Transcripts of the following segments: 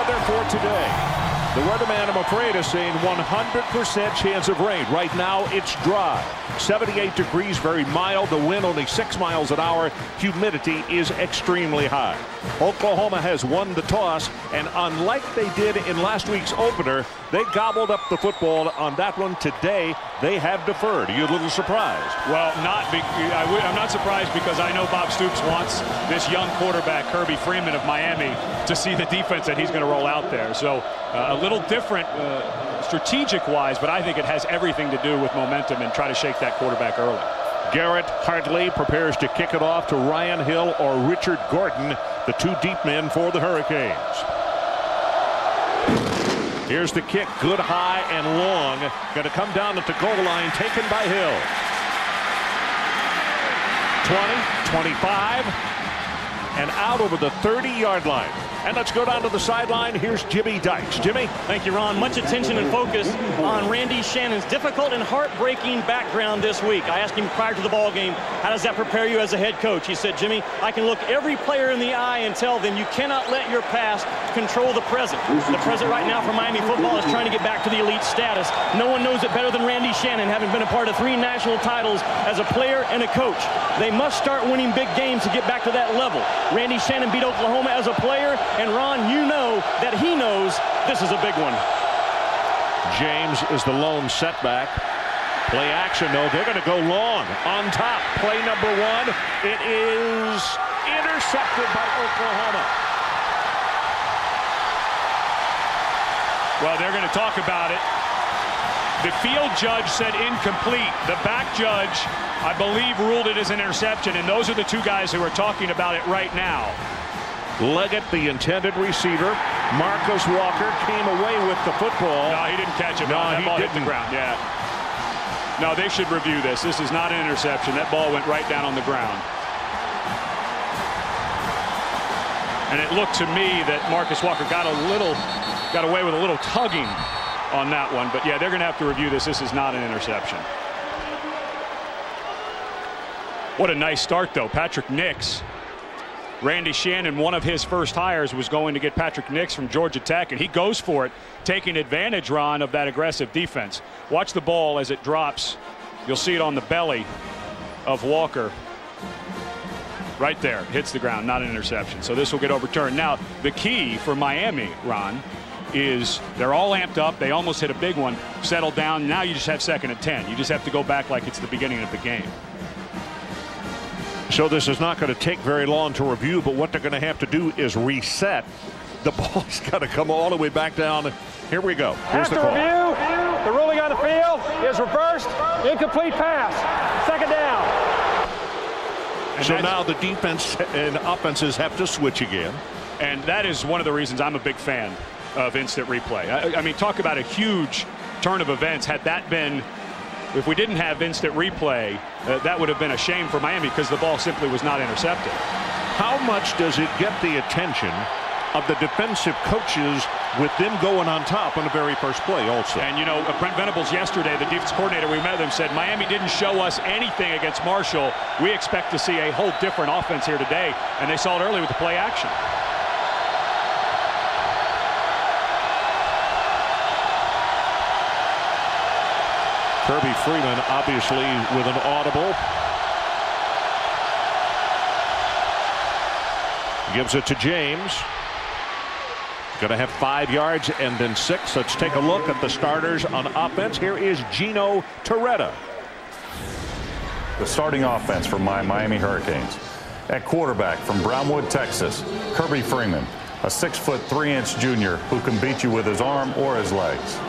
weather for today. The weatherman, I'm afraid, is saying 100% chance of rain. Right now, it's dry. 78 degrees, very mild. The wind only 6 miles an hour. Humidity is extremely high. Oklahoma has won the toss, and unlike they did in last week's opener, they gobbled up the football on that one. Today, they have deferred. Are you a little surprised? Well, I'm not surprised because I know Bob Stoops wants this young quarterback, Kirby Freeman of Miami, to see the defense that he's going to roll out there. So a little different strategic-wise, but I think it has everything to do with momentum and try to shake that quarterback early. Garrett Hartley prepares to kick it off to Ryan Hill or Richard Gordon, the two deep men for the Hurricanes. Here's the kick, good high and long. Going to come down at the goal line, taken by Hill. 20, 25, and out over the 30-yard line. And let's go down to the sideline. Here's Jimmy Dykes. Jimmy. Thank you, Ron. Much attention and focus on Randy Shannon's difficult and heartbreaking background this week. I asked him prior to the ball game, how does that prepare you as a head coach? He said, Jimmy, I can look every player in the eye and tell them you cannot let your past control the present. The present right now for Miami football is trying to get back to the elite status. No one knows it better than Randy Shannon, having been a part of 3 national titles as a player and a coach. They must start winning big games to get back to that level. Randy Shannon beat Oklahoma as a player, and Ron, you know that he knows this is a big one. James is the lone setback. Play action, though. They're going to go long on top. Play number 1. It is intercepted by Oklahoma. Well, they're going to talk about it. The field judge said incomplete. The back judge, I believe, ruled it as an interception, and those are the two guys who are talking about it right now. Leggett, the intended receiver. Marcus Walker came away with the football. No, he didn't catch it. No, that he ball didn't. hit the ground. Yeah. No, they should review this. This is not an interception. That ball went right down on the ground. And it looked to me that Marcus Walker got away with a little tugging on that one. But yeah, they're going to have to review this. This is not an interception. What a nice start, though. Patrick Nix. Randy Shannon, one of his first hires, was going to get Patrick Nix from Georgia Tech, and he goes for it, taking advantage, Ron, of that aggressive defense. Watch the ball as it drops. You'll see it on the belly of Walker. Right there, hits the ground, not an interception. So this will get overturned. Now, the key for Miami, Ron, is they're all amped up. They almost hit a big one, settled down. Now you just have 2nd and 10. You just have to go back like it's the beginning of the game. So this is not going to take very long to review, but what they're going to have to do is reset. The ball's got to come all the way back down. Here we go. Here's the call. Review. The ruling on the field is reversed. Incomplete pass. 2nd down. And so now the defense and offenses have to switch again. And that is one of the reasons I'm a big fan of instant replay. I mean, talk about a huge turn of events. Had that been, if we didn't have instant replay, that would have been a shame for Miami because the ball simply was not intercepted. How much does it get the attention of the defensive coaches with them going on top on the very first play also? And, you know, Brent Venables yesterday, the defense coordinator, we met with him, said Miami didn't show us anything against Marshall. We expect to see a whole different offense here today, and they saw it early with the play action. Kirby Freeman obviously with an audible. Gives it to James. Going to have 5 yards and then 6. Let's take a look at the starters on offense. Here is Gino Torretta. The starting offense for my Miami Hurricanes. At quarterback from Brownwood, Texas, Kirby Freeman, a 6'3" junior who can beat you with his arm or his legs.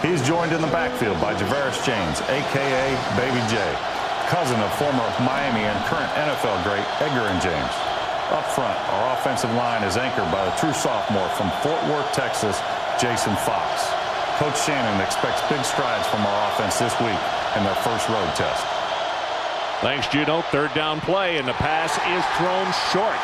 He's joined in the backfield by Javaris James, a.k.a. Baby J, cousin of former Miami and current NFL great Edgar and James. Up front, our offensive line is anchored by the true sophomore from Fort Worth, Texas, Jason Fox. Coach Shannon expects big strides from our offense this week in their first road test. Thanks, Gino. 3rd down play, and the pass is thrown short.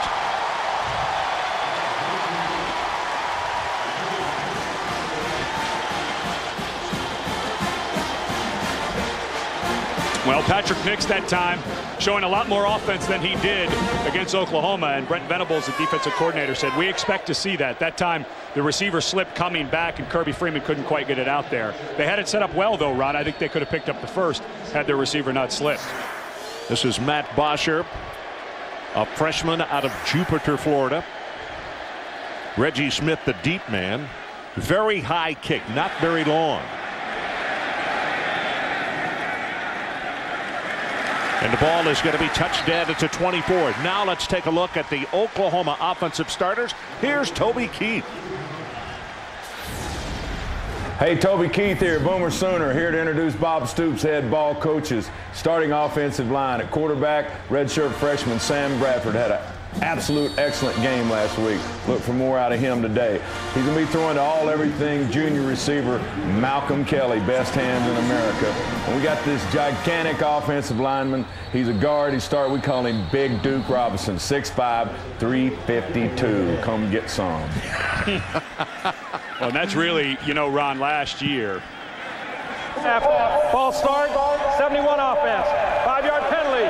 Well, Patrick Nix that time showing a lot more offense than he did against Oklahoma. And Brent Venables, the defensive coordinator, said, we expect to see that. That time, the receiver slipped coming back, and Kirby Freeman couldn't quite get it out there. They had it set up well, though, Ron. I think they could have picked up the first had their receiver not slipped. This is Matt Bosher, a freshman out of Jupiter, Florida. Reggie Smith, the deep man. Very high kick, not very long. And the ball is going to be touched dead at the 24. Now let's take a look at the Oklahoma offensive starters. Here's Toby Keith. Hey, Toby Keith here, Boomer Sooner, here to introduce Bob Stoops' head ball coaches. Starting offensive line at quarterback, redshirt freshman Sam Bradford had an absolute excellent game last week. Look for more out of him today. He's going to be throwing to all-everything junior receiver Malcolm Kelly, best hands in America. And we got this gigantic offensive lineman. He's a guard. We call him Big Duke Robinson, 6'5", 352. Come get some. Well, that's really, you know, Ron, last year. False start, 71 offense. 5-yard penalty.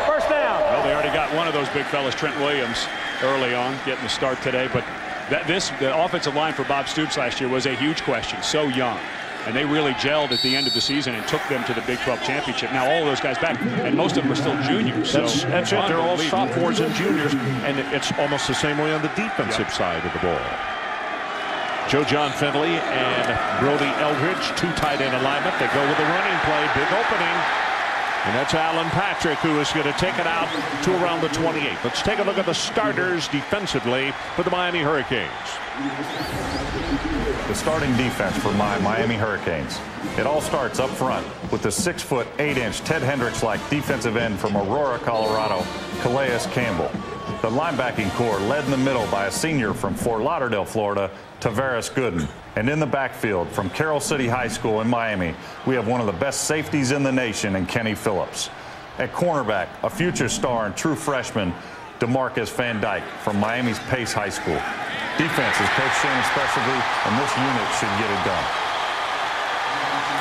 First down. Well, they already got one of those big fellas, Trent Williams, early on, getting the start today. But the offensive line for Bob Stoops last year was a huge question, so young. And they really gelled at the end of the season and took them to the Big 12 championship. Now all of those guys back, and most of them are still juniors. So that's it. They're all sophomores and juniors, and it's almost the same way on the defensive side of the ball. Joe John Findlay and Brody Eldridge, two tight end alignment. They go with the running play, big opening. And that's Alan Patrick, who is going to take it out to around the 28. Let's take a look at the starters defensively for the Miami Hurricanes. The starting defense for my Miami Hurricanes. It all starts up front with the 6', 8" Ted Hendricks-like defensive end from Aurora, Colorado, Calais Campbell. The linebacking core led in the middle by a senior from Fort Lauderdale, Florida, Tavares Gooden. And in the backfield from Carroll City High School in Miami, we have one of the best safeties in the nation in Kenny Phillips. At cornerback, a future star and true freshman, DeMarcus Van Dyke from Miami's Pace High School. Defense is Coach Shannon's specialty, and this unit should get it done.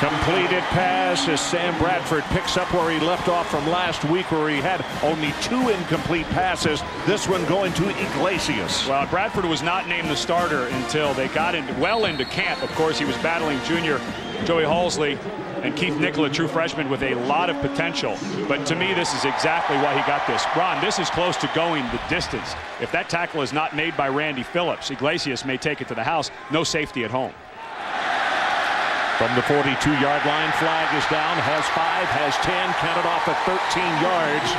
Completed pass as Sam Bradford picks up where he left off from last week, where he had only 2 incomplete passes. This one going to Iglesias. Well, Bradford was not named the starter until they got well into camp. Of course, he was battling junior Joey Halsley and Keith Nicola, true freshman with a lot of potential. But to me, this is exactly why he got this. Ron, this is close to going the distance. If that tackle is not made by Randy Phillips, Iglesias may take it to the house. No safety at home. From the 42-yard line, flag is down, has 5, has 10, counted off at 13 yards.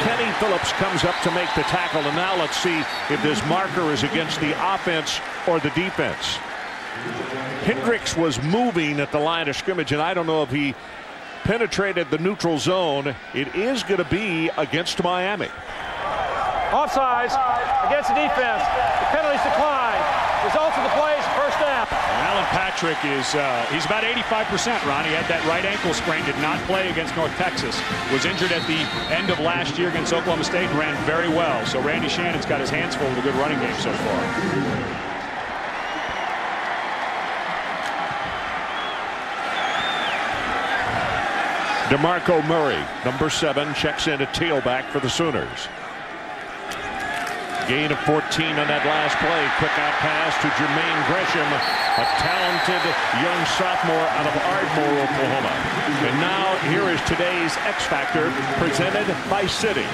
Kenny Phillips comes up to make the tackle, and now let's see if this marker is against the offense or the defense. Hendricks was moving at the line of scrimmage, and I don't know if he penetrated the neutral zone. It is going to be against Miami. Offsides against the defense. The penalties decline. Results of the play is first down. Alan Patrick is he's about 85%, Ron. He had that right ankle sprain, did not play against North Texas, was injured at the end of last year against Oklahoma State and ran very well. So Randy Shannon's got his hands full with a good running game so far. DeMarco Murray, number 7, checks in at tailback for the Sooners. Gain of 14 on that last play. Quick out pass to Jermaine Gresham, a talented young sophomore out of Ardmore, Oklahoma. And now here is today's X Factor, presented by Citi.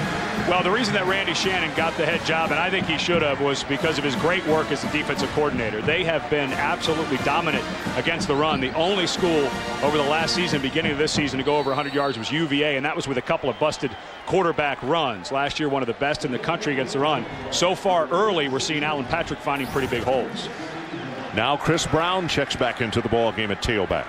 Well, the reason that Randy Shannon got the head job, and I think he should have, was because of his great work as a defensive coordinator. They have been absolutely dominant against the run. The only school over the last season, beginning of this season, to go over 100 yards was UVA, and that was with a couple of busted quarterback runs. Last year, one of the best in the country against the run. So far early, we're seeing Alan Patrick finding pretty big holes. Now Chris Brown checks back into the ball game at tailback.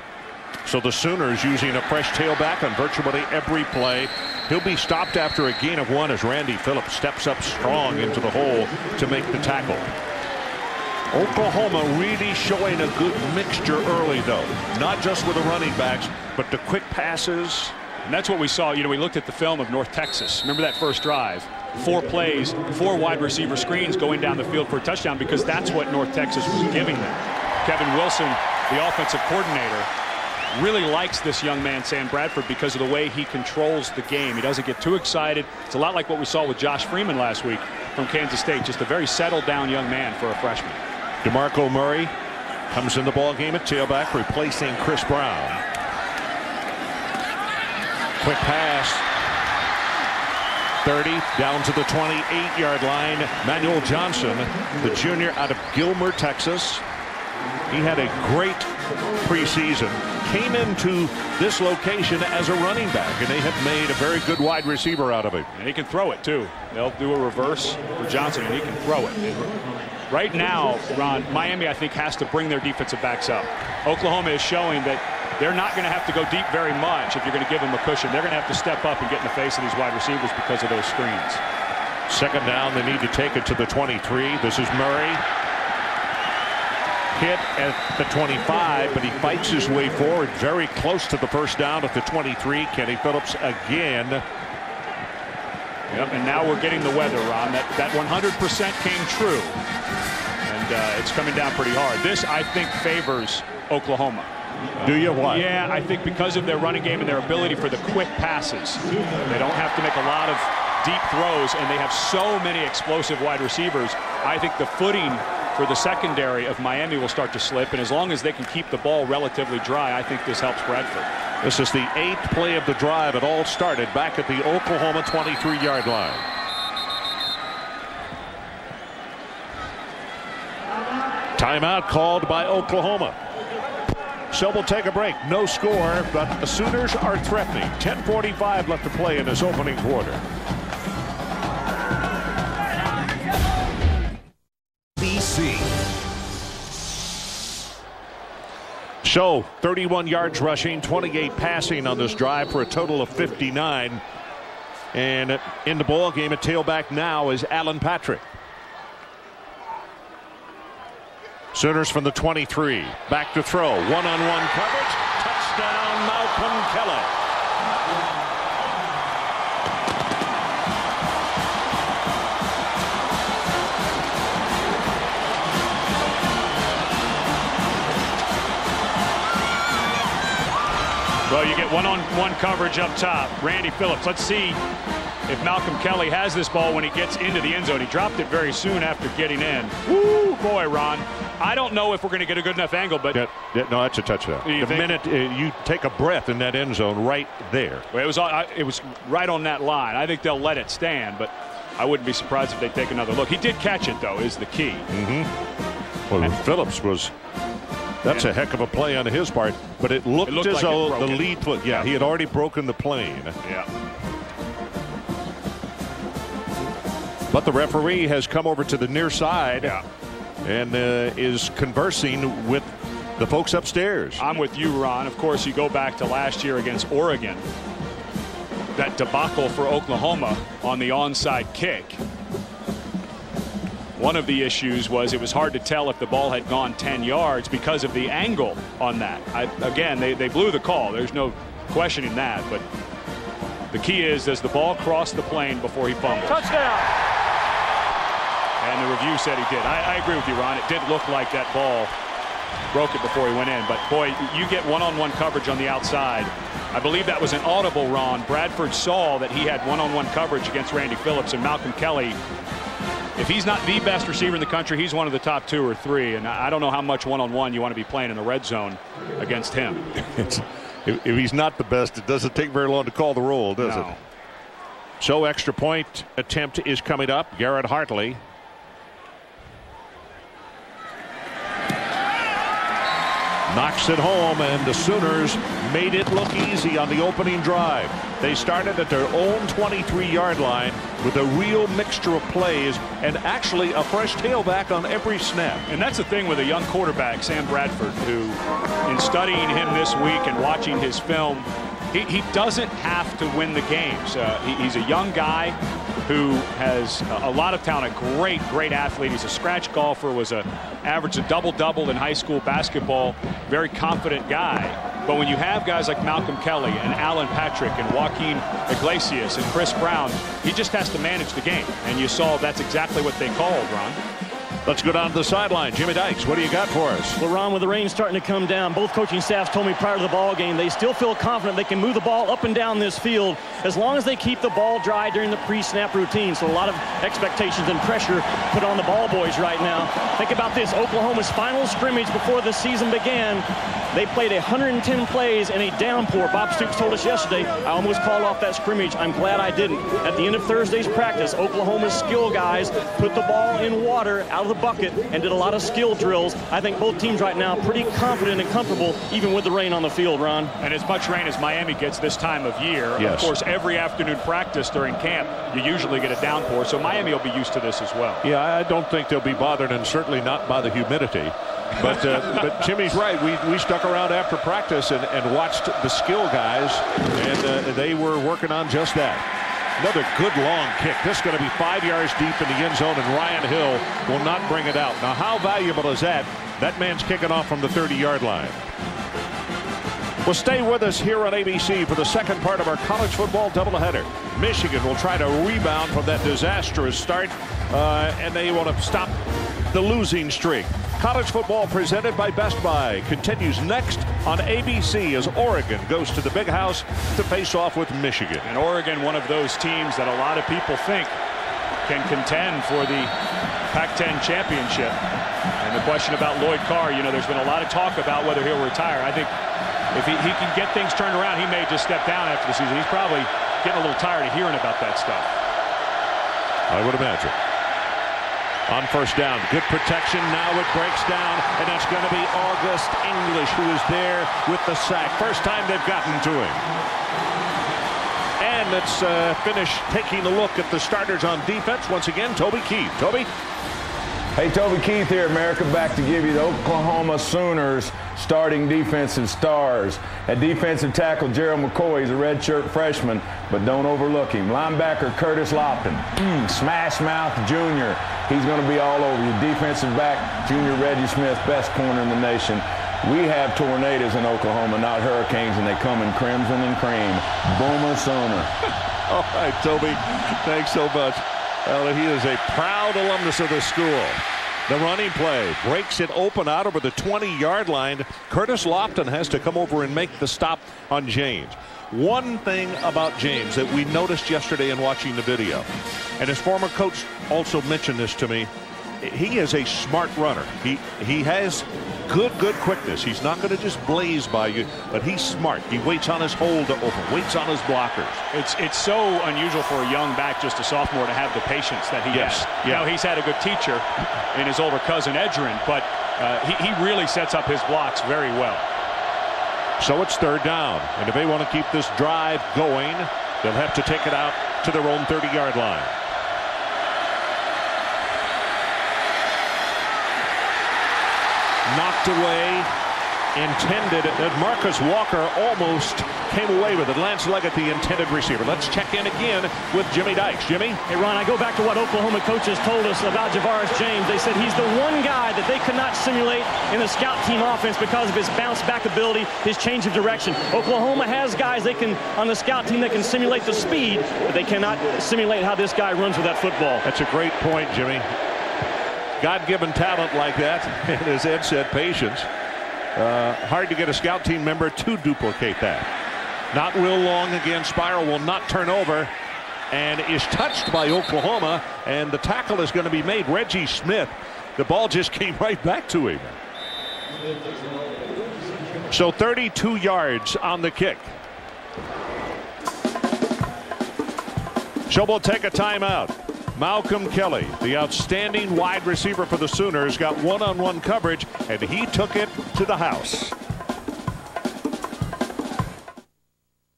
So the Sooners using a fresh tailback on virtually every play. He'll be stopped after a gain of 1 as Randy Phillips steps up strong into the hole to make the tackle. Oklahoma really showing a good mixture early, though. Not just with the running backs, but the quick passes. And that's what we saw. You know, we looked at the film of North Texas. Remember that first drive? 4 plays, 4 wide receiver screens going down the field for a touchdown, because that's what North Texas was giving them. Kevin Wilson, the offensive coordinator, really likes this young man, Sam Bradford, because of the way he controls the game. He doesn't get too excited. It's a lot like what we saw with Josh Freeman last week from Kansas State. Just a very settled down young man for a freshman. DeMarco Murray comes in the ball game at tailback, replacing Chris Brown. Quick pass. 30 down to the 28-yard line. Manuel Johnson, the junior out of Gilmer, Texas. He had a great preseason. Came into this location as a running back, and they have made a very good wide receiver out of him. And he can throw it, too. They'll do a reverse for Johnson, and he can throw it. Right now, Ron, Miami, I think, has to bring their defensive backs up. Oklahoma is showing that they're not going to have to go deep very much if you're going to give them a cushion. They're going to have to step up and get in the face of these wide receivers because of those screens. Second down, they need to take it to the 23. This is Murray. Hit at the 25, but he fights his way forward very close to the first down at the 23. Kenny Phillips again. Yep, and now we're getting the weather, Ron. That 100% came true. And it's coming down pretty hard. This, I think, favors Oklahoma. Do you? Why? Yeah, I think because of their running game and their ability for the quick passes. They don't have to make a lot of deep throws, and they have so many explosive wide receivers. I think the footing for the secondary of Miami will start to slip, and as long as they can keep the ball relatively dry, I think this helps Bradford. This is the 8th play of the drive. It all started back at the Oklahoma 23-yard line. Timeout called by Oklahoma. So we'll take a break. No score, but the Sooners are threatening. 10:45 left to play in this opening quarter. BC. So 31 yards rushing, 28 passing on this drive for a total of 59. And in the ball game at tailback now is Alan Patrick. Sooners from the 23. Back to throw. One-on-one coverage. Touchdown, Malcolm Kelly. Well, you get one-on-one coverage up top. Randy Phillips. Let's see if Malcolm Kelly has this ball when he gets into the end zone. He dropped it very soon after getting in. Woo, boy, Ron. I don't know if we're going to get a good enough angle, but no, that's a touchdown. The minute you take a breath in that end zone, right there. Well, it was right on that line. I think they'll let it stand, but I wouldn't be surprised if they take another look. He did catch it, though, is the key. Mm-hmm. Well, Phillips was. That's a heck of a play on his part, but it looked as like though the lead foot. Yeah, he had already broken the plane. Yeah. But the referee has come over to the near side and is conversing with the folks upstairs. I'm with you, Ron. Of course, you go back to last year against Oregon. That debacle for Oklahoma on the onside kick. One of the issues was it was hard to tell if the ball had gone 10 yards because of the angle on that. Again, they blew the call. There's no questioning that. But the key is, does the ball cross the plane before he fumbles? Touchdown. And the review said he did. I agree with you, Ron. It did look like that ball broke it before he went in. But, boy, you get one-on-one coverage on the outside. I believe that was an audible, Ron. Bradford saw that he had one-on-one coverage against Randy Phillips, and Malcolm Kelly, if he's not the best receiver in the country, he's one of the top 2 or 3. And I don't know how much one-on-one you want to be playing in the red zone against him. If he's not the best, it doesn't take very long to call the roll, does it? So extra point attempt is coming up. Garrett Hartley. Knocks it home, and the Sooners made it look easy on the opening drive. They started at their own 23-yard line with a real mixture of plays and actually a fresh tailback on every snap. And that's the thing with a young quarterback, Sam Bradford, who, in studying him this week and watching his film, he doesn't have to win the games. He's a young guy who has a lot of talent, a great athlete. He's a scratch golfer, averaged a double-double in high school basketball, very confident guy. But when you have guys like Malcolm Kelly and Alan Patrick and Joaquin Iglesias and Chris Brown, he just has to manage the game. And you saw that's exactly what they called, Ron. Let's go down to the sideline. Jimmy Dykes, what do you got for us? Well, Ron, with the rain starting to come down, both coaching staffs told me prior to the ball game they still feel confident they can move the ball up and down this field as long as they keep the ball dry during the pre-snap routine. So a lot of expectations and pressure put on the ball boys right now. Think about this. Oklahoma's final scrimmage before the season began, they played 110 plays in a downpour. Bob Stoops told us yesterday, I almost called off that scrimmage. I'm glad I didn't. At the end of Thursday's practice, Oklahoma's skill guys put the ball in water out of the bucket and did a lot of skill drills. I think both teams right now pretty confident and comfortable even with the rain on the field, Ron. And as much rain as Miami gets this time of year, yes. Of course, every afternoon practice during camp, you usually get a downpour, so Miami will be used to this as well. Yeah, I don't think they'll be bothered, and certainly not by the humidity. But Jimmy's right. We stuck around after practice and watched the skill guys, and they were working on just that. Another good long kick. This is going to be 5 yards deep in the end zone, and Ryan Hill will not bring it out. Now, how valuable is that? That man's kicking off from the 30-yard line. Well, stay with us here on ABC for the second part of our college football doubleheader. Michigan will try to rebound from that disastrous start, and they want to stop the losing streak. College football presented by Best Buy continues next on ABC as Oregon goes to the Big House to face off with Michigan. And Oregon, one of those teams that a lot of people think can contend for the Pac-10 championship. And the question about Lloyd Carr, you know, there's been a lot of talk about whether he'll retire. I think if he can get things turned around, he may just step down after the season. He's probably getting a little tired of hearing about that stuff. I would imagine. On first down, good protection. Now it breaks down, and that's going to be August English who is there with the sack. First time they've gotten to him. And let's finish taking a look at the starters on defense. Once again, Toby Keith. Toby? Hey, Toby Keith here, America, back to give you the Oklahoma Sooners starting defensive stars. At defensive tackle, Gerald McCoy is a redshirt freshman, but don't overlook him. Linebacker Curtis Lopton, smash mouth junior. He's going to be all over you. Defensive back, junior Reggie Smith, best corner in the nation. We have tornadoes in Oklahoma, not hurricanes, and they come in crimson and cream. Boomer Sooner. All right, Toby, thanks so much. Well, he is a proud alumnus of the school. The running play breaks it open out over the 20-yard line. Curtis Lopton has to come over and make the stop on James. One thing about James that we noticed yesterday in watching the video, and his former coach also mentioned this to me, he is a smart runner. He has good quickness. He's not going to just blaze by you, but he's smart. He waits on his hole to open, waits on his blockers. It's so unusual for a young back, just a sophomore, to have the patience that he has. Yeah. Now, he's had a good teacher in his older cousin Edgerrin, but he really sets up his blocks very well. So it's third down, and if they want to keep this drive going, they'll have to take it out to their own 30-yard line. Knocked away, intended. Marcus Walker almost came away with it. Lance Leggett, the intended receiver. Let's check in again with Jimmy Dykes. Jimmy? Hey, Ron, I go back to what Oklahoma coaches told us about Javaris James. They said he's the one guy that they could not simulate in the scout team offense because of his bounce back ability, his change of direction. Oklahoma has guys they can on the scout team that can simulate the speed, but they cannot simulate how this guy runs with that football. That's a great point, Jimmy. God-given talent like that, and as Ed said, patience. Hard to get a scout team member to duplicate that. Not Will Long again. Spiral will not turn over and is touched by Oklahoma, and the tackle is going to be made. Reggie Smith, the ball just came right back to him. So 32 yards on the kick. So we'll take a timeout. Malcolm Kelly, the outstanding wide receiver for the Sooners, got one-on-one coverage, and he took it to the house.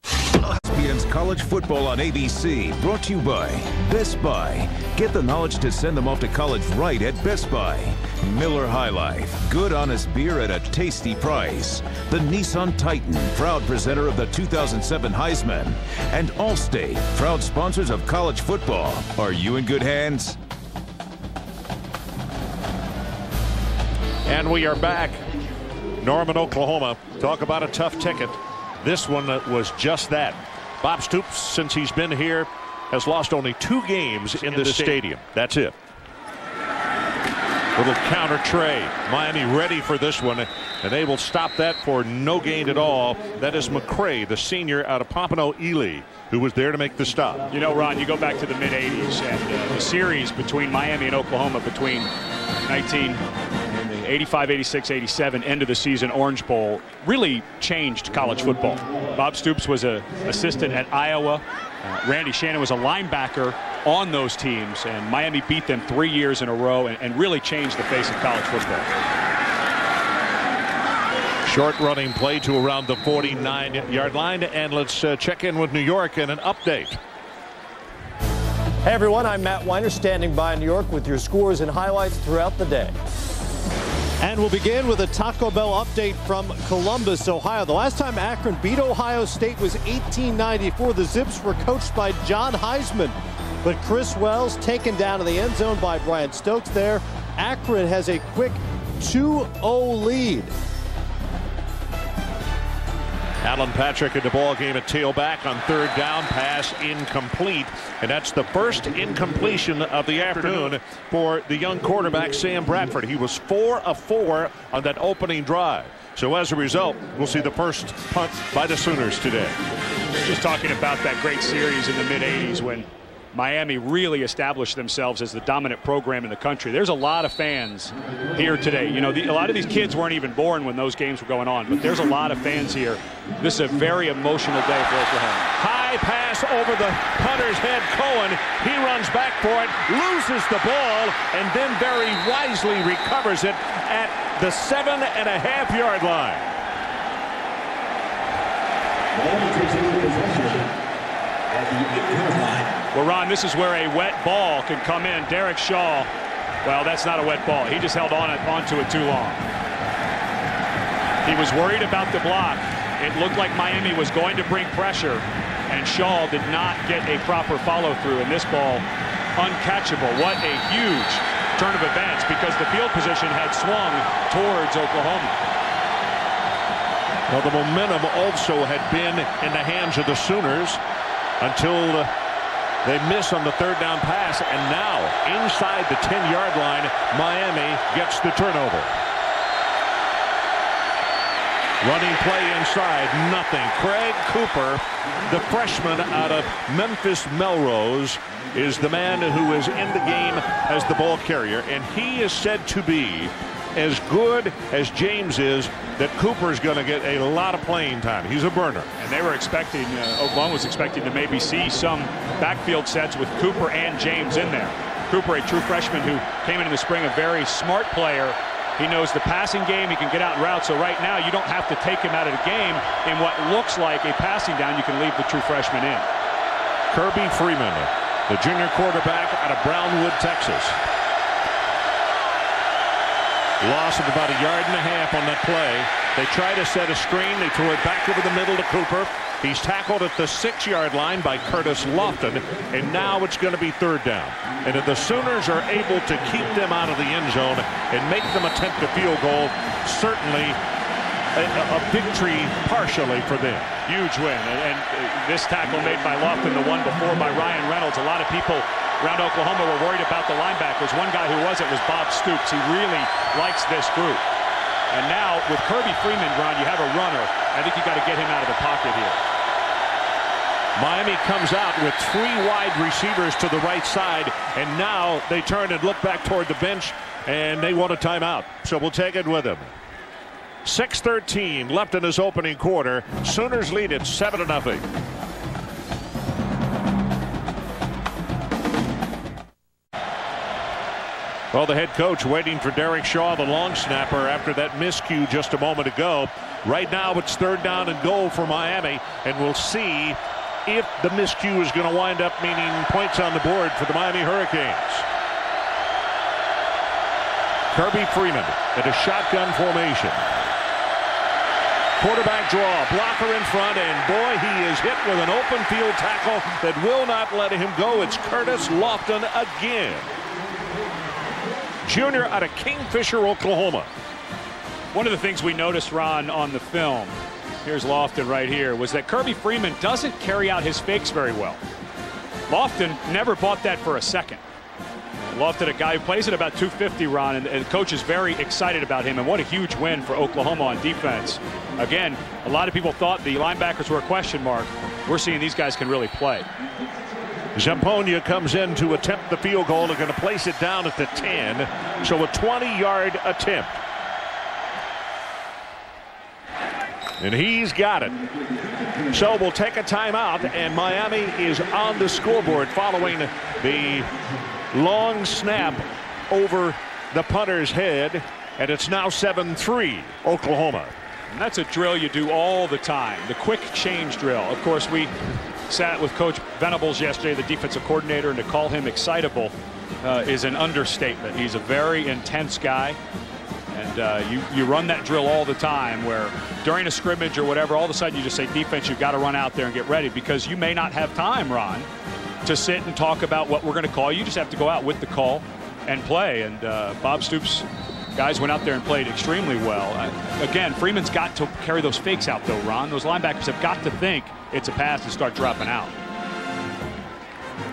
ESPN's College Football on ABC, brought to you by Best Buy. Get the knowledge to send them off to college right at Best Buy. Miller High Life, good honest beer at a tasty price. The Nissan Titan, proud presenter of the 2007 Heisman. And Allstate, proud sponsors of college football. Are you in good hands? And we are back. Norman, Oklahoma. Talk about a tough ticket. This one was just that. Bob Stoops, since he's been here, has lost only 2 games in this stadium. That's it. Little counter trade. Miami ready for this one, and they will stop that for no gain at all. That is McCray, the senior out of Pompano Ely, who was there to make the stop. You know, Ron, you go back to the mid-'80s, and the series between Miami and Oklahoma between 85, 86, 87, end of the season Orange Bowl really changed college football. Bob Stoops was an assistant at Iowa. Randy Shannon was a linebacker on those teams, and Miami beat them 3 years in a row and really changed the face of college football. Short running play to around the 49-yard line, and let's check in with New York and an update. Hey everyone, I'm Matt Weiner standing by in New York with your scores and highlights throughout the day. And we'll begin with a Taco Bell update from Columbus, Ohio. The last time Akron beat Ohio State was 1894. The Zips were coached by John Heisman, but Chris Wells taken down in the end zone by Brian Stokes there. Akron has a quick 2-0 lead. Alan Patrick in the ball game at tailback on third down, pass incomplete, and that's the first incompletion of the afternoon for the young quarterback Sam Bradford. He was 4 of 4 on that opening drive. So as a result, we'll see the first punt by the Sooners today. Just talking about that great series in the mid-'80s when Miami really established themselves as the dominant program in the country. There's a lot of fans here today. You know, a lot of these kids weren't even born when those games were going on, but there's a lot of fans here. This is a very emotional day for Oklahoma. High pass over the punter's head. Cohen, he runs back for it, loses the ball, and then very wisely recovers it at the 7.5-yard line. Well, Ron, this is where a wet ball can come in. Derek Shaw, well, that's not a wet ball. He just held onto it too long. He was worried about the block. It looked like Miami was going to bring pressure, and Shaw did not get a proper follow-through, and this ball uncatchable. What a huge turn of events, because the field position had swung towards Oklahoma. Well, the momentum also had been in the hands of the Sooners until they miss on the third down pass, and now inside the 10-yard line, Miami gets the turnover. Running play inside, nothing. Craig Cooper, the freshman out of Memphis Melrose, is the man who is in the game as the ball carrier, and he is said to be as good as James is, that Cooper's going to get a lot of playing time. He's a burner. And they were expecting, Oklahoma was expecting to maybe see some backfield sets with Cooper and James in there. Cooper, a true freshman who came in the spring, a very smart player. He knows the passing game. He can get out and route. So right now, you don't have to take him out of the game in what looks like a passing down. You can leave the true freshman in. Kirby Freeman, the junior quarterback out of Brownwood, Texas. Loss of about 1.5 yards on that play. They try to set a screen. They throw it back over the middle to Cooper. He's tackled at the 6-yard line by Curtis Lofton, and now it's going to be third down. And if the Sooners are able to keep them out of the end zone and make them attempt a field goal, certainly a victory partially for them. Huge win. And this tackle made by Lofton, the one before by Ryan Reynolds. A lot of people around Oklahoma were worried about the linebackers. One guy who wasn't was Bob Stoops. He really likes this group. And now with Kirby Freeman, Ron, you have a runner. I think you got to get him out of the pocket here. Miami comes out with 3 wide receivers to the right side, and now they turn and look back toward the bench, and they want a timeout. So we'll take it with them. 6:13 left in this opening quarter. Sooners lead it 7-0. Well, the head coach waiting for Derek Shaw, the long snapper, after that miscue just a moment ago. Right now it's third down and goal for Miami, and we'll see if the miscue is going to wind up meaning points on the board for the Miami Hurricanes. Kirby Freeman in a shotgun formation. Quarterback draw, blocker in front, and boy, he is hit with an open field tackle that will not let him go. It's Curtis Lofton again. Junior out of Kingfisher, Oklahoma. One of the things we noticed, Ron, on the film, here's Lofton right here, was that Kirby Freeman doesn't carry out his fakes very well. Lofton never bought that for a second. Loved it. A guy who plays at about 250, Ron, and the coach is very excited about him. And what a huge win for Oklahoma on defense. Again, a lot of people thought the linebackers were a question mark. We're seeing these guys can really play. Zamponia comes in to attempt the field goal. They're going to place it down at the 10. So a 20-yard attempt. And he's got it. So we'll take a timeout, and Miami is on the scoreboard following the long snap over the punter's head, and it's now 7-3 Oklahoma. And that's a drill you do all the time, the quick change drill. Of course, we sat with Coach Venables yesterday, the defensive coordinator, and to call him excitable is an understatement. He's a very intense guy. And you run that drill all the time where during a scrimmage or whatever, all of a sudden you just say, defense, you've got to run out there and get ready, because you may not have time, Ron, to sit and talk about what we're going to call. You just have to go out with the call and play. And Bob Stoops' guys went out there and played extremely well. Again, Freeman's got to carry those fakes out, though, Ron. Those linebackers have got to think it's a pass and start dropping out.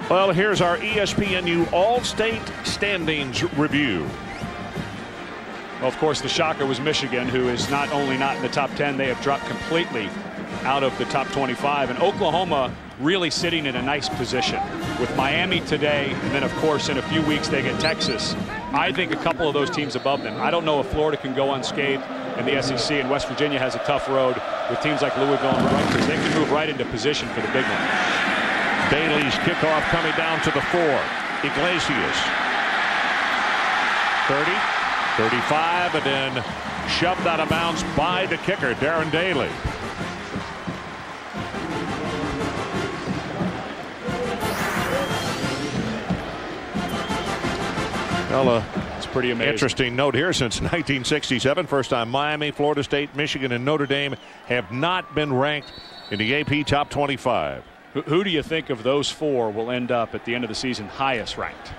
Well, here's our ESPNU All-State Standings review. Well, of course, the shocker was Michigan, who is not only not in the top 10, they have dropped completely out of the top 25. And Oklahoma really sitting in a nice position with Miami today. And then, of course, in a few weeks, they get Texas. I think a couple of those teams above them. I don't know if Florida can go unscathed in the SEC, and West Virginia has a tough road with teams like Louisville and Rutgers. They can move right into position for the big one. Bailey's kickoff coming down to the 4. Iglesias. 30. 35, and then shoved out of bounds by the kicker, Darren Daly. Well, it's pretty amazing. Interesting note here: since 1967, first time Miami, Florida State, Michigan, and Notre Dame have not been ranked in the AP top 25. Who do you think of those four will end up at the end of the season highest ranked?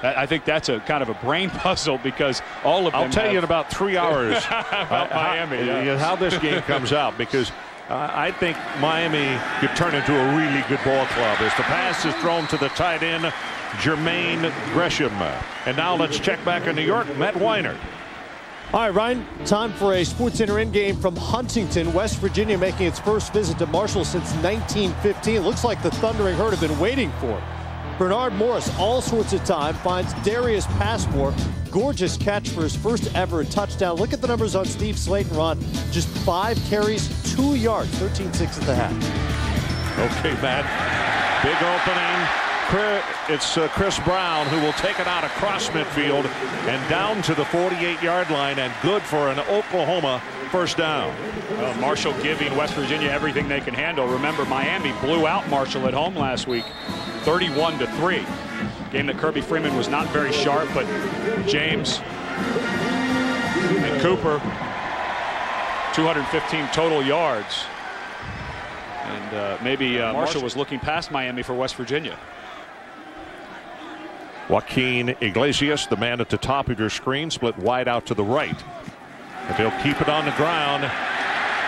I think that's a kind of a brain puzzle, because all of them. I'll tell you in about 3 hours about Miami. How this game comes out, because I think Miami could turn into a really good ball club as the pass is thrown to the tight end, Jermaine Gresham. And now let's check back in New York. Matt Weiner. All right, Ryan, time for a SportsCenter in game from Huntington, West Virginia, making its first visit to Marshall since 1915. Looks like the Thundering Herd have been waiting for it. Bernard Morris, all sorts of time, finds Darius Passmore. Gorgeous catch for his first ever touchdown. Look at the numbers on Steve Slayton, Ron. Just 5 carries, 2 yards, 13-6 at the half. Okay, Matt. Big opening. It's Chris Brown who will take it out across midfield and down to the 48-yard line, and good for an Oklahoma first down. Marshall giving West Virginia everything they can handle. Remember, Miami blew out Marshall at home last week, 31-3. Game that Kirby Freeman was not very sharp, but James and Cooper, 215 total yards. And maybe Marshall was looking past Miami for West Virginia. Joaquin Iglesias, the man at the top of your screen, split wide out to the right. But they'll keep it on the ground.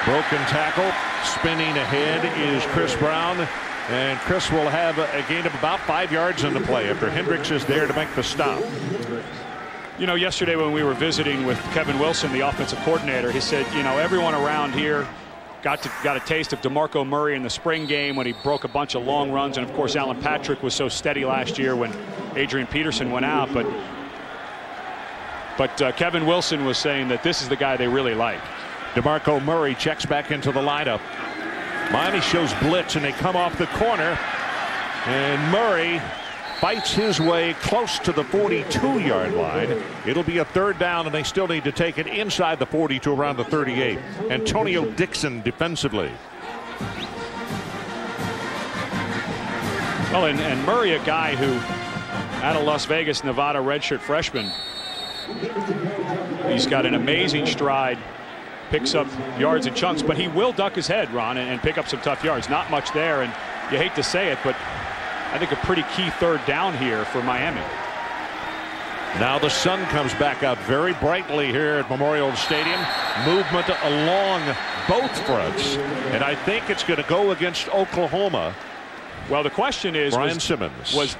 Broken tackle. Spinning ahead is Chris Brown. And Chris will have a gain of about 5 yards in the play after Hendricks is there to make the stop. You know, yesterday when we were visiting with Kevin Wilson, the offensive coordinator, he said, you know, everyone around here got a taste of DeMarco Murray in the spring game when he broke a bunch of long runs. And, of course, Alan Patrick was so steady last year when Adrian Peterson went out. But Kevin Wilson was saying that this is the guy they really like. DeMarco Murray checks back into the lineup. Miami shows blitz, and they come off the corner. And Murray fights his way close to the 42-yard line. It'll be a third down, and they still need to take it inside the 40 to around the 38. Antonio Dixon defensively. Well, and Murray, a guy who, out of Las Vegas, Nevada, redshirt freshman. He's got an amazing stride, picks up yards in chunks, but he will duck his head, Ron, and pick up some tough yards. Not much there, and you hate to say it, but I think a pretty key third down here for Miami. Now the sun comes back out very brightly here at Memorial Stadium. Movement along both fronts, and I think it's going to go against Oklahoma. Well, the question is, was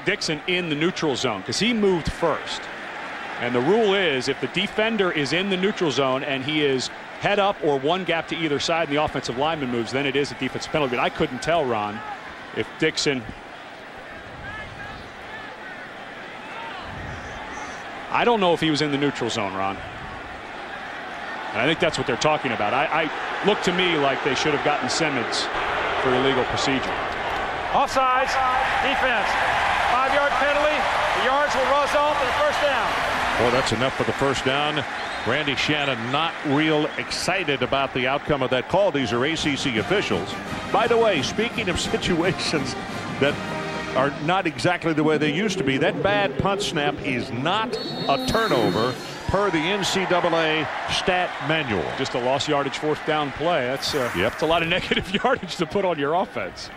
Dixon in the neutral zone? Because he moved first. And the rule is, if the defender is in the neutral zone and he is head up or one gap to either side and the offensive lineman moves, then it is a defensive penalty. But I couldn't tell, Ron, if Dixon... I don't know if he was in the neutral zone, Ron. And I think that's what they're talking about. I look to me like they should have gotten Simmons for illegal procedure. Offsides, defense. 5-yard penalty. The yards will result in a first down. Well, that's enough for the first down. Randy Shannon not real excited about the outcome of that call. These are ACC officials. By the way, speaking of situations that are not exactly the way they used to be, that bad punt snap is not a turnover per the NCAA stat manual. Just a lost yardage fourth down play. That's a lot of negative yardage to put on your offense.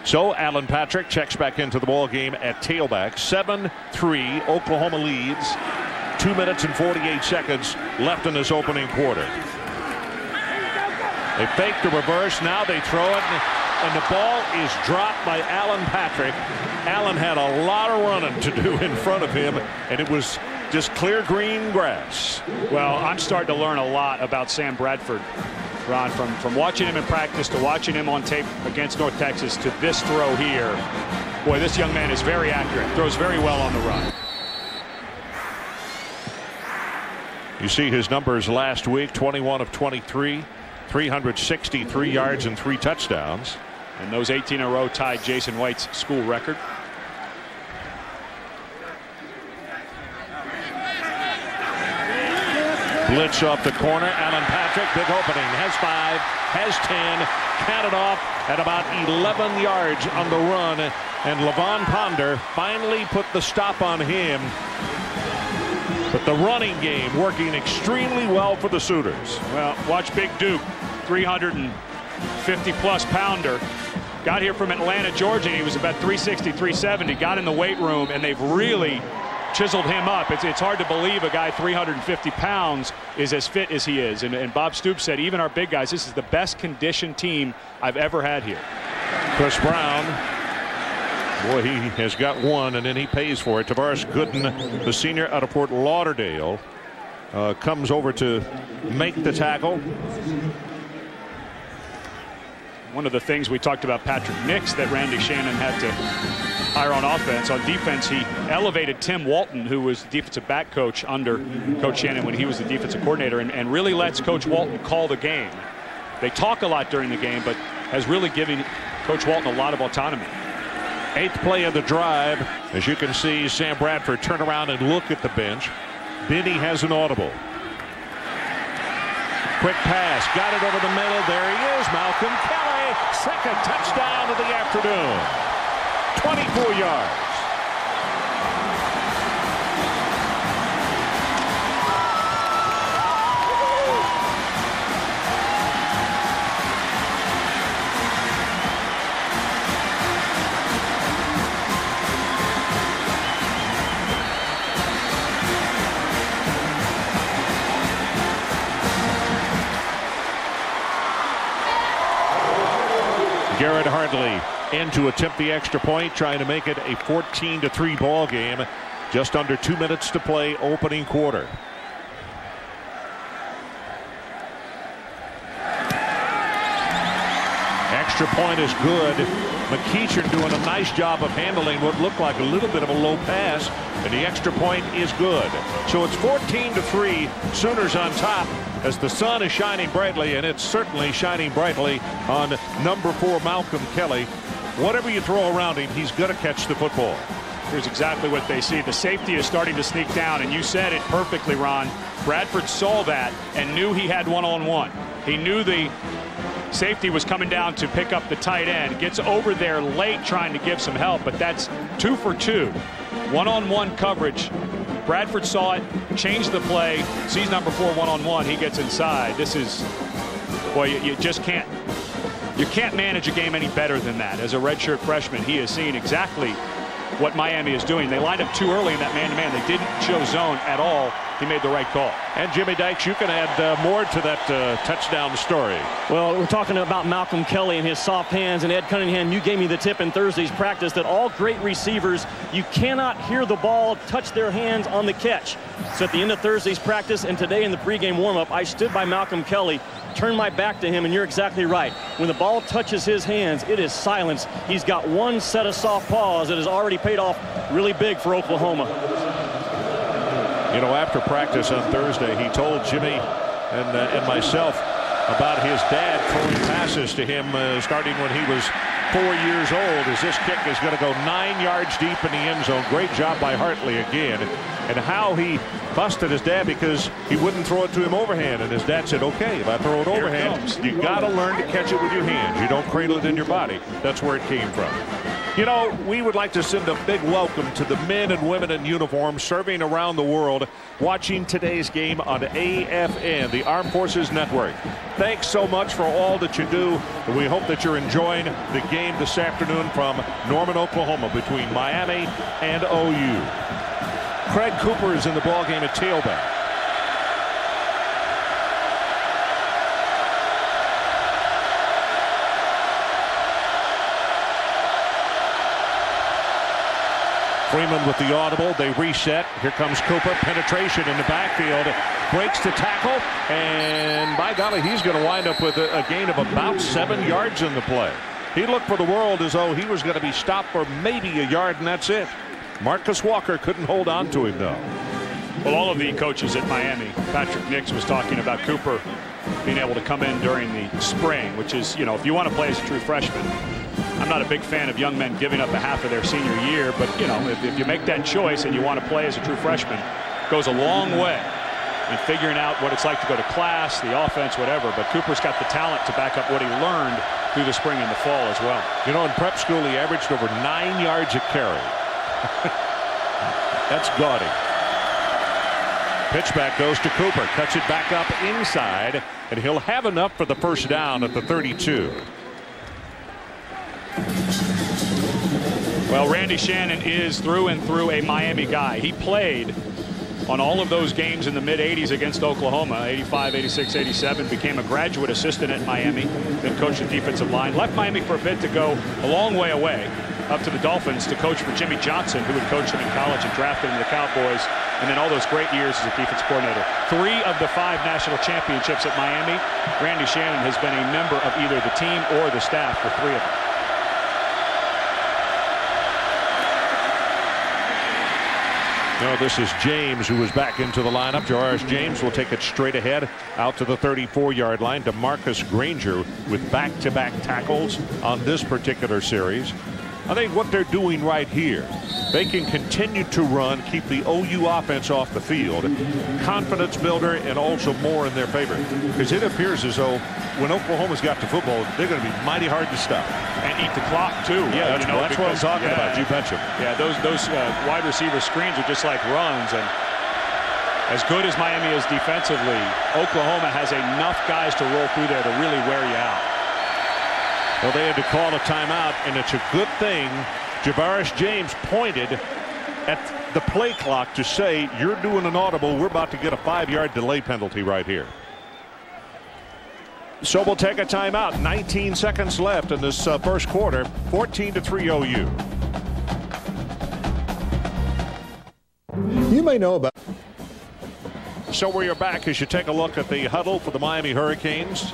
So Alan Patrick checks back into the ball game at tailback. 7-3 Oklahoma leads. 2 minutes and 48 seconds left in this opening quarter. They fake the reverse. Now they throw it, and the ball is dropped by Alan Patrick. Allen had a lot of running to do in front of him, and it was just clear green grass. Well, I'm starting to learn a lot about Sam Bradford, Ron, from watching him in practice to watching him on tape against North Texas to this throw here. Boy, this young man is very accurate, throws very well on the run. You see his numbers last week: 21 of 23, 363 yards and 3 touchdowns. And those 18 in a row tied Jason White's school record. Blitz off the corner. Alan Patrick, big opening, has 5, has 10, counted off at about 11 yards on the run, and Levon Ponder finally put the stop on him. But the running game working extremely well for the Sooners. Well, watch Big Duke, 350-plus pounder. Got here from Atlanta, Georgia, and he was about 360, 370. Got in the weight room, and they've really chiseled him up. It's hard to believe a guy 350 pounds is as fit as he is. And Bob Stoops said, even our big guys, this is the best conditioned team I've ever had here. Chris Brown, boy, he has got one, and then he pays for it. Tavares Gooden, the senior out of Fort Lauderdale, comes over to make the tackle. One of the things we talked about Patrick Nix that Randy Shannon had to hire on offense. On defense, he elevated Tim Walton, who was the defensive back coach under Coach Shannon when he was the defensive coordinator, and really lets Coach Walton call the game. They talk a lot during the game, but has really given Coach Walton a lot of autonomy. 8th play of the drive. As you can see, Sam Bradford turn around and look at the bench. Then he has an audible. Quick pass, got it over the middle. There he is, Malcolm Kelly. Second touchdown of the afternoon. 24 yards. Garrett Hartley in to attempt the extra point, trying to make it a 14-3 ball game. Just under 2 minutes to play, opening quarter. Extra point is good. McEachern doing a nice job of handling what looked like a little bit of a low pass, and the extra point is good. So it's 14-3, Sooners on top, as the sun is shining brightly, and it's certainly shining brightly on number 4 Malcolm Kelly. Whatever you throw around him, he's going to catch the football. Here's exactly what they see. The safety is starting to sneak down, and you said it perfectly, Ron. Bradford saw that and knew he had one-on-one. He knew the safety was coming down to pick up the tight end. Gets over there late trying to give some help, but that's 2 for 2. One-on-one coverage. Bradford saw it, changed the play, sees number 4 one-on-one. He gets inside. This is, boy, you just can't. You can't manage a game any better than that. As a redshirt freshman, he has seen exactly what Miami is doing. They lined up too early in that man-to-man. They didn't show zone at all. he made the right call. And Jimmy Dykes, you can add more to that touchdown story. Well, we're talking about Malcolm Kelly and his soft hands, and Ed Cunningham, you gave me the tip in Thursday's practice that all great receivers, you cannot hear the ball touch their hands on the catch. So at the end of Thursday's practice and today in the pregame warm-up, I stood by Malcolm Kelly, turned my back to him, and you're exactly right. When the ball touches his hands, it is silence. He's got one set of soft paws that has already paid off really big for Oklahoma. You know, after practice on Thursday, he told Jimmy and myself about his dad throwing passes to him starting when he was 4 years old, as this kick is going to go 9 yards deep in the end zone. Great job by Hartley again. And how he busted his dad because he wouldn't throw it to him overhand. And his dad said, okay, if I throw it overhand, you got to learn to catch it with your hands. You don't cradle it in your body. That's where it came from. You know, we would like to send a big welcome to the men and women in uniform serving around the world, watching today's game on AFN, the Armed Forces Network. Thanks so much for all that you do. And we hope that you're enjoying the game this afternoon from Norman, Oklahoma, between Miami and OU. Craig Cooper is in the ballgame at tailback. Freeman with the audible. They reset. Here comes Cooper. Penetration in the backfield. Breaks to tackle. And by golly, he's going to wind up with a gain of about 7 yards in the play. He looked for the world as though he was going to be stopped for maybe a yard, and that's it. Marcus Walker couldn't hold on to him, though. Well, all of the coaches at Miami, Patrick Nix was talking about Cooper being able to come in during the spring, which is, you know, if you want to play as a true freshman, I'm not a big fan of young men giving up a half of their senior year, but, you know, if you make that choice and you want to play as a true freshman, it goes a long way in figuring out what it's like to go to class, the offense, whatever. But Cooper's got the talent to back up what he learned through the spring and the fall as well. You know, in prep school, he averaged over 9 yards a carry. That's gaudy. Pitch back goes to Cooper. Cuts it back up inside, and he'll have enough for the first down at the 32. Well, Randy Shannon is through and through a Miami guy. He played on all of those games in the mid-'80s against Oklahoma, 85, 86, 87, became a graduate assistant at Miami, then coached the defensive line, left Miami for a bit to go a long way away up to the Dolphins to coach for Jimmy Johnson, who had coached him in college and drafted him to the Cowboys, and then all those great years as a defense coordinator. 3 of the 5 national championships at Miami. Randy Shannon has been a member of either the team or the staff for 3 of them. No, this is James, who was back into the lineup. Jararis James will take it straight ahead out to the 34-yard line. DeMarcus Granger with back-to-back tackles on this particular series. I think what they're doing right here, they can continue to run, keep the OU offense off the field. Confidence builder and also more in their favor. Because it appears as though when Oklahoma's got the football, they're going to be mighty hard to stop. And eat the clock, too. Yeah, that's, that's what I'm talking about. You betcha. Yeah, those wide receiver screens are just like runs. And as good as Miami is defensively, Oklahoma has enough guys to roll through there to really wear you out. Well, they had to call a timeout, and it's a good thing Javaris James pointed at the play clock to say, you're doing an audible. We're about to get a 5-yard delay penalty right here. So we'll take a timeout. 19 seconds left in this first quarter. 14-3 OU. You may know about. So we are back as you take a look at the huddle for the Miami Hurricanes.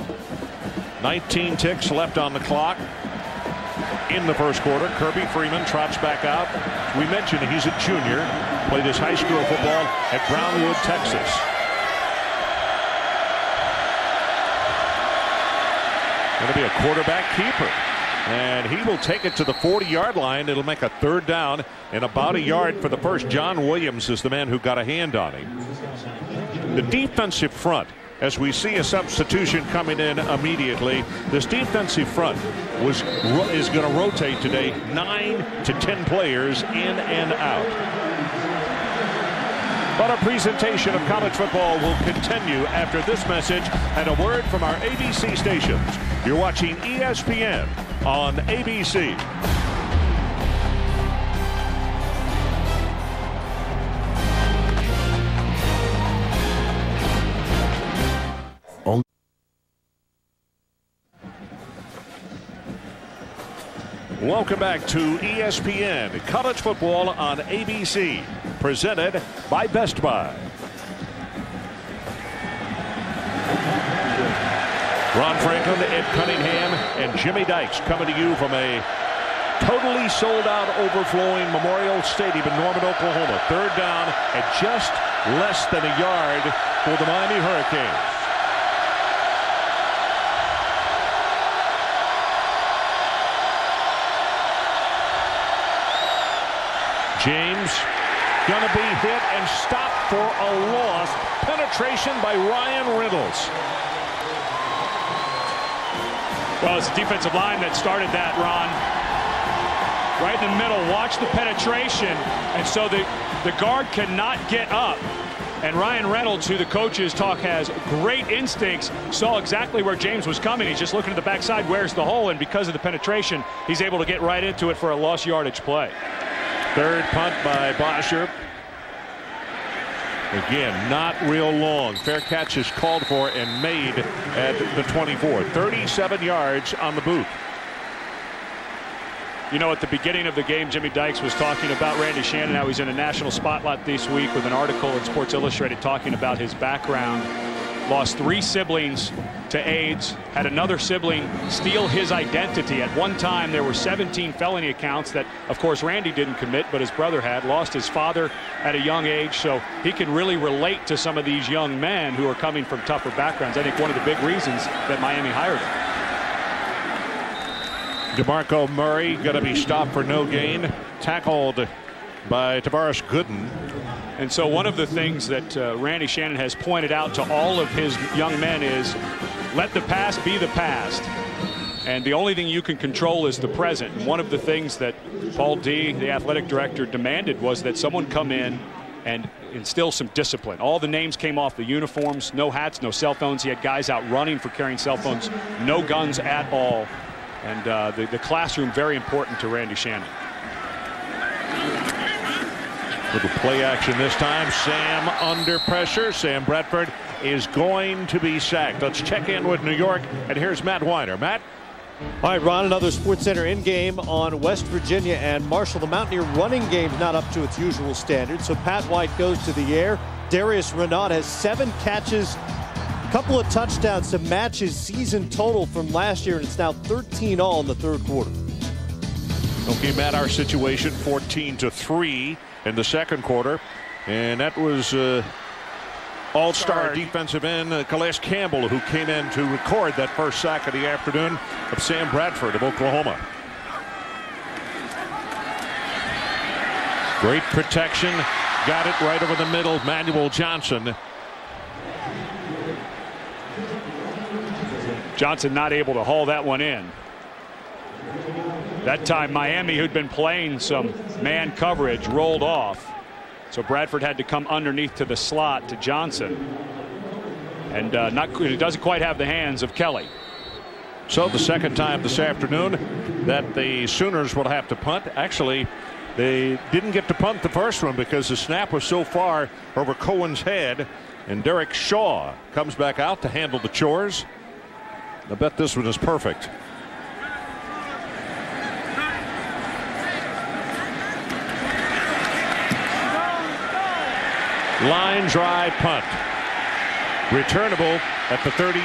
19 ticks left on the clock in the first quarter. Kirby Freeman trots back out. We mentioned he's a junior. Played his high school football at Brownwood, Texas. Going to be a quarterback keeper. And he will take it to the 40-yard line. It'll make a 3rd down and about a yard for the first. John Williams is the man who got a hand on him. The defensive front, as we see a substitution coming in immediately, this defensive front is going to rotate today 9 to 10 players in and out. But our presentation of college football will continue after this message and a word from our ABC stations. You're watching ESPN on ABC. Welcome back to ESPN College Football on ABC, presented by Best Buy. Ron Franklin, Ed Cunningham, and Jimmy Dykes coming to you from a totally sold-out, overflowing Memorial Stadium in Norman, Oklahoma. Third down at just less than a yard for the Miami Hurricanes. James gonna be hit and stopped for a loss. Penetration by Ryan Reynolds. Well, it's the defensive line that started that, Ron. Right in the middle. Watch the penetration. And so the guard cannot get up. And Ryan Reynolds, who the coaches talk has great instincts, saw exactly where James was coming. He's just looking at the backside. Where's the hole? And because of the penetration, he's able to get right into it for a lost yardage play. Third punt by Bosher. Again, not real long. Fair catch is called for and made at the 24. 37 yards on the boot. You know, at the beginning of the game, Jimmy Dykes was talking about Randy Shannon, how he's in a national spotlight this week with an article in Sports Illustrated talking about his background. Lost 3 siblings to AIDS, had another sibling steal his identity. At one time, there were 17 felony accounts that, of course, Randy didn't commit, but his brother had. Lost his father at a young age, so he can really relate to some of these young men who are coming from tougher backgrounds. I think one of the big reasons that Miami hired him. DeMarco Murray going to be stopped for no gain. Tackled by Tavares Gooden. And so one of the things that Randy Shannon has pointed out to all of his young men is let the past be the past. And the only thing you can control is the present. And one of the things that Paul D., the athletic director, demanded was that someone come in and instill some discipline. All the names came off the uniforms, no hats, no cell phones. He had guys out running for carrying cell phones, no guns at all. And the classroom, very important to Randy Shannon. Little play action this time. Sam under pressure. Sam Bradford is going to be sacked. Let's check in with New York, and here's Matt Weiner. Matt? All right, Ron, another SportsCenter in-game on West Virginia and Marshall. The Mountaineer running game's not up to its usual standard, so Pat White goes to the air. Darius Renaud has 7 catches, a couple of touchdowns to match his season total from last year, and it's now 13 all in the third quarter. Okay, Matt, our situation 14-3 in the second quarter, and that was all-star defensive end Calais Campbell, who came in to record that first sack of the afternoon of Sam Bradford of Oklahoma. Great protection, got it right over the middle. Manuel Johnson. Johnson not able to haul that one in. That time Miami, who'd been playing some man coverage, rolled off. So Bradford had to come underneath to the slot to Johnson. And he doesn't quite have the hands of Kelly. So the second time this afternoon that the Sooners will have to punt. Actually, they didn't get to punt the first one because the snap was so far over Cohen's head. And Derek Shaw comes back out to handle the chores. I bet this one is perfect. Line drive punt. Returnable at the 38.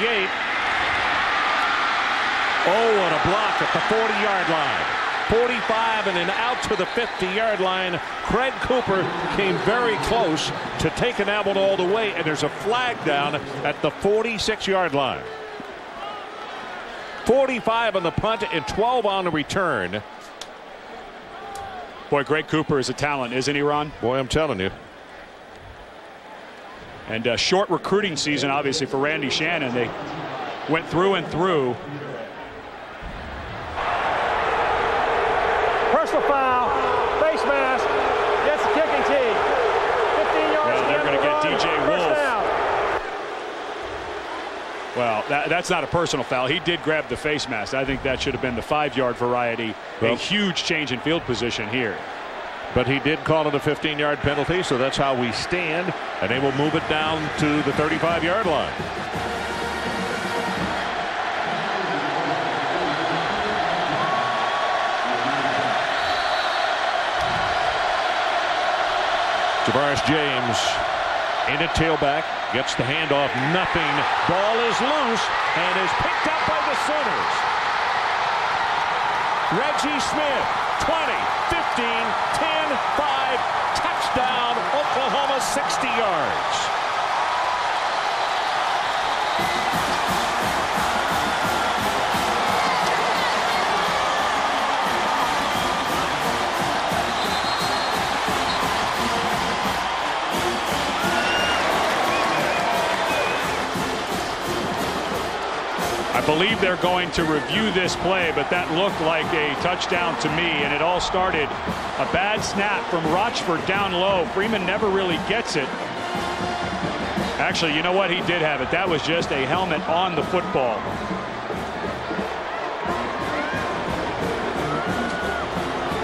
Oh, and a block at the 40-yard line. 45 and then out to the 50-yard line. Craig Cooper came very close to taking that one all the way, and there's a flag down at the 46-yard line. 45 on the punt and 12 on the return. Boy, Greg Cooper is a talent, isn't he, Ron? Boy, I'm telling you. And a short recruiting season, obviously, for Randy Shannon. They went through and through. Personal foul, face mask, gets the kicking tee. 15 yards. Well, they're going to get DJ Wolf. Down. Well, that's not a personal foul. He did grab the face mask. I think that should have been the 5-yard variety. A huge change in field position here. But he did call it a 15-yard penalty, so that's how we stand, and they will move it down to the 35-yard line. Javaris James in at tailback, gets the handoff, nothing. Ball is loose and is picked up by the Sooners. Reggie Smith, 20, 15, 10, 5, touchdown, Oklahoma, 60 yards. I believe they're going to review this play, but that looked like a touchdown to me, and it all started a bad snap from Rochford down low. Freeman never really gets it. Actually, you know what? He did have it. That was just a helmet on the football.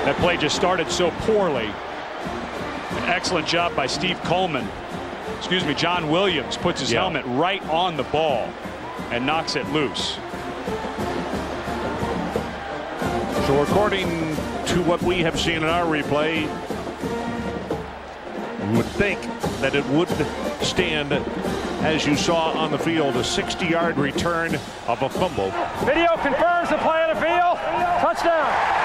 That play just started so poorly. An excellent job by Steve Coleman. Excuse me, John Williams puts his helmet right on the ball and knocks it loose. So according to what we have seen in our replay, you would think that it would stand, as you saw on the field, a 60-yard return of a fumble. Video confirms the play on the field. Touchdown.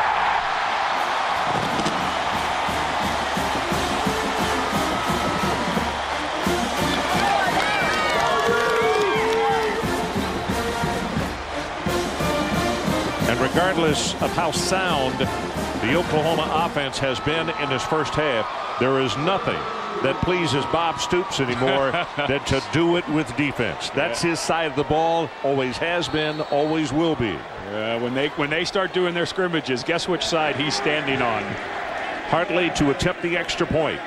And regardless of how sound the Oklahoma offense has been in this first half, there is nothing that pleases Bob Stoops anymore than to do it with defense. That's his side of the ball, always has been, always will be. When they start doing their scrimmages, guess which side he's standing on. Hartley to attempt the extra point.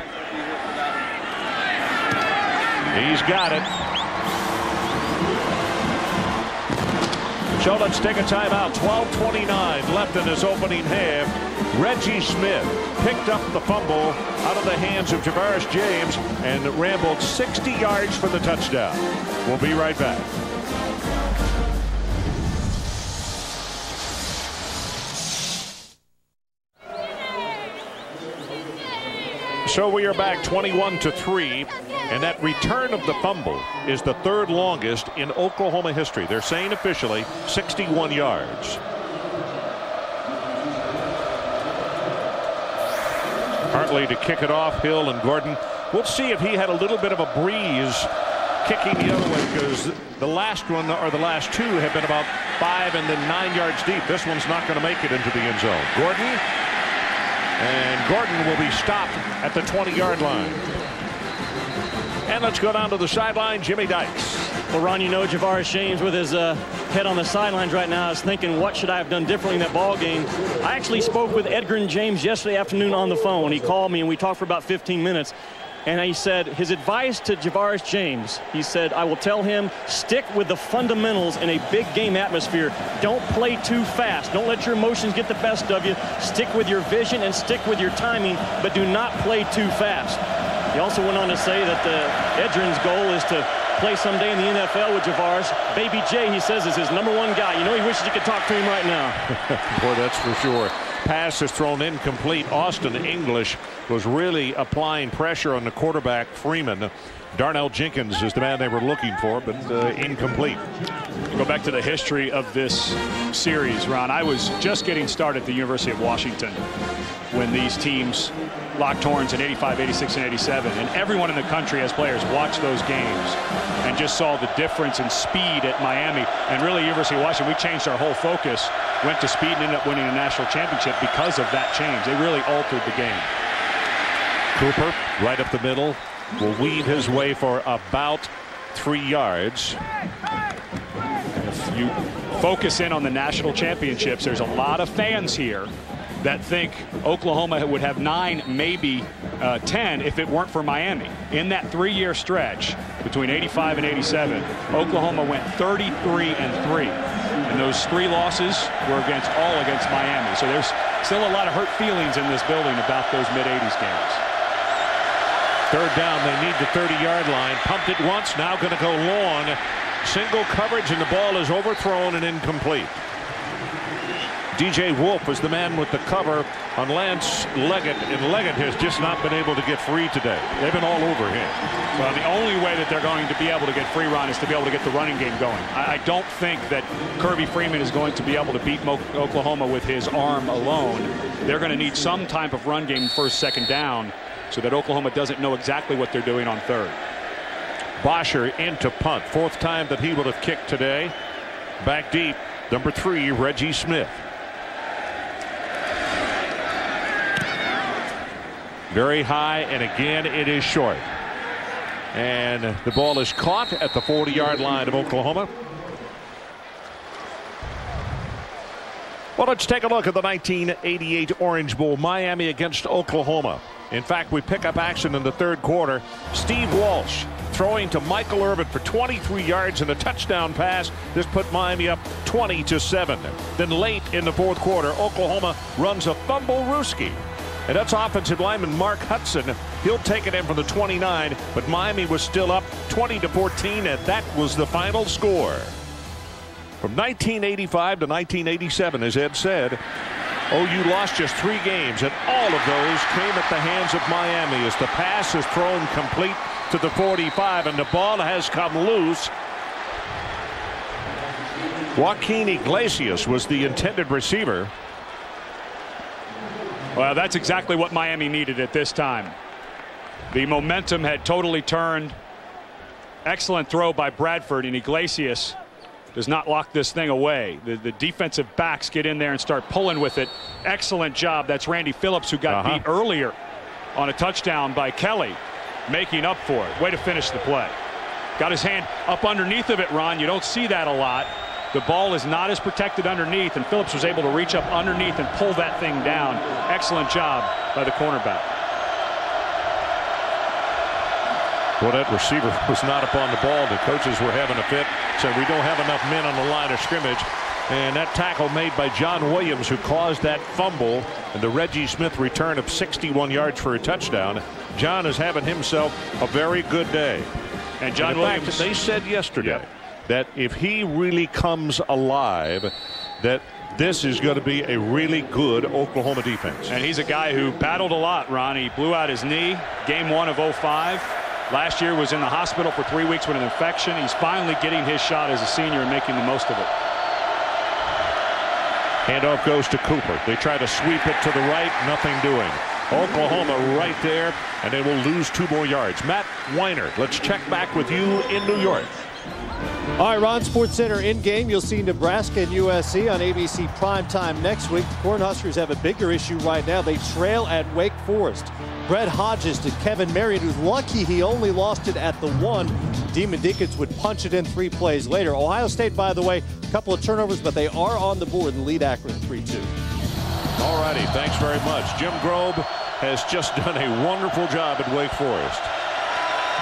He's got it. So let's take a timeout. 12:29 left in this opening half. Reggie Smith picked up the fumble out of the hands of Javaris James and rambled 60 yards for the touchdown. We'll be right back. So we are back 21-3, and that return of the fumble is the third longest in Oklahoma history. They're saying officially 61 yards. Hartley to kick it off. Hill and Gordon. We'll see if he had a little bit of a breeze kicking the other way, because the last one or the last two have been about 5 and then 9 yards deep. This one's not going to make it into the end zone. Gordon. And Gordon will be stopped at the 20-yard line. And let's go down to the sideline. Jimmy Dykes. Well, Ron, you know Javaris James with his head on the sidelines right now is thinking, what should I have done differently in that ball game? I actually spoke with Edgar and James yesterday afternoon on the phone. He called me and we talked for about 15 minutes. And he said his advice to Javaris James, he said, I will tell him, stick with the fundamentals in a big game atmosphere. Don't play too fast. Don't let your emotions get the best of you. Stick with your vision and stick with your timing, but do not play too fast. He also went on to say that Edrin's goal is to play someday in the NFL with Javaris. Baby J, he says, is his #1 guy. You know, he wishes he could talk to him right now. Boy, that's for sure. Pass is thrown incomplete. Austin English was really applying pressure on the quarterback, Freeman. Darnell Jenkins is the man they were looking for, but incomplete. Go back to the history of this series, Ron. I was just getting started at the University of Washington when these teams locked horns in 85, 86, and 87. And everyone in the country as players watched those games and just saw the difference in speed at Miami. And really, University of Washington, we changed our whole focus, went to speed and ended up winning a national championship because of that change. They really altered the game. Cooper, right up the middle, will weave his way for about 3 yards. If you focus in on the national championships, there's a lot of fans here that think Oklahoma would have 9, maybe 10 if it weren't for Miami. In that 3-year stretch between 85 and 87, Oklahoma went 33-3. And those 3 losses were all against Miami. So there's still a lot of hurt feelings in this building about those mid-80s games. Third down, they need the 30-yard line. Pumped it once, now going to go long. Single coverage, and the ball is overthrown and incomplete. DJ Wolf was the man with the cover on Lance Leggett, and Leggett has just not been able to get free today. They've been all over him. Well, the only way that they're going to be able to get free, Ron, is to be able to get the running game going. I don't think that Kirby Freeman is going to be able to beat Oklahoma with his arm alone. They're going to need some type of run game first, second down, so that Oklahoma doesn't know exactly what they're doing on third. Bosher into punt. Fourth time that he would have kicked today. Back deep, number 3, Reggie Smith. Very high, and again it is short. And the ball is caught at the 40-yard line of Oklahoma. Well, let's take a look at the 1988 Orange Bowl, Miami against Oklahoma. In fact, we pick up action in the third quarter. Steve Walsh throwing to Michael Irvin for 23 yards and a touchdown pass. This put Miami up 20-7. Then late in the fourth quarter, Oklahoma runs a fumble-rooski. And that's offensive lineman Mark Hudson. He'll take it in from the 29, but Miami was still up 20-14, and that was the final score. From 1985 to 1987, as Ed said, OU lost just 3 games, and all of those came at the hands of Miami as the pass is thrown complete to the 45, and the ball has come loose. Joaquin Iglesias was the intended receiver. Well, that's exactly what Miami needed at this time. The momentum had totally turned. Excellent throw by Bradford, and Iglesias does not lock this thing away. The defensive backs get in there and start pulling with it. Excellent job. That's Randy Phillips, who got beat earlier on a touchdown by Kelly, making up for it. Way to finish the play. Got his hand up underneath of it, Ron. You don't see that a lot. The ball is not as protected underneath, and Phillips was able to reach up underneath and pull that thing down. Excellent job by the cornerback. Well, that receiver was not up on the ball. The coaches were having a fit, said we don't have enough men on the line of scrimmage. And that tackle made by John Williams, who caused that fumble, and the Reggie Smith return of 61 yards for a touchdown. John is having himself a very good day. And John Williams, they said yesterday that if he really comes alive, that this is going to be a really good Oklahoma defense. And he's a guy who battled a lot, Ron. He blew out his knee game 1 of 05. Last year was in the hospital for 3 weeks with an infection. He's finally getting his shot as a senior and making the most of it. Handoff goes to Cooper. They try to sweep it to the right, nothing doing. Oklahoma right there, and they will lose 2 more yards. Matt Weiner, let's check back with you in New York. All right, Ron, Sports Center in game. You'll see Nebraska and USC on ABC primetime next week. The Cornhuskers have a bigger issue right now. They trail at Wake Forest. Brett Hodges to Kevin Marion, who's lucky he only lost it at the 1. Demon Deacons would punch it in 3 plays later. Ohio State, by the way, a couple of turnovers, but they are on the board and lead Akron 3-2. All righty, thanks very much. Jim Grobe has just done a wonderful job at Wake Forest.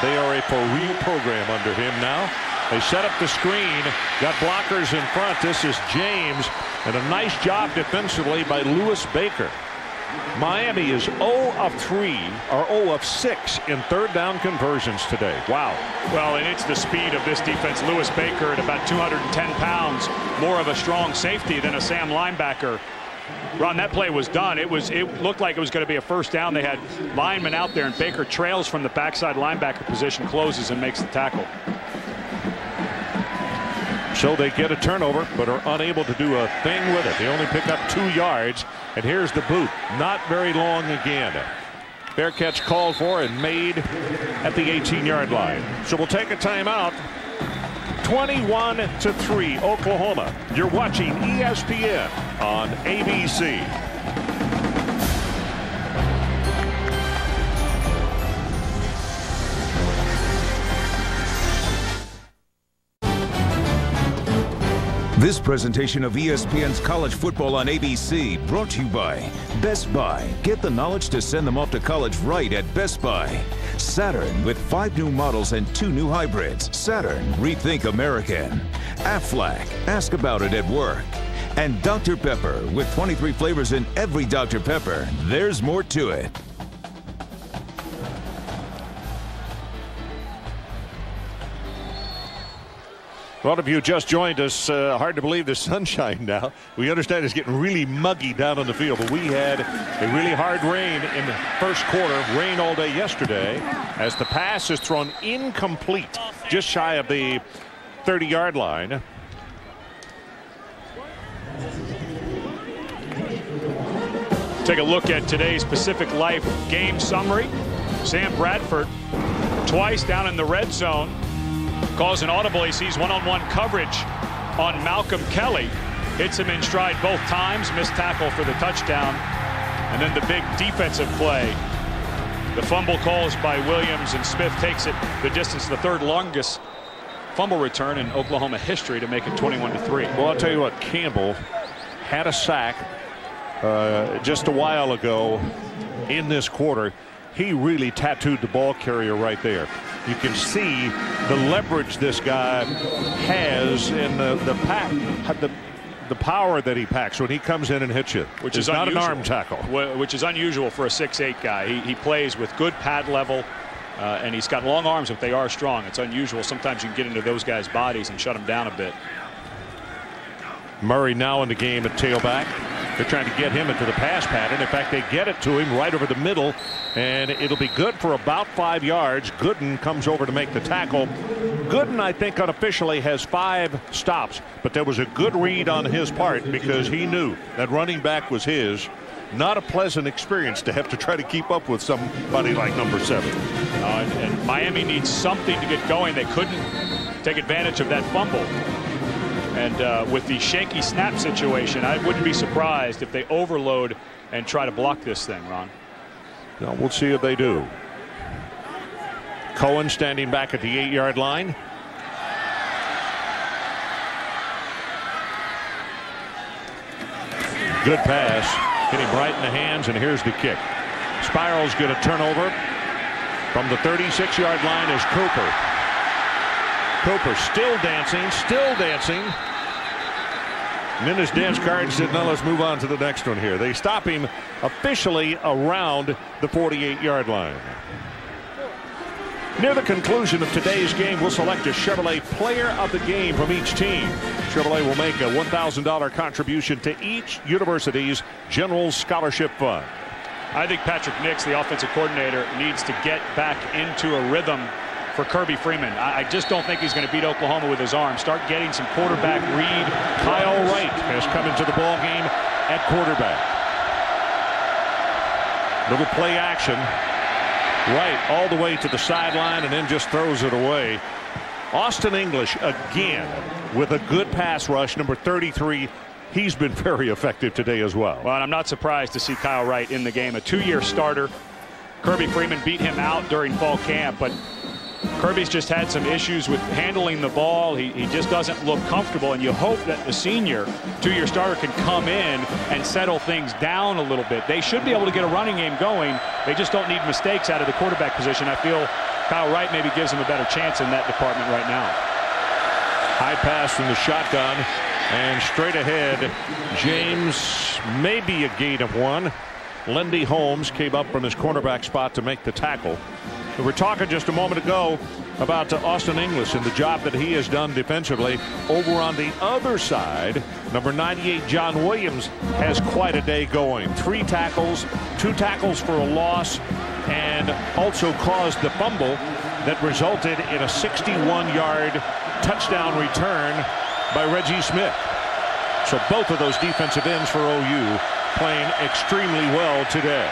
They are a for-real program under him now. They set up the screen, got blockers in front. This is James, and a nice job defensively by Lewis Baker. Miami is 0 of 3 or 0 of 6 in third down conversions today. Wow. Well, and it's the speed of this defense. Lewis Baker at about 210 pounds, more of a strong safety than a Sam linebacker. Ron, that play was done. It looked like it was going to be a first down. They had linemen out there, and Baker trails from the backside linebacker position, closes, and makes the tackle. So they get a turnover, but are unable to do a thing with it. They only pick up 2 yards, and here's the boot. Not very long again. Fair catch called for and made at the 18-yard line. So we'll take a timeout. 21-3, Oklahoma. You're watching ESPN on ABC. This presentation of ESPN's College Football on ABC brought to you by Best Buy. Get the knowledge to send them off to college right at Best Buy. Saturn with 5 new models and 2 new hybrids. Saturn, rethink American. Aflac, ask about it at work. And Dr. Pepper with 23 flavors in every Dr. Pepper. There's more to it. Well, if you just joined us, hard to believe the sunshine now. We understand it's getting really muggy down on the field, but we had a really hard rain in the first quarter. Rain all day yesterday as the pass is thrown incomplete just shy of the 30-yard line. Take a look at today's Pacific Life game summary. Sam Bradford twice down in the red zone. Calls an audible. He sees one-on-one coverage on Malcolm Kelly. Hits him in stride both times. Missed tackle for the touchdown. And then the big defensive play. The fumble calls by Williams, and Smith takes it the distance, the third longest fumble return in Oklahoma history to make it 21-3. Well, I'll tell you what, Campbell had a sack just a while ago in this quarter. He really tattooed the ball carrier right there. You can see the leverage this guy has in the power that he packs when he comes in and hits you, which is not an arm tackle, which is unusual for a 6'8" guy. He plays with good pad level, and he's got long arms, but they are strong. It's unusual. Sometimes you can get into those guys' bodies and shut them down a bit. Murray now in the game at tailback. They're trying to get him into the pass pattern. In fact, they get it to him right over the middle, and it'll be good for about 5 yards. Gooden comes over to make the tackle. Gooden, I think, unofficially has 5 stops, but there was a good read on his part because he knew that running back was his. Not a pleasant experience to have to try to keep up with somebody like number 7. And Miami needs something to get going. They couldn't take advantage of that fumble. And with the shaky snap situation, I wouldn't be surprised if they overload and try to block this thing, Ron. No, we'll see if they do. Cohen standing back at the 8-yard line. Good pass. Hitting right in the hands, and here's the kick. Spiral's going to turn over. From the 36-yard line is Cooper. Cooper still dancing, still dancing. And then his dance card said, "No, let's move on to the next one here." They stop him officially around the 48-yard line. Near the conclusion of today's game, we'll select a Chevrolet player of the game from each team. Chevrolet will make a $1,000 contribution to each university's general scholarship fund. I think Patrick Nix, the offensive coordinator, needs to get back into a rhythm for Kirby Freeman. I just don't think he's going to beat Oklahoma with his arm. Start getting some quarterback read. Kyle Wright has come into the ball game at quarterback. Little play action. Wright all the way to the sideline and then just throws it away. Austin English again with a good pass rush, number 33. He's been very effective today as well. Well, and I'm not surprised to see Kyle Wright in the game. A 2-year starter. Kirby Freeman beat him out during fall camp, but Kirby's just had some issues with handling the ball. He just doesn't look comfortable, and you hope that the senior 2-year starter can come in and settle things down a little bit. They should be able to get a running game going. They just don't need mistakes out of the quarterback position. I feel Kyle Wright maybe gives him a better chance in that department right now. High pass from the shotgun, and straight ahead, James, maybe a gain of 1. Lindy Holmes came up from his cornerback spot to make the tackle. We were talking just a moment ago about Austin English and the job that he has done defensively. Over on the other side, number 98, John Williams, has quite a day going. 3 tackles, 2 tackles for a loss, and also caused the fumble that resulted in a 61-yard touchdown return by Reggie Smith. So both of those defensive ends for OU playing extremely well today.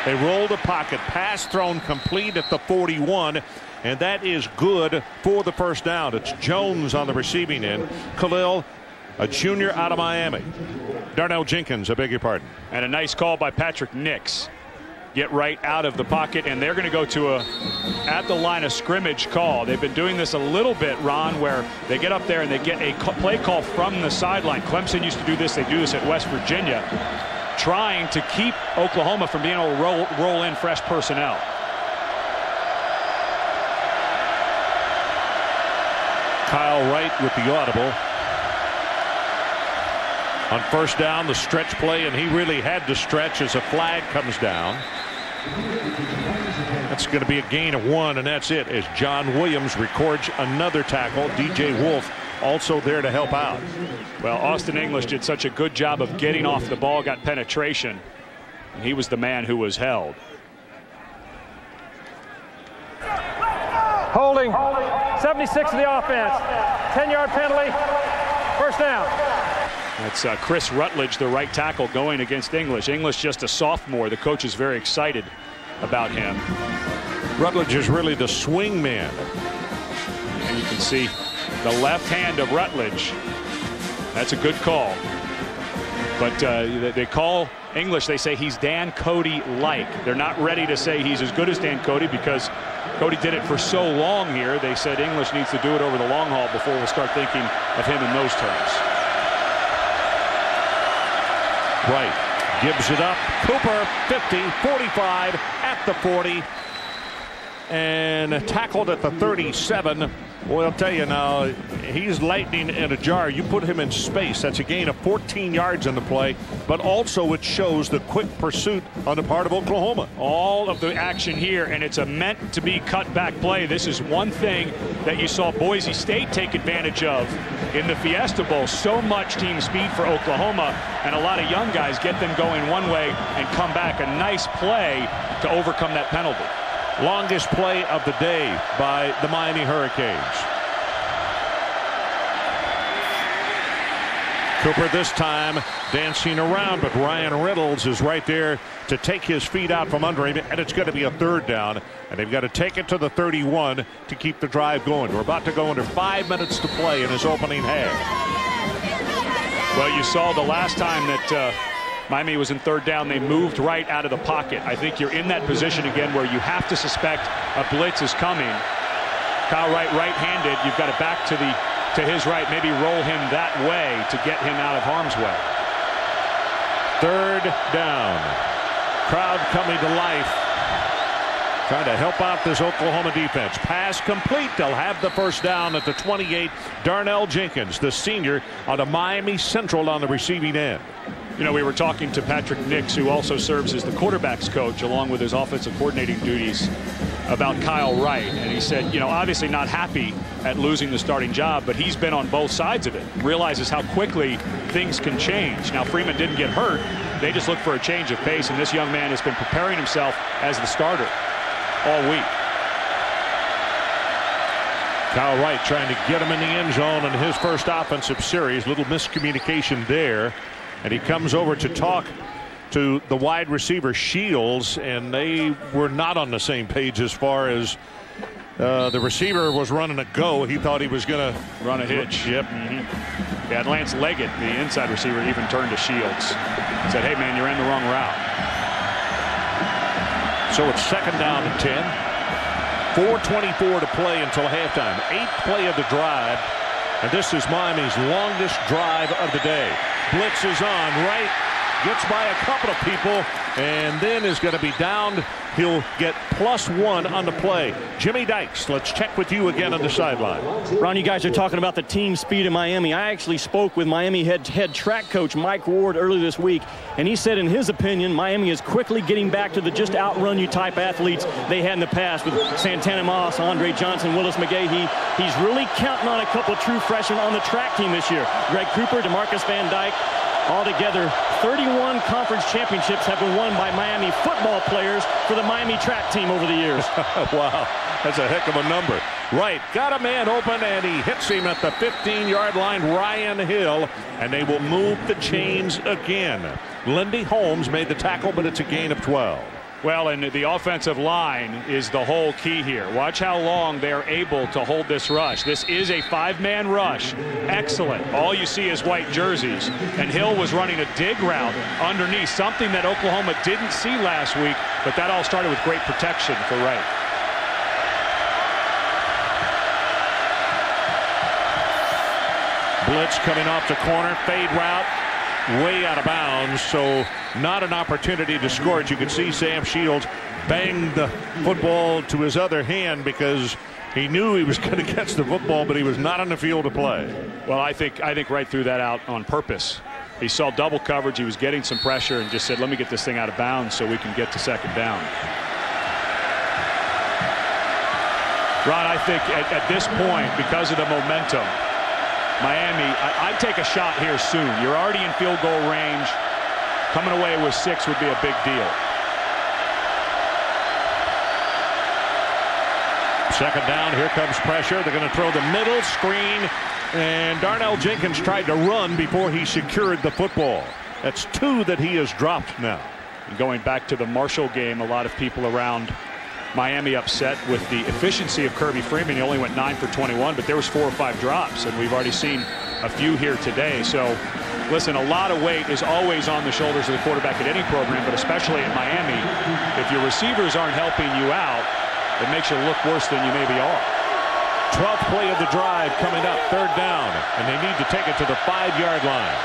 They rolled a pocket, pass thrown complete at the 41, and that is good for the first down. It's Jones on the receiving end. Khalil, a junior out of Miami. Darnell Jenkins, I beg your pardon. And a nice call by Patrick Nix. Get right out of the pocket, and they're going to go to a at the line of scrimmage call. They've been doing this a little bit, Ron, where they get up there and they get a play call from the sideline. Clemson used to do this. They do this at West Virginia, trying to keep Oklahoma from being able to roll in fresh personnel. Kyle Wright with the audible. On first down, the stretch play, and he really had to stretch as a flag comes down. That's going to be a gain of 1, and that's it, as John Williams records another tackle. DJ Wolf also there to help out. Well, Austin English did such a good job of getting off the ball, got penetration. He was the man who was held. Holding. 76 of the offense. 10-yard penalty. First down. That's Chris Rutledge, the right tackle, going against English. English just a sophomore. The coach is very excited about him. Rutledge is really the swing man. And you can see the left hand of Rutledge. That's a good call. But they call English, they say he's Dan Cody-like. They're not ready to say he's as good as Dan Cody because Cody did it for so long here. They said English needs to do it over the long haul before we'll start thinking of him in those terms. Right. Gives it up. Cooper, 50, 45, at the 40. And tackled at the 37. Well, I'll tell you now, he's lightning in a jar. You put him in space. That's a gain of 14 yards in the play. But also it shows the quick pursuit on the part of Oklahoma. All of the action here, and it's a meant-to-be cut-back play. This is one thing that you saw Boise State take advantage of in the Fiesta Bowl. So much team speed for Oklahoma, and a lot of young guys get them going one way and come back. A nice play to overcome that penalty. Longest play of the day by the Miami Hurricanes. Cooper this time dancing around, but Ryan Reynolds is right there to take his feet out from under him, and it's going to be a third down, and they've got to take it to the 31 to keep the drive going. We're about to go under 5 minutes to play in his opening half. Well, you saw the last time that Miami was in third down, they moved right out of the pocket. I think you're in that position again where you have to suspect a blitz is coming. Kyle Wright right-handed. You've got it back to his right. Maybe roll him that way to get him out of harm's way. Third down. Crowd coming to life. Trying to help out this Oklahoma defense. Pass complete. They'll have the first down at the 28. Darnell Jenkins, the senior, out of Miami Central on the receiving end. You know, we were talking to Patrick Nix, who also serves as the quarterback's coach along with his offensive coordinating duties, about Kyle Wright. And he said, you know, obviously not happy at losing the starting job, but he's been on both sides of it. Realizes how quickly things can change. Now, Freeman didn't get hurt. They just look for a change of pace, and this young man has been preparing himself as the starter all week. Kyle Wright trying to get him in the end zone in his first offensive series. Little miscommunication there. And he comes over to talk to the wide receiver Shields, and they were not on the same page as far as the receiver was running a go. He thought he was going to run a hitch. Yep. Mm-hmm. Yeah, Lance Leggett, the inside receiver, even turned to Shields and said, hey, man, you're in the wrong route. So it's second down and 10. 4:24 to play until halftime. 8th play of the drive. And this is Miami's longest drive of the day. Blitz is on. Wright gets by a couple of people and then is going to be downed. He'll get +1 on the play. Jimmy Dykes, let's check with you again on the sideline. Ron, you guys are talking about the team speed in Miami. I actually spoke with Miami head track coach Mike Ward earlier this week, and he said in his opinion Miami is quickly getting back to the just outrun you type athletes they had in the past with Santana Moss, Andre Johnson, Willis McGahee. He's really counting on a couple of true freshmen on the track team this year. Greg Cooper, DeMarcus Van Dyke. Altogether, 31 conference championships have been won by Miami football players for the Miami track team over the years. Wow, that's a heck of a number. Right, got a man open, and he hits him at the 15-yard line, Ryan Hill, and they will move the chains again. Lindy Holmes made the tackle, but it's a gain of 12. Well, and the offensive line is the whole key here. Watch how long they're able to hold this rush. This is a 5-man rush. Excellent. All you see is white jerseys. And Hill was running a dig route underneath, something that Oklahoma didn't see last week, but that all started with great protection for Wright. Blitz coming off the corner, fade route. Way out of bounds, so not an opportunity to score it. You can see Sam Shields banged the football to his other hand because he knew he was going to catch the football, but he was not on the field to play. Well, I think Wright threw that out on purpose. He saw double coverage. He was getting some pressure and just said, let me get this thing out of bounds so we can get to second down. Ron, I think at this point, because of the momentum, Miami, I'd take a shot here soon. You're already in field goal range. Coming away with 6 would be a big deal. Second down, here comes pressure. They're going to throw the middle screen, and Darnell Jenkins tried to run before he secured the football. That's 2 that he has dropped now. And going back to the Marshall game, a lot of people around Miami upset with the efficiency of Kirby Freeman. He only went 9 for 21, but there was 4 or 5 drops, and we've already seen a few here today. So listen, a lot of weight is always on the shoulders of the quarterback at any program, but especially at Miami. If your receivers aren't helping you out, it makes you look worse than you maybe are. 12th play of the drive coming up, 3rd down, and they need to take it to the 5-yard line.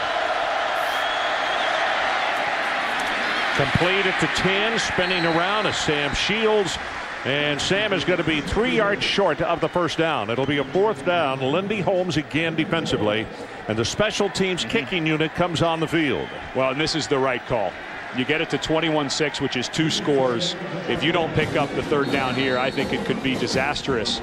Complete at the 10, spinning around is Sam Shields, and Sam is going to be 3 yards short of the first down. It'll be a 4th down. Lindy Holmes again defensively, and the special teams kicking unit comes on the field. Well, and this is the right call. You get it to 21-6, which is 2 scores. If you don't pick up the 3rd down here, I think it could be disastrous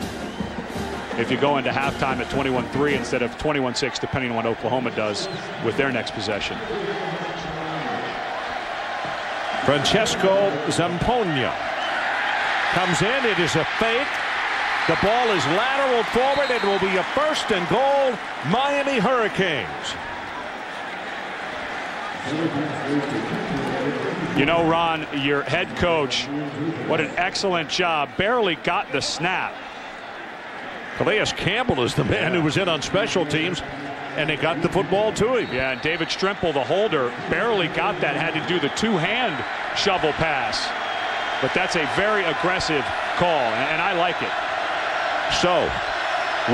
if you go into halftime at 21-3 instead of 21-6, depending on what Oklahoma does with their next possession. Francesco Zampogna comes in. It is a fake. The ball is lateral forward. It will be a 1st and goal, Miami Hurricanes. You know, Ron, your head coach, what an excellent job. Barely got the snap. Calais Campbell is the man who was in on special teams, and they got the football to him. Yeah, and David Strimple, the holder, barely got that. Had to do the 2-hand shovel pass. But that's a very aggressive call, and I like it. So,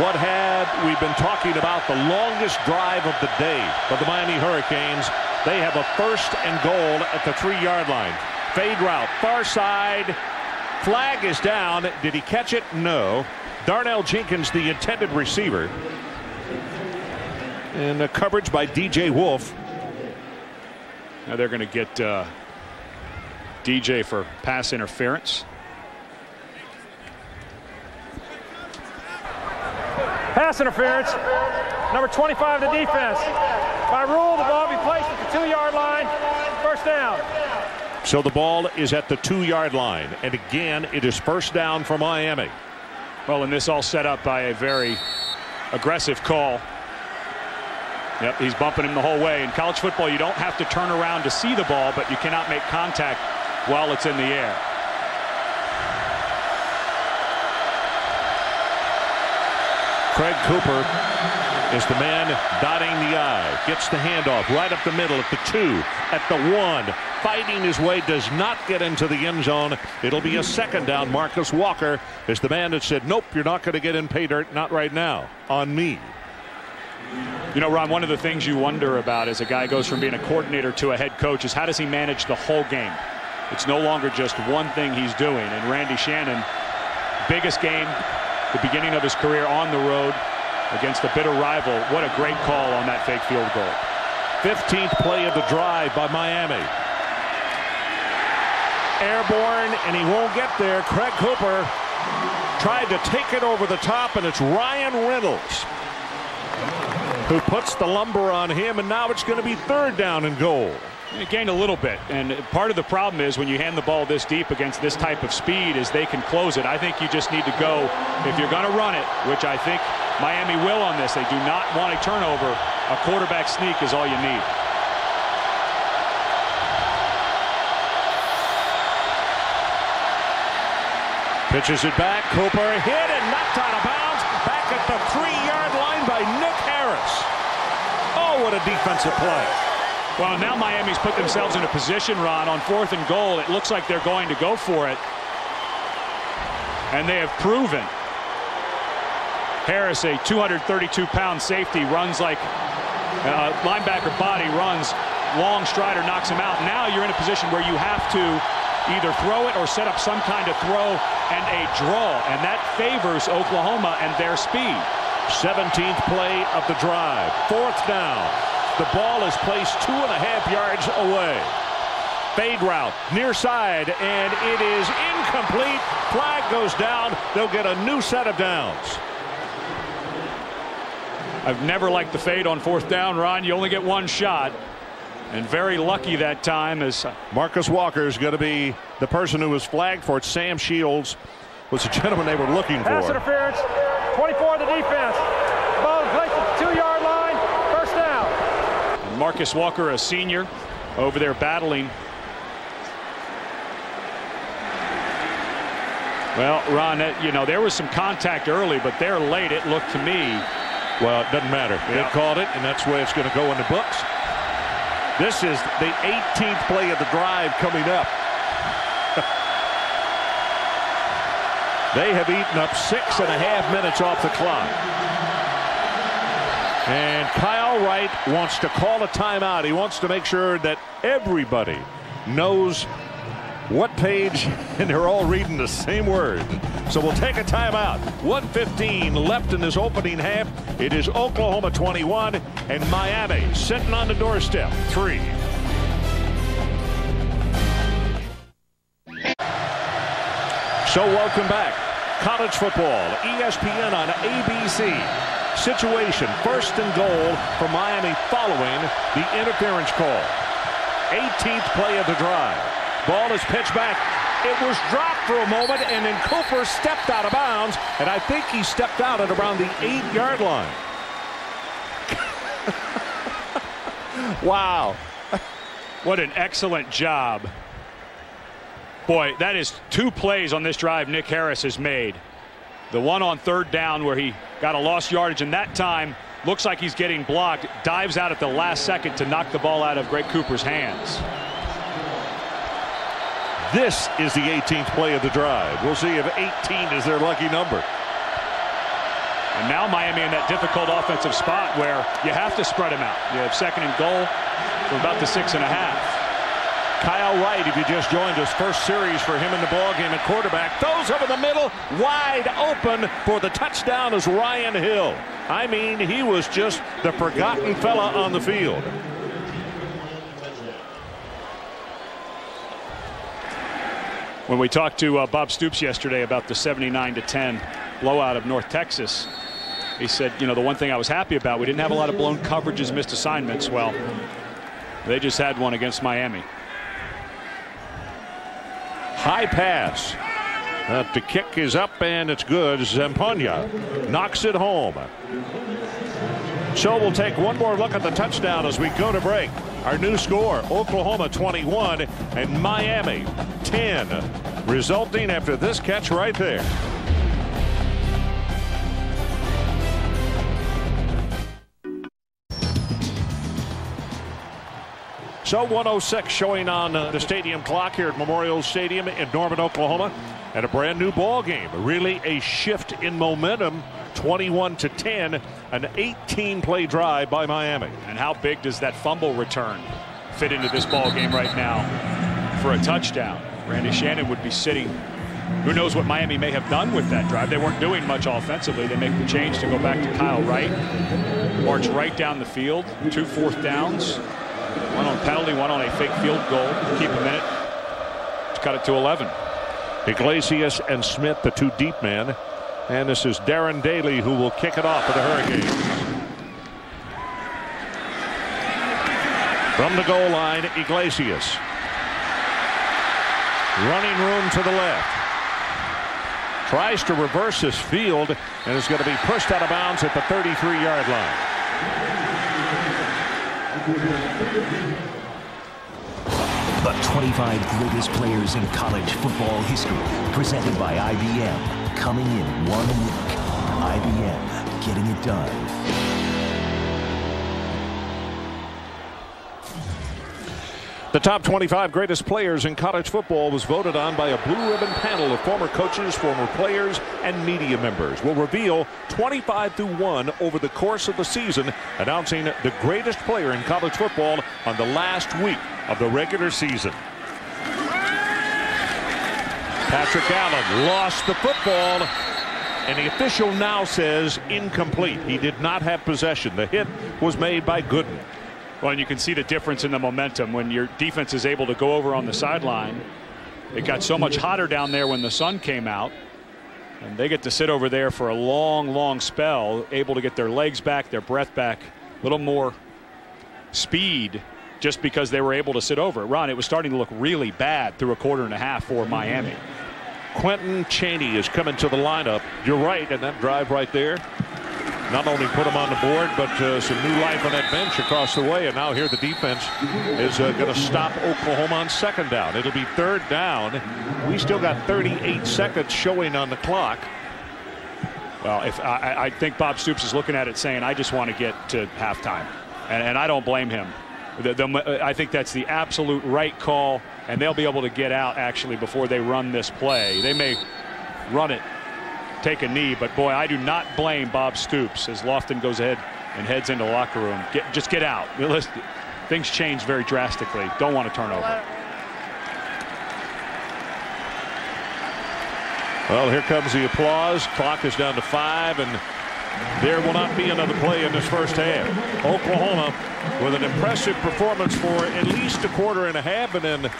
what had we been talking about the longest drive of the day for the Miami Hurricanes? They have a 1st and goal at the 3-yard line. Fade route, far side. Flag is down. Did he catch it? No. Darnell Jenkins, the intended receiver. And the coverage by DJ Wolf. Now they're going to get DJ for pass interference. Pass interference. Number 25, the defense. By rule, the ball be placed at the 2-yard line. 1st down. So the ball is at the 2-yard line. And again, it is 1st down for Miami. Well, and this all set up by a very aggressive call. Yep, he's bumping him the whole way. In college football, you don't have to turn around to see the ball, but you cannot make contact while it's in the air. Craig Cooper is the man dotting the I. Gets the handoff right up the middle at the 2, at the 1. Fighting his way, does not get into the end zone. It'll be a 2nd down. Marcus Walker is the man that said, nope, you're not going to get in pay dirt, not right now, on me. You know, Ron, one of the things you wonder about as a guy goes from being a coordinator to a head coach is how does he manage the whole game? It's no longer just one thing he's doing. And Randy Shannon, biggest game, the beginning of his career on the road against a bitter rival. What a great call on that fake field goal. 15th play of the drive by Miami. Airborne, and he won't get there. Craig Cooper tried to take it over the top, and it's Ryan Reynolds who puts the lumber on him, and now it's going to be 3rd down and goal. It gained a little bit, and part of the problem is when you hand the ball this deep against this type of speed is they can close it. I think you just need to go, if you're going to run it, which I think Miami will on this. They do not want a turnover. A quarterback sneak is all you need. Pitches it back. Cooper hit and knocked out of bounds. Back at the 3-yard line by Nick Harris. Oh, what a defensive play. Well, now Miami's put themselves in a position, Ron, on 4th and goal. It looks like they're going to go for it. And they have proven. Harris, a 232-pound safety, runs like linebacker body, runs long strider, knocks him out. Now you're in a position where you have to either throw it or set up some kind of throw and a draw. And that favors Oklahoma and their speed. 17th play of the drive. 4th down. The ball is placed 2.5 yards away. Fade route near side, and it is incomplete. Flag goes down. They'll get a new set of downs. I've never liked the fade on 4th down, Ron. You only get one shot. And very lucky that time as Marcus Walker is going to be the person who was flagged for it. Sam Shields was the gentleman they were looking for. Pass interference. 24 of the defense. Ball placed at the 2-yard line. First down. And Marcus Walker, a senior, over there battling. Well, Ron, you know, there was some contact early, but there late, it looked to me. Well, it doesn't matter. Yeah. They called it, and that's the way it's going to go in the books. This is the 18th play of the drive coming up. They have eaten up 6.5 minutes off the clock. And Kyle Wright wants to call a timeout. He wants to make sure that everybody knows what page, and they're all reading the same word. So we'll take a timeout. 1:15 left in this opening half. It is Oklahoma 21 and Miami sitting on the doorstep 3. So welcome back. College football, ESPN on ABC. Situation, 1st and goal for Miami following the interference call. 18th play of the drive. Ball is pitched back. It was dropped for a moment, and then Cooper stepped out of bounds, and I think he stepped out at around the 8-yard line. Wow. What an excellent job. Boy, that is 2 plays on this drive Nick Harris has made. The one on 3rd down where he got a lost yardage, and that time looks like he's getting blocked, dives out at the last second to knock the ball out of Greg Cooper's hands. This is the 18th play of the drive. We'll see if 18 is their lucky number. And now Miami in that difficult offensive spot where you have to spread him out. You have 2nd and goal for about the 6.5. Kyle Wright, if you just joined us, first series for him in the ballgame at quarterback. Throws over the middle, wide open for the touchdown is Ryan Hill. I mean, he was just the forgotten fella on the field. When we talked to Bob Stoops yesterday about the 79-10 blowout of North Texas, he said, you know, the one thing I was happy about, we didn't have a lot of blown coverages, missed assignments. Well, they just had one against Miami. High pass. The kick is up and it's good. Zampogna knocks it home. So we'll take one more look at the touchdown as we go to break. Our new score, Oklahoma 21 and Miami 10, resulting after this catch right there. So 1:06 showing on the stadium clock here at Memorial Stadium in Norman, Oklahoma, and a brand new ball game. Really a shift in momentum. 21-10, an 18-play drive by Miami. And how big does that fumble return fit into this ball game right now for a touchdown? Randy Shannon would be sitting. Who knows what Miami may have done with that drive? They weren't doing much offensively. They make the change to go back to Kyle Wright. March right down the field. 2 4th downs. One on penalty, one on a fake field goal. Keep a minute to cut it to 11. Iglesias and Smith, the 2 deep men. And this is Darren Daly who will kick it off for the Hurricanes. From the goal line, Iglesias. Running room to the left. Tries to reverse his field and is going to be pushed out of bounds at the 33-yard line. The 25 greatest players in college football history, presented by IBM. Coming in 1 week. IBM, getting it done. The top 25 greatest players in college football was voted on by a blue ribbon panel of former coaches, former players, and media members. We'll reveal 25 through 1 over the course of the season, announcing the greatest player in college football on the last week of the regular season. Patrick Allen lost the football, and the official now says incomplete. He did not have possession. The hit was made by Gooden. Well, and you can see the difference in the momentum when your defense is able to go over on the sideline. It got so much hotter down there when the sun came out. And they get to sit over there for a long, long spell, able to get their legs back, their breath back, a little more speed just because they were able to sit over it. Ron, it was starting to look really bad through a quarter and a half for Miami. Quentin Chaney is coming to the lineup. You're right, and that drive right there not only put him on the board, but some new life on that bench across the way. And now here the defense is going to stop Oklahoma on second down. It'll be third down. We still got 38 seconds showing on the clock. Well, if I think Bob Stoops is looking at it saying, I just want to get to halftime. And I don't blame him. I think that's the absolute right call, and they'll be able to get out actually before they run this play. They may run it, take a knee, but boy, I do not blame Bob Stoops as Lofton goes ahead and heads into the locker room. Just get out. Things change very drastically. Don't want to turn over. Well, here comes the applause. Clock is down to 5, and there will not be another play in this first half. Oklahoma with an impressive performance for at least a quarter and a half, and then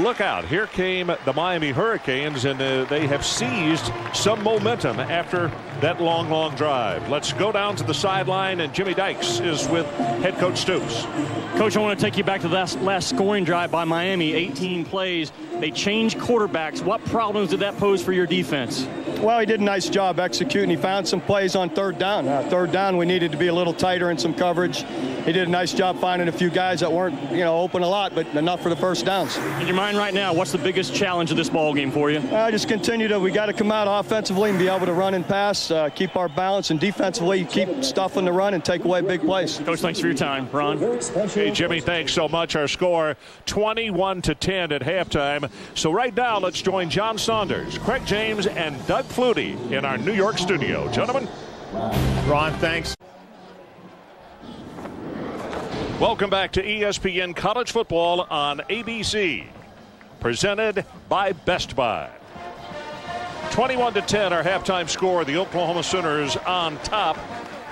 look out. Here came the Miami Hurricanes, and they have seized some momentum after that long, long drive. Let's go down to the sideline, and Jimmy Dykes is with head coach Stoops. Coach, I want to take you back to the last scoring drive by Miami, 18 plays. They changed quarterbacks. What problems did that pose for your defense? Well, he did a nice job executing. He found some plays on third down. Third down, we needed to be a little tighter in some coverage. He did a nice job finding a few guys that weren't, open a lot, but enough for the first downs. In your mind right now, what's the biggest challenge of this ball game for you? Just continue we got to come out offensively and be able to run and pass, keep our balance, and defensively keep stuffing the run and take away big plays. Coach, thanks for your time. Ron? Hey, Jimmy, thanks so much. Our score 21-10 at halftime. So right now, let's join John Saunders, Craig James, and Doug Flutie in our New York studio. Gentlemen. Ron, thanks. Welcome back to ESPN College Football on ABC, presented by Best Buy. 21-10, our halftime score. The Oklahoma Sooners on top.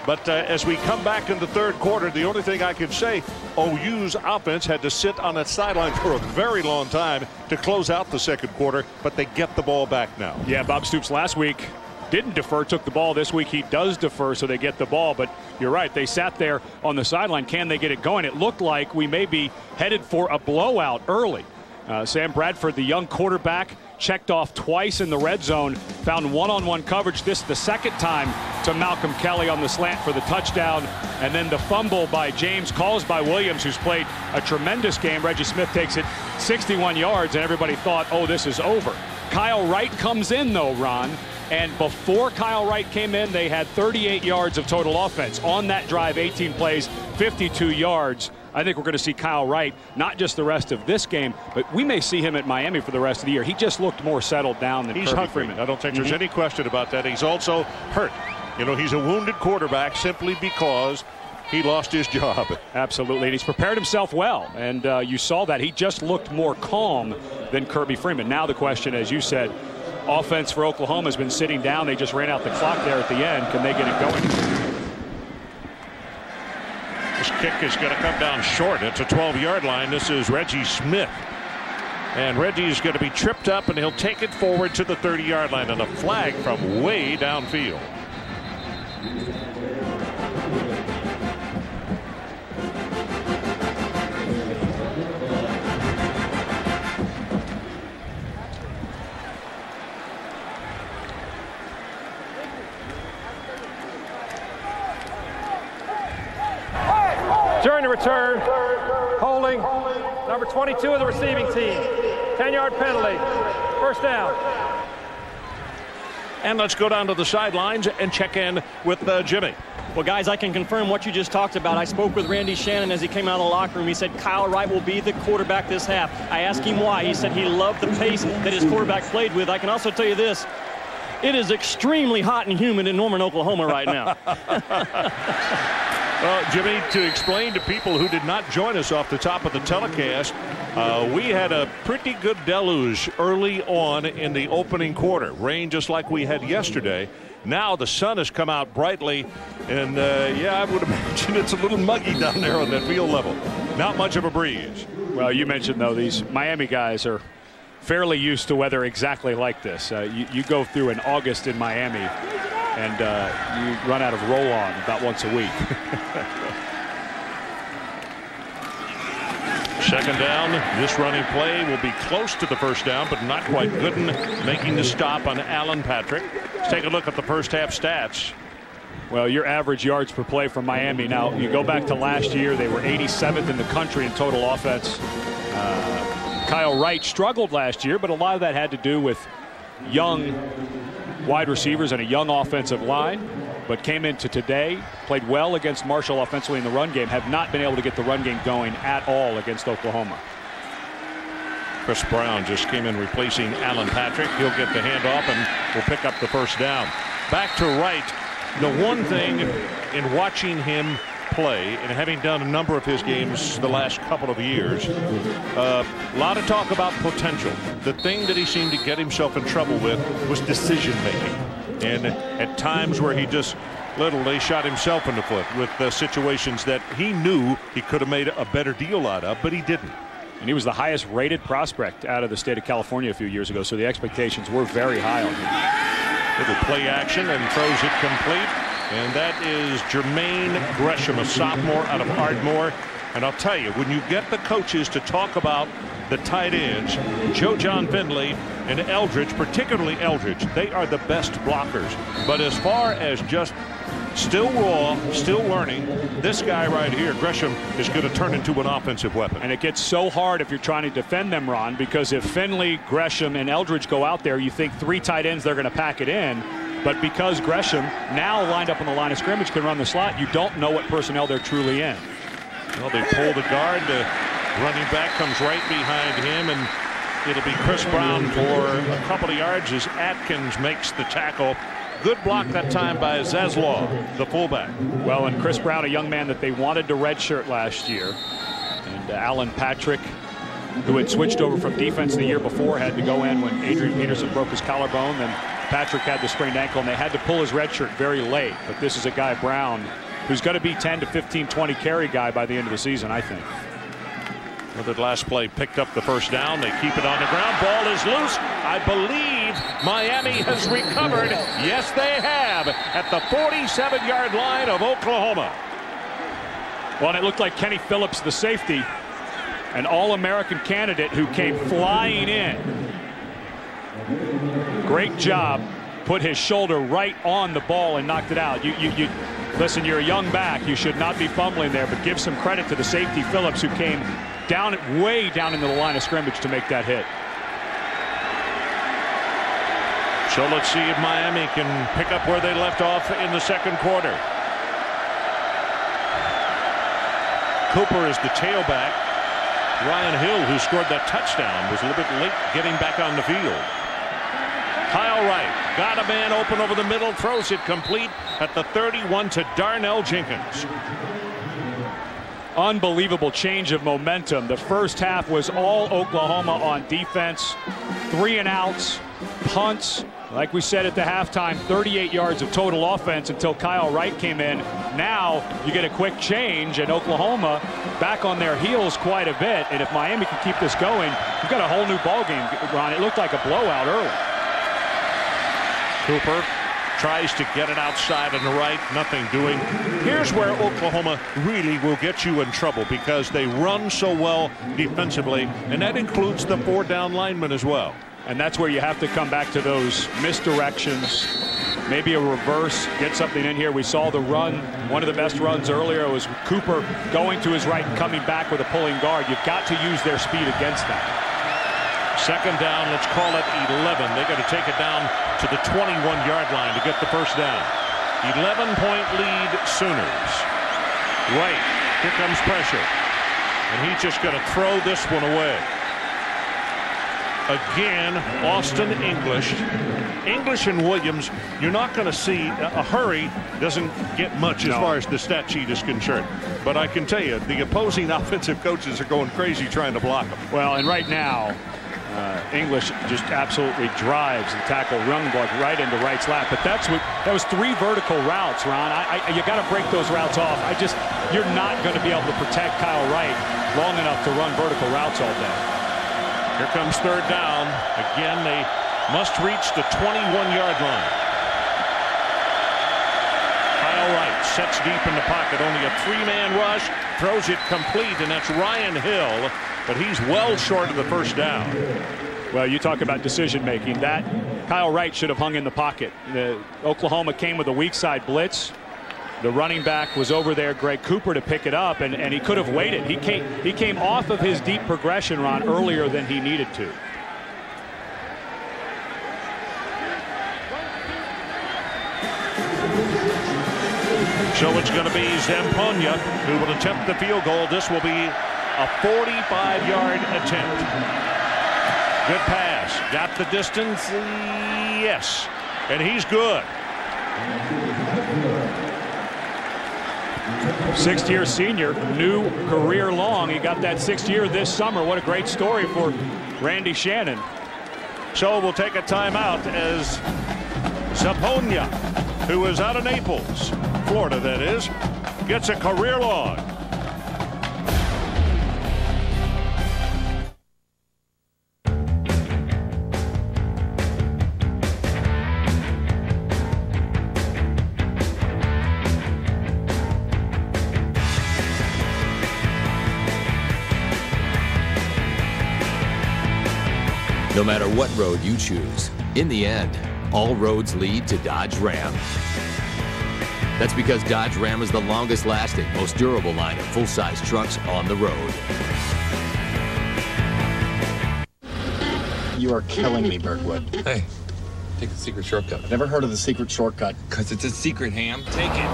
But as we come back in the third quarter, the only thing I can say, OU's offense had to sit on that sideline for a very long time to close out the second quarter, but they get the ball back now. Yeah, Bob Stoops last week didn't defer, took the ball. This week he does defer, so they get the ball. But you're right, they sat there on the sideline. Can they get it going? It looked like we may be headed for a blowout early. Sam Bradford, the young quarterback, checked off twice in the red zone, found one-on-one coverage. This the second time to Malcolm Kelly on the slant for the touchdown. And then the fumble by James, caused by Williams, who's played a tremendous game. Reggie Smith takes it 61 yards, and everybody thought, oh, this is over. Kyle Wright comes in, though, Ron. And before Kyle Wright came in, they had 38 yards of total offense. On that drive, 18 plays, 52 yards. I think we're going to see Kyle Wright, not just the rest of this game, but we may see him at Miami for the rest of the year. He just looked more settled down than he's Kirby hungry. Freeman. I don't think there's any question about that. He's also hurt. He's a wounded quarterback simply because he lost his job. Absolutely, and he's prepared himself well, and you saw that. He just looked more calm than Kirby Freeman. Now the question, as you said, offense for Oklahoma has been sitting down. They just ran out the clock there at the end. Can they get it going? This kick is going to come down short. It's a 12-yard line. This is Reggie Smith. And Reggie is going to be tripped up, and he'll take it forward to the 30-yard line on a flag from way downfield. During the return, holding number 22 of the receiving team. 10-yard penalty. First down. And let's go down to the sidelines and check in with Jimmy. Well, guys, I can confirm what you just talked about. I spoke with Randy Shannon as he came out of the locker room. He said Kyle Wright will be the quarterback this half. I asked him why. He said he loved the pace that his quarterback played with. I can also tell you this. It is extremely hot and humid in Norman, Oklahoma right now. Well, Jimmy, to explain to people who did not join us off the top of the telecast, we had a pretty good deluge early on in the opening quarter. Rain just like we had yesterday. Now the sun has come out brightly, and yeah, I would imagine it's a little muggy down there on that field level. Not much of a breeze. Well, you mentioned, though, these Miami guys are fairly used to weather exactly like this. You go through an August in Miami, and you run out of roll-on about once a week. Second down. This running play will be close to the first down, but not quite. Gooden making the stop on Alan Patrick. Let's take a look at the first half stats. Well, your average yards per play from Miami. Now, you go back to last year, they were 87th in the country in total offense. Kyle Wright struggled last year, but a lot of that had to do with young wide receivers and a young offensive line. But came into today, played well against Marshall offensively in the run game, have not been able to get the run game going at all against Oklahoma. Chris Brown just came in replacing Alan Patrick. He'll get the handoff and will pick up the first down. Back to Wright. The one thing in watching him play and having done a number of his games the last couple of years, a lot of talk about potential. The thing that he seemed to get himself in trouble with was decision making. And at times where he just literally shot himself in the foot with situations that he knew he could have made a better deal out of, but he didn't. And he was the highest rated prospect out of the state of California a few years ago, so the expectations were very high on him. Little play action and throws it complete. And that is Jermaine Gresham, a sophomore out of Ardmore. And I'll tell you, when you get the coaches to talk about the tight ends, Joe John Finley and Eldridge, particularly Eldridge, they are the best blockers. But as far as just still raw, still learning, this guy right here, Gresham, is going to turn into an offensive weapon. And it gets so hard if you're trying to defend them, Ron, because if Finley, Gresham, and Eldridge go out there, you think 3 tight ends, they're going to pack it in. But because Gresham, now lined up on the line of scrimmage, can run the slot, you don't know what personnel they're truly in. Well, they pull the guard. The running back comes right behind him, and it'll be Chris Brown for a couple of yards as Atkins makes the tackle. Good block that time by Zaslaw, the fullback. Well, and Chris Brown, a young man that they wanted to redshirt last year. And Alan Patrick, who had switched over from defense the year before, had to go in when Adrian Peterson broke his collarbone. Then Patrick had the sprained ankle, and they had to pull his red shirt very late. But this is a guy, Brown, who's going to be 10 to 15, 20 carry guy by the end of the season, I think. Well, that last play picked up the first down. They keep it on the ground. Ball is loose. I believe Miami has recovered. Yes, they have at the 47-yard line of Oklahoma. Well, and it looked like Kenny Phillips, the safety, an All-American candidate who came flying in. Great job. Put his shoulder right on the ball and knocked it out. Listen, you're a young back. You should not be fumbling there, but give some credit to the safety, Phillips, who came down, way down into the line of scrimmage to make that hit. So let's see if Miami can pick up where they left off in the second quarter. Cooper is the tailback. Ryan Hill, who scored that touchdown, was a little bit late getting back on the field. Kyle Wright got a man open over the middle, throws it complete at the 31 to Darnell Jenkins. Unbelievable change of momentum. The first half was all Oklahoma on defense. 3 and outs, punts. Like we said at the halftime, 38 yards of total offense until Kyle Wright came in. Now you get a quick change, and Oklahoma back on their heels quite a bit. And if Miami can keep this going, you've got a whole new ball game, Ron. It looked like a blowout early. Cooper tries to get it outside on the right, nothing doing. Here's where Oklahoma really will get you in trouble, because they run so well defensively, and that includes the 4 down linemen as well. And that's where you have to come back to those misdirections, maybe a reverse, get something in here. We saw the run, one of the best runs earlier was Cooper going to his right and coming back with a pulling guard. You've got to use their speed against that. Second down, let's call it 11. They got to take it down to the 21-yard line to get the first down. 11-point lead, Sooners. Right, here comes pressure. And he's just going to throw this one away. Again, Austin English. English and Williams, you're not going to see a hurry doesn't get much as far as the stat sheet is concerned. But I can tell you, the opposing offensive coaches are going crazy trying to block them. Well, and right now, English just absolutely drives the tackle, run block right into Wright's lap. But that was 3 vertical routes, Ron. You got to break those routes off. You're not going to be able to protect Kyle Wright long enough to run vertical routes all day. Here comes third down. Again, they must reach the 21-yard line. Kyle Wright sets deep in the pocket. Only a 3-man rush. Throws it complete, and that's Ryan Hill. But he's well short of the first down. Well, you talk about decision making. That Kyle Wright should have hung in the pocket. Oklahoma came with a weak side blitz. The running back was over there, Greg Cooper, to pick it up, and he could have waited. He came off of his deep progression, Ron, earlier than he needed to. So it's going to be Zamponia who will attempt the field goal. This will be a 45-yard attempt. Good pass. Got the distance. Yes. And he's good. Sixth-year senior, new career long. He got that 6th year this summer. What a great story for Randy Shannon. So we'll take a timeout as Zamponia, who is out of Naples, Florida that is, gets a career long. No matter what road you choose, in the end, all roads lead to Dodge Ram. That's because Dodge Ram is the longest-lasting, most durable line of full-size trucks on the road. You are killing me, Berkwood. Hey, take the secret shortcut. I've never heard of the secret shortcut. Because it's a secret, Ham. Take it.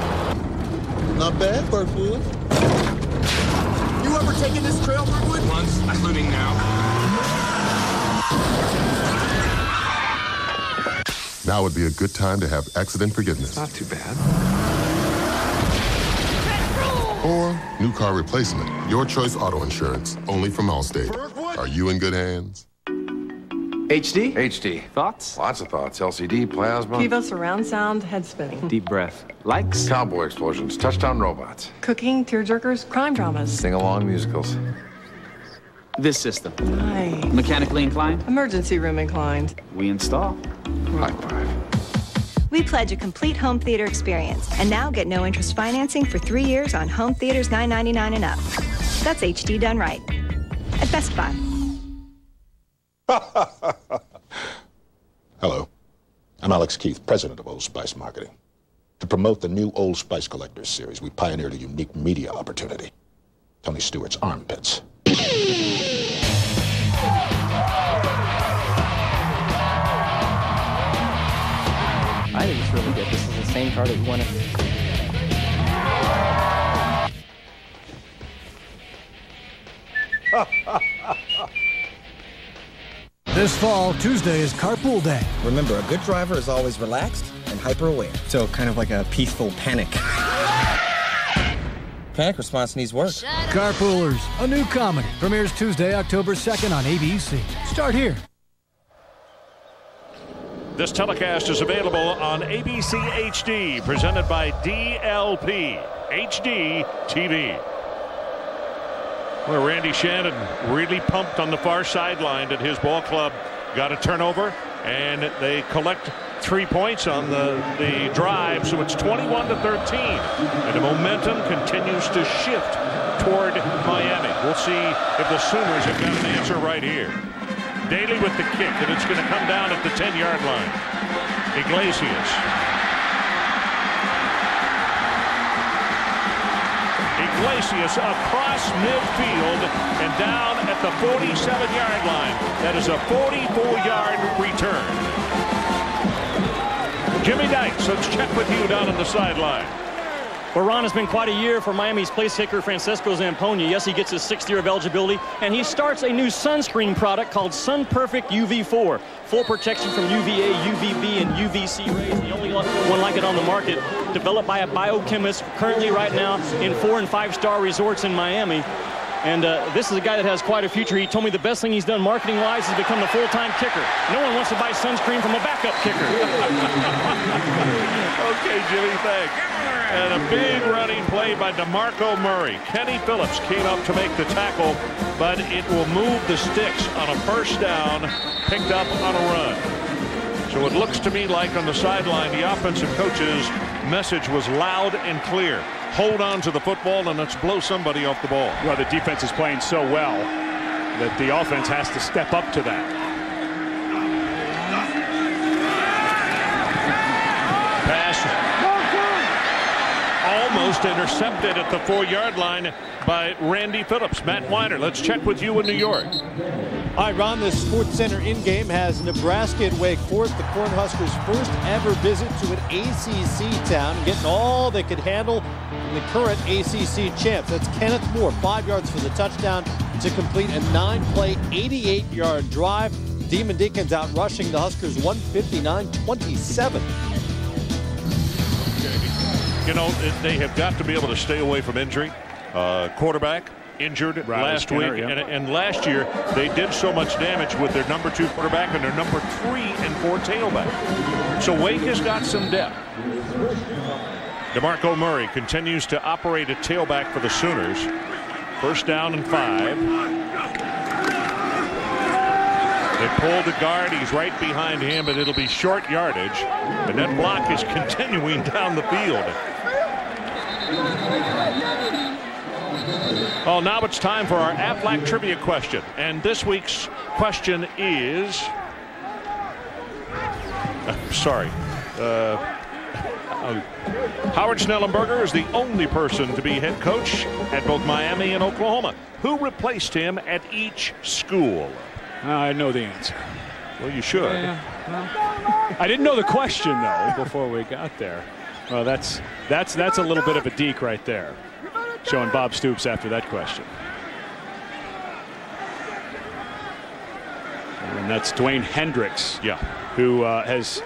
Not bad, Berkwood. You ever taken this trail, Berkwood? Once, including now. Now would be a good time to have accident forgiveness. Not too bad. Or new car replacement. Your choice auto insurance, only from Allstate. Are you in good hands? HD? HD. Thoughts? Lots of thoughts. LCD, plasma. Kiva surround sound, head spinning. Deep breath. Likes? Cowboy explosions. Touchdown robots. Cooking, tearjerkers, crime dramas. Sing-along musicals. This system. Hi. Mechanically inclined? Emergency room inclined. We install. High five. We pledge a complete home theater experience. And now get no interest financing for 3 years on home theaters $9.99 and up. That's HD done right. At Best Buy. Hello. I'm Alex Keith, president of Old Spice Marketing. To promote the new Old Spice Collectors series, we pioneered a unique media opportunity. Tony Stewart's armpits. I think it's really good. This is the same car that you wanted. This fall, Tuesday is carpool day. Remember, a good driver is always relaxed and hyper-aware. So kind of like a peaceful panic. Panic response needs work. Carpoolers, a new comedy. Premieres Tuesday, October 2nd on ABC. Start here. This telecast is available on ABC HD, presented by DLP HD TV. Well, Randy Shannon really pumped on the far sideline that his ball club got a turnover, and they collect 3 points on the drive, so it's 21-13, and the momentum continues to shift toward Miami. We'll see if the Sooners have got an answer right here. Daly with the kick, and it's going to come down at the 10-yard line. Iglesias. Iglesias across midfield and down at the 47-yard line. That is a 44-yard return. Jimmy Dykes, let's check with you down on the sideline. Well, Ron, has been quite a year for Miami's place kicker Francisco Zamponia. Yes, he gets his 6th year of eligibility, and he starts a new sunscreen product called Sun Perfect UV4. Full protection from UVA, UVB, and UVC rays. The only one like it on the market. Developed by a biochemist currently right now in 4- and 5-star resorts in Miami. And this is a guy that has quite a future. He told me the best thing he's done marketing-wise is become the full-time kicker. No one wants to buy sunscreen from a backup kicker. Okay, Jimmy, thanks. And a big running play by DeMarco Murray. Kenny Phillips came up to make the tackle, but it will move the sticks on a first down, picked up on a run. So it looks to me like on the sideline, the offensive coach's message was loud and clear. Hold on to the football and let's blow somebody off the ball. Well, the defense is playing so well that the offense has to step up to that. Pass almost intercepted at the 4-yard line by Randy Phillips. Matt Weiner, let's check with you in New York. All right, Ron, this Sports Center in-game has Nebraska at Wake Forest, the Cornhuskers' first ever visit to an ACC town, getting all they could handle from the current ACC champs. That's Kenneth Moore, 5 yards for the touchdown to complete a 9-play, 88-yard drive. Demon Deacons out rushing the Huskers 159-27. You know, they have got to be able to stay away from injury. Quarterback injured last week, and last year they did so much damage with their number 2 quarterback and their number 3 and 4 tailback. So Wake has got some depth. DeMarco Murray continues to operate at tailback for the Sooners. First down and 5. They pull the guard. He's right behind him, but it'll be short yardage. And that block is continuing down the field. Oh, now it's time for our Aflac trivia question. And this week's question is... Howard Schnellenberger is the only person to be head coach at both Miami and Oklahoma. Who replaced him at each school? I know the answer. Well, you should. Well, I didn't know the question, though, before we got there. Well, that's a little bit of a deke right there. Showing Bob Stoops after that question. And that's Dwayne Hendricks, who is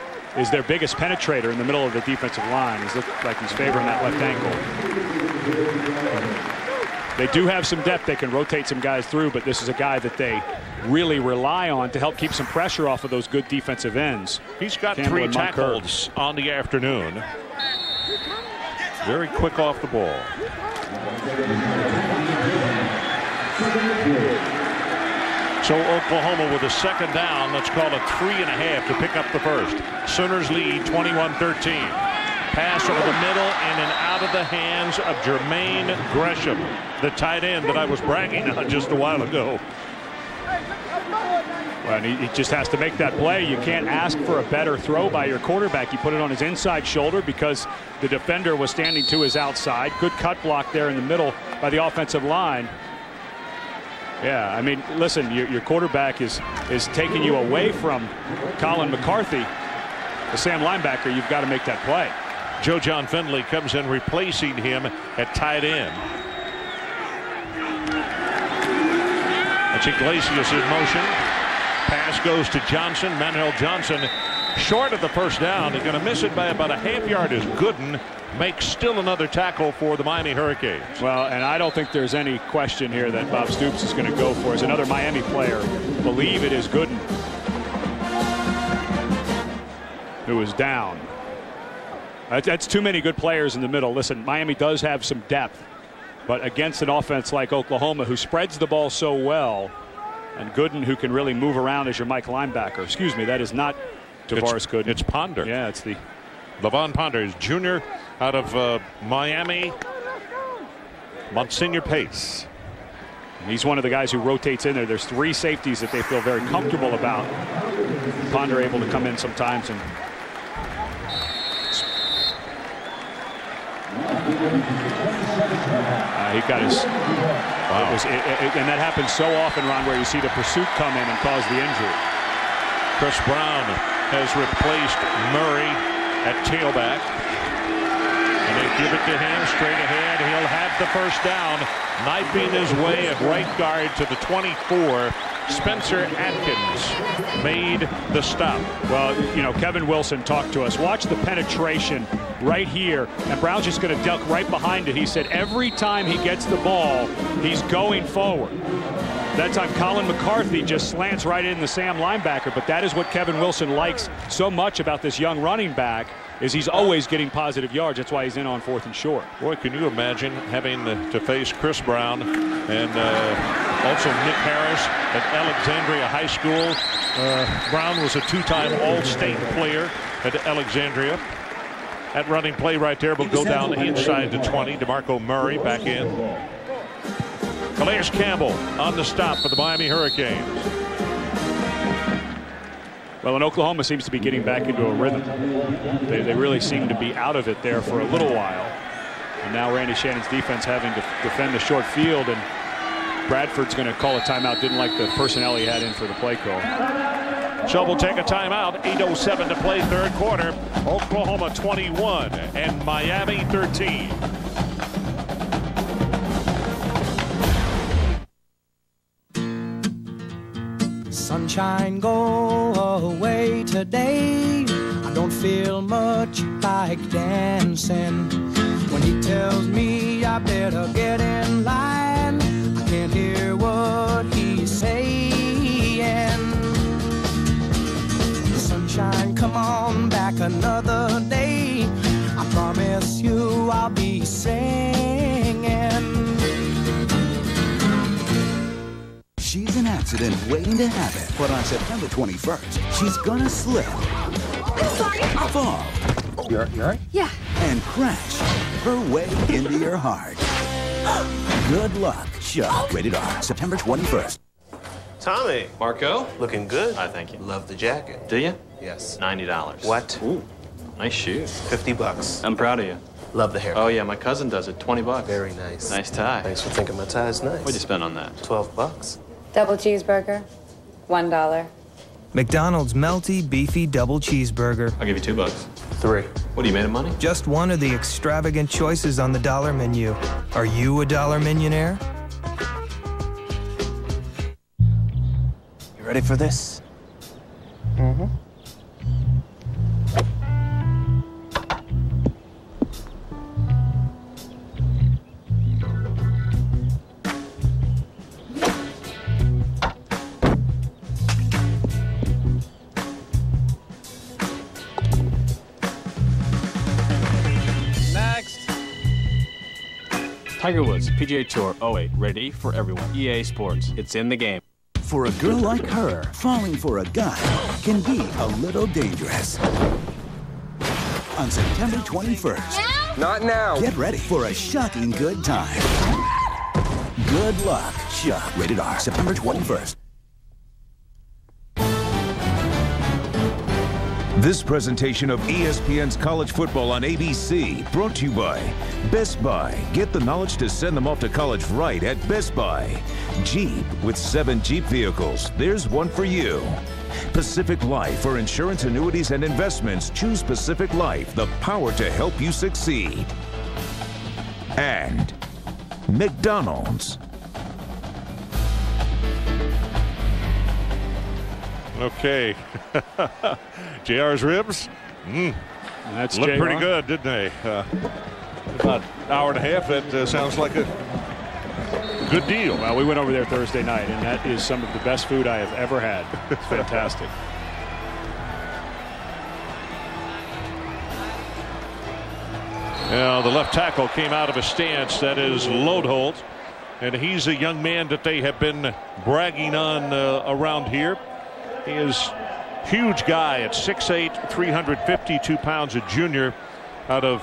their biggest penetrator in the middle of the defensive line. He's looked like he's favoring that left ankle. They do have some depth. They can rotate some guys through, but this is a guy that they really rely on to help keep some pressure off of those good defensive ends. He's got 3 tackles on the afternoon. Very quick off the ball. So Oklahoma with a second down. Let's call it 3.5 to pick up the first. Sooners lead 21-13. Pass over the middle and an out of the hands of Jermaine Gresham, the tight end that I was bragging on just a while ago. Well, and he just has to make that play. You can't ask for a better throw by your quarterback. He put it on his inside shoulder because the defender was standing to his outside. Good cut block there in the middle by the offensive line. Yeah, I mean, listen, your quarterback is taking you away from Colin McCarthy, the Sam linebacker. You've got to make that play. Joe John Finley comes in replacing him at tight end. That's Iglesias in motion. Pass goes to Johnson. Manuel Johnson short of the first down. They're going to miss it by about a half yard as Gooden makes still another tackle for the Miami Hurricanes. Well, and I don't think there's any question here that Bob Stoops is going to go for as another Miami player. Believe it is Gooden who is down. That's too many good players in the middle. Listen, Miami does have some depth, but against an offense like Oklahoma who spreads the ball so well, and Gooden who can really move around as your Mike linebacker. Excuse me, that is not Tavares Gooden. It's Ponder. Yeah, it's the Levon Ponder is junior out of Miami. Monsignor Pace. And he's one of the guys who rotates in there. There's 3 safeties that they feel very comfortable about. Ponder able to come in sometimes and he got his. Wow. And that happens so often, Ron, where you see the pursuit come in and cause the injury. Chris Brown has replaced Murray at tailback. And they give it to him straight ahead. He'll have the first down. Knifing his way at right guard to the 24. Spencer Atkins made the stop. Well, you know, Kevin Wilson talked to us. Watch the penetration right here, and Brown's just going to duck right behind it. He said every time he gets the ball, he's going forward. That time Colin McCarthy just slants right in the Sam linebacker, but that is what Kevin Wilson likes so much about this young running back, is he's always getting positive yards. That's why he's in on 4th and short. Boy, can you imagine having to face Chris Brown and also Nick Harris at Alexandria High School. Brown was a 2-time All-State player at Alexandria. That running play right there will go down inside the 20. DeMarco Murray back in. Calais Campbell on the stop for the Miami Hurricanes. Well, and Oklahoma seems to be getting back into a rhythm. They really seem to be out of it there for a little while. And now Randy Shannon's defense having to defend the short field, and Bradford's going to call a timeout. Didn't like the personnel he had in for the play call. So we'll take a timeout. 8:07 to play, third quarter. Oklahoma 21 and Miami 13. Sunshine, go away today. I don't feel much like dancing. When he tells me I better get in line, I can't hear what he's saying. Sunshine, come on back another day. I promise you I'll be singing. She's an accident waiting to happen, but on September 21st, she's gonna slip, fall, you all right? Yeah, and crash her way into your heart. Good luck, Chuck. Rated R. September 21st. Tommy. Marco? Looking good. I thank you. Love the jacket. Do you? Yes. $90. What? Ooh, nice shoes. $50. I'm proud of you. Love the hair. Oh yeah, my cousin does it. $20. Very nice. Nice tie. Thanks for thinking my tie's nice. What'd you spend on that? $12. Double cheeseburger, $1. McDonald's melty, beefy double cheeseburger. I'll give you $2. 3. What, are you made of money? Just one of the extravagant choices on the dollar menu. Are you a dollar millionaire? You ready for this? Mm-hmm. Tiger Woods, PGA Tour 08, ready for everyone. EA Sports, it's in the game. For a girl like her, falling for a guy can be a little dangerous. On September 21st, Not now. Get ready for a shocking good time. Good luck, Chuck. Rated R. September 21st. This presentation of ESPN's College Football on ABC brought to you by Best Buy. Get the knowledge to send them off to college right at Best Buy. Jeep, with 7 Jeep vehicles, there's one for you. Pacific Life, for insurance, annuities, and investments. Choose Pacific Life, the power to help you succeed. And McDonald's. Okay. JR's ribs. That's looked JR. pretty good, didn't they? About an hour and a half. That sounds like a good deal. Well, we went over there Thursday night, and that is some of the best food I have ever had. It's fantastic. Now, the left tackle came out of a stance. That is Lodeholt. And he's a young man that they have been bragging on around here. He is a huge guy at 6'8", 352 pounds, a junior out of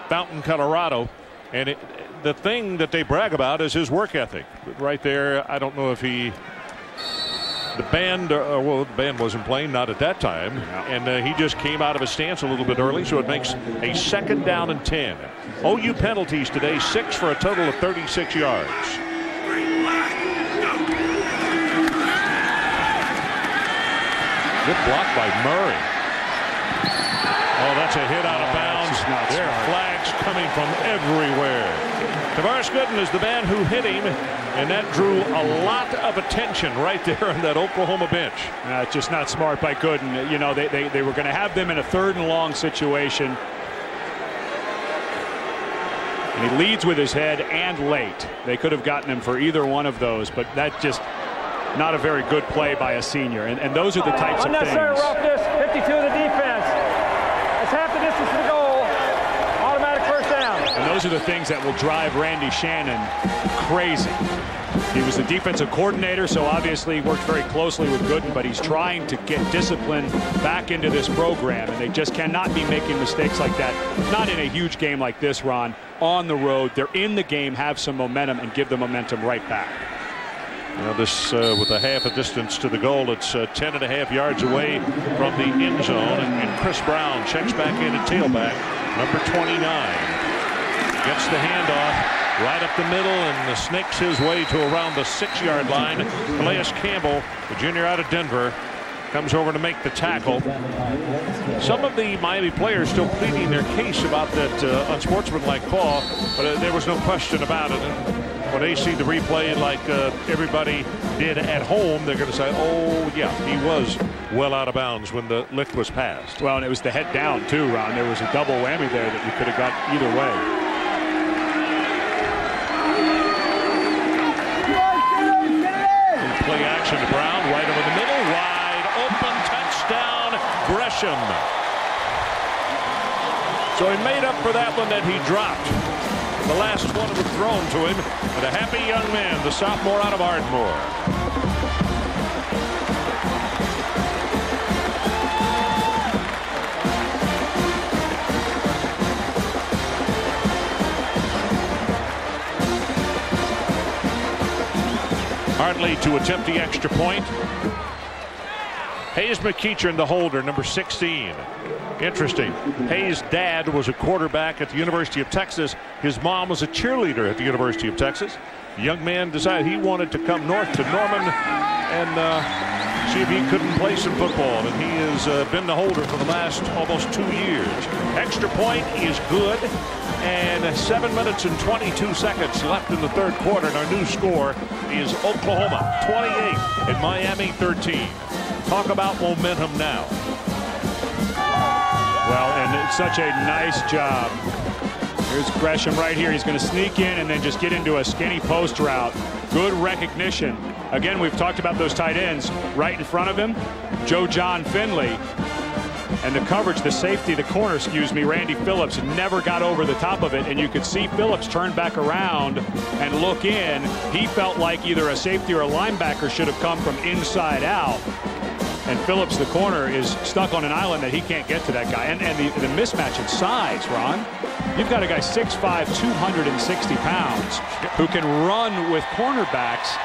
Fountain, Colorado. And the thing that they brag about is his work ethic. Right there, I don't know if the band wasn't playing, not at that time. And he just came out of his stance a little bit early, so it makes a 2nd down and 10. OU penalties today, 6 for a total of 36 yards. Good block by Murray. Oh, that's a hit out of bounds. There are flags coming from everywhere. Tavares Gooden is the man who hit him, and that drew a lot of attention right there on that Oklahoma bench. It's just not smart by Gooden. You know, they were going to have them in a 3rd and long situation. And he leads with his head and late. They could have gotten him for either one of those, but that just not a very good play by a senior. And those are the types of things. Unnecessary roughness, 52 of the defense. That's half the distance to the goal. Automatic first down. And those are the things that will drive Randy Shannon crazy. He was the defensive coordinator, so obviously he worked very closely with Gooden, but he's trying to get discipline back into this program, and they just cannot be making mistakes like that. Not in a huge game like this, Ron. On the road, they're in the game, have some momentum, and give the momentum right back. Now this with a half a distance to the goal. It's 10.5 yards away from the end zone, and Chris Brown checks back in at tailback, number 29. Gets the handoff right up the middle and snakes his way to around the 6-yard line. Calais Campbell, the junior out of Denver, comes over to make the tackle. Some of the Miami players still pleading their case about that unsportsmanlike call, but there was no question about it. And when they see the replay like everybody did at home, they're going to say, oh, yeah, he was well out of bounds when the lick was passed. Well, and it was the head down, too, Ron. There was a double whammy there that we could have got either way. Play action to Brown, right over the middle, wide open, touchdown, Gresham. So he made up for that one that he dropped. The last one was thrown to him, and a happy young man, the sophomore out of Ardmore. Hartley to attempt the extra point. Hayes McEachern, the holder, number 16. Interesting. Hayes' dad was a quarterback at the University of Texas. His mom was a cheerleader at the University of Texas. The young man decided he wanted to come north to Norman and see if he couldn't play some football. And he has been the holder for the last almost 2 years. Extra point is good. And 7 minutes and 22 seconds left in the third quarter. And our new score is Oklahoma 28 and Miami 13. Talk about momentum now. Well, and it's such a nice job. Here's Gresham right here. He's going to sneak in and then just get into a skinny post route. Good recognition. Again, we've talked about those tight ends right in front of him. Joe John Finley. And the coverage, the safety, the corner, excuse me, Randy Phillips never got over the top of it. And you could see Phillips turn back around and look in. He felt like either a safety or a linebacker should have come from inside out. And Phillips, the corner, is stuck on an island that he can't get to that guy. And the mismatch in size, Ron. You've got a guy 6'5", 260 pounds who can run with cornerbacks.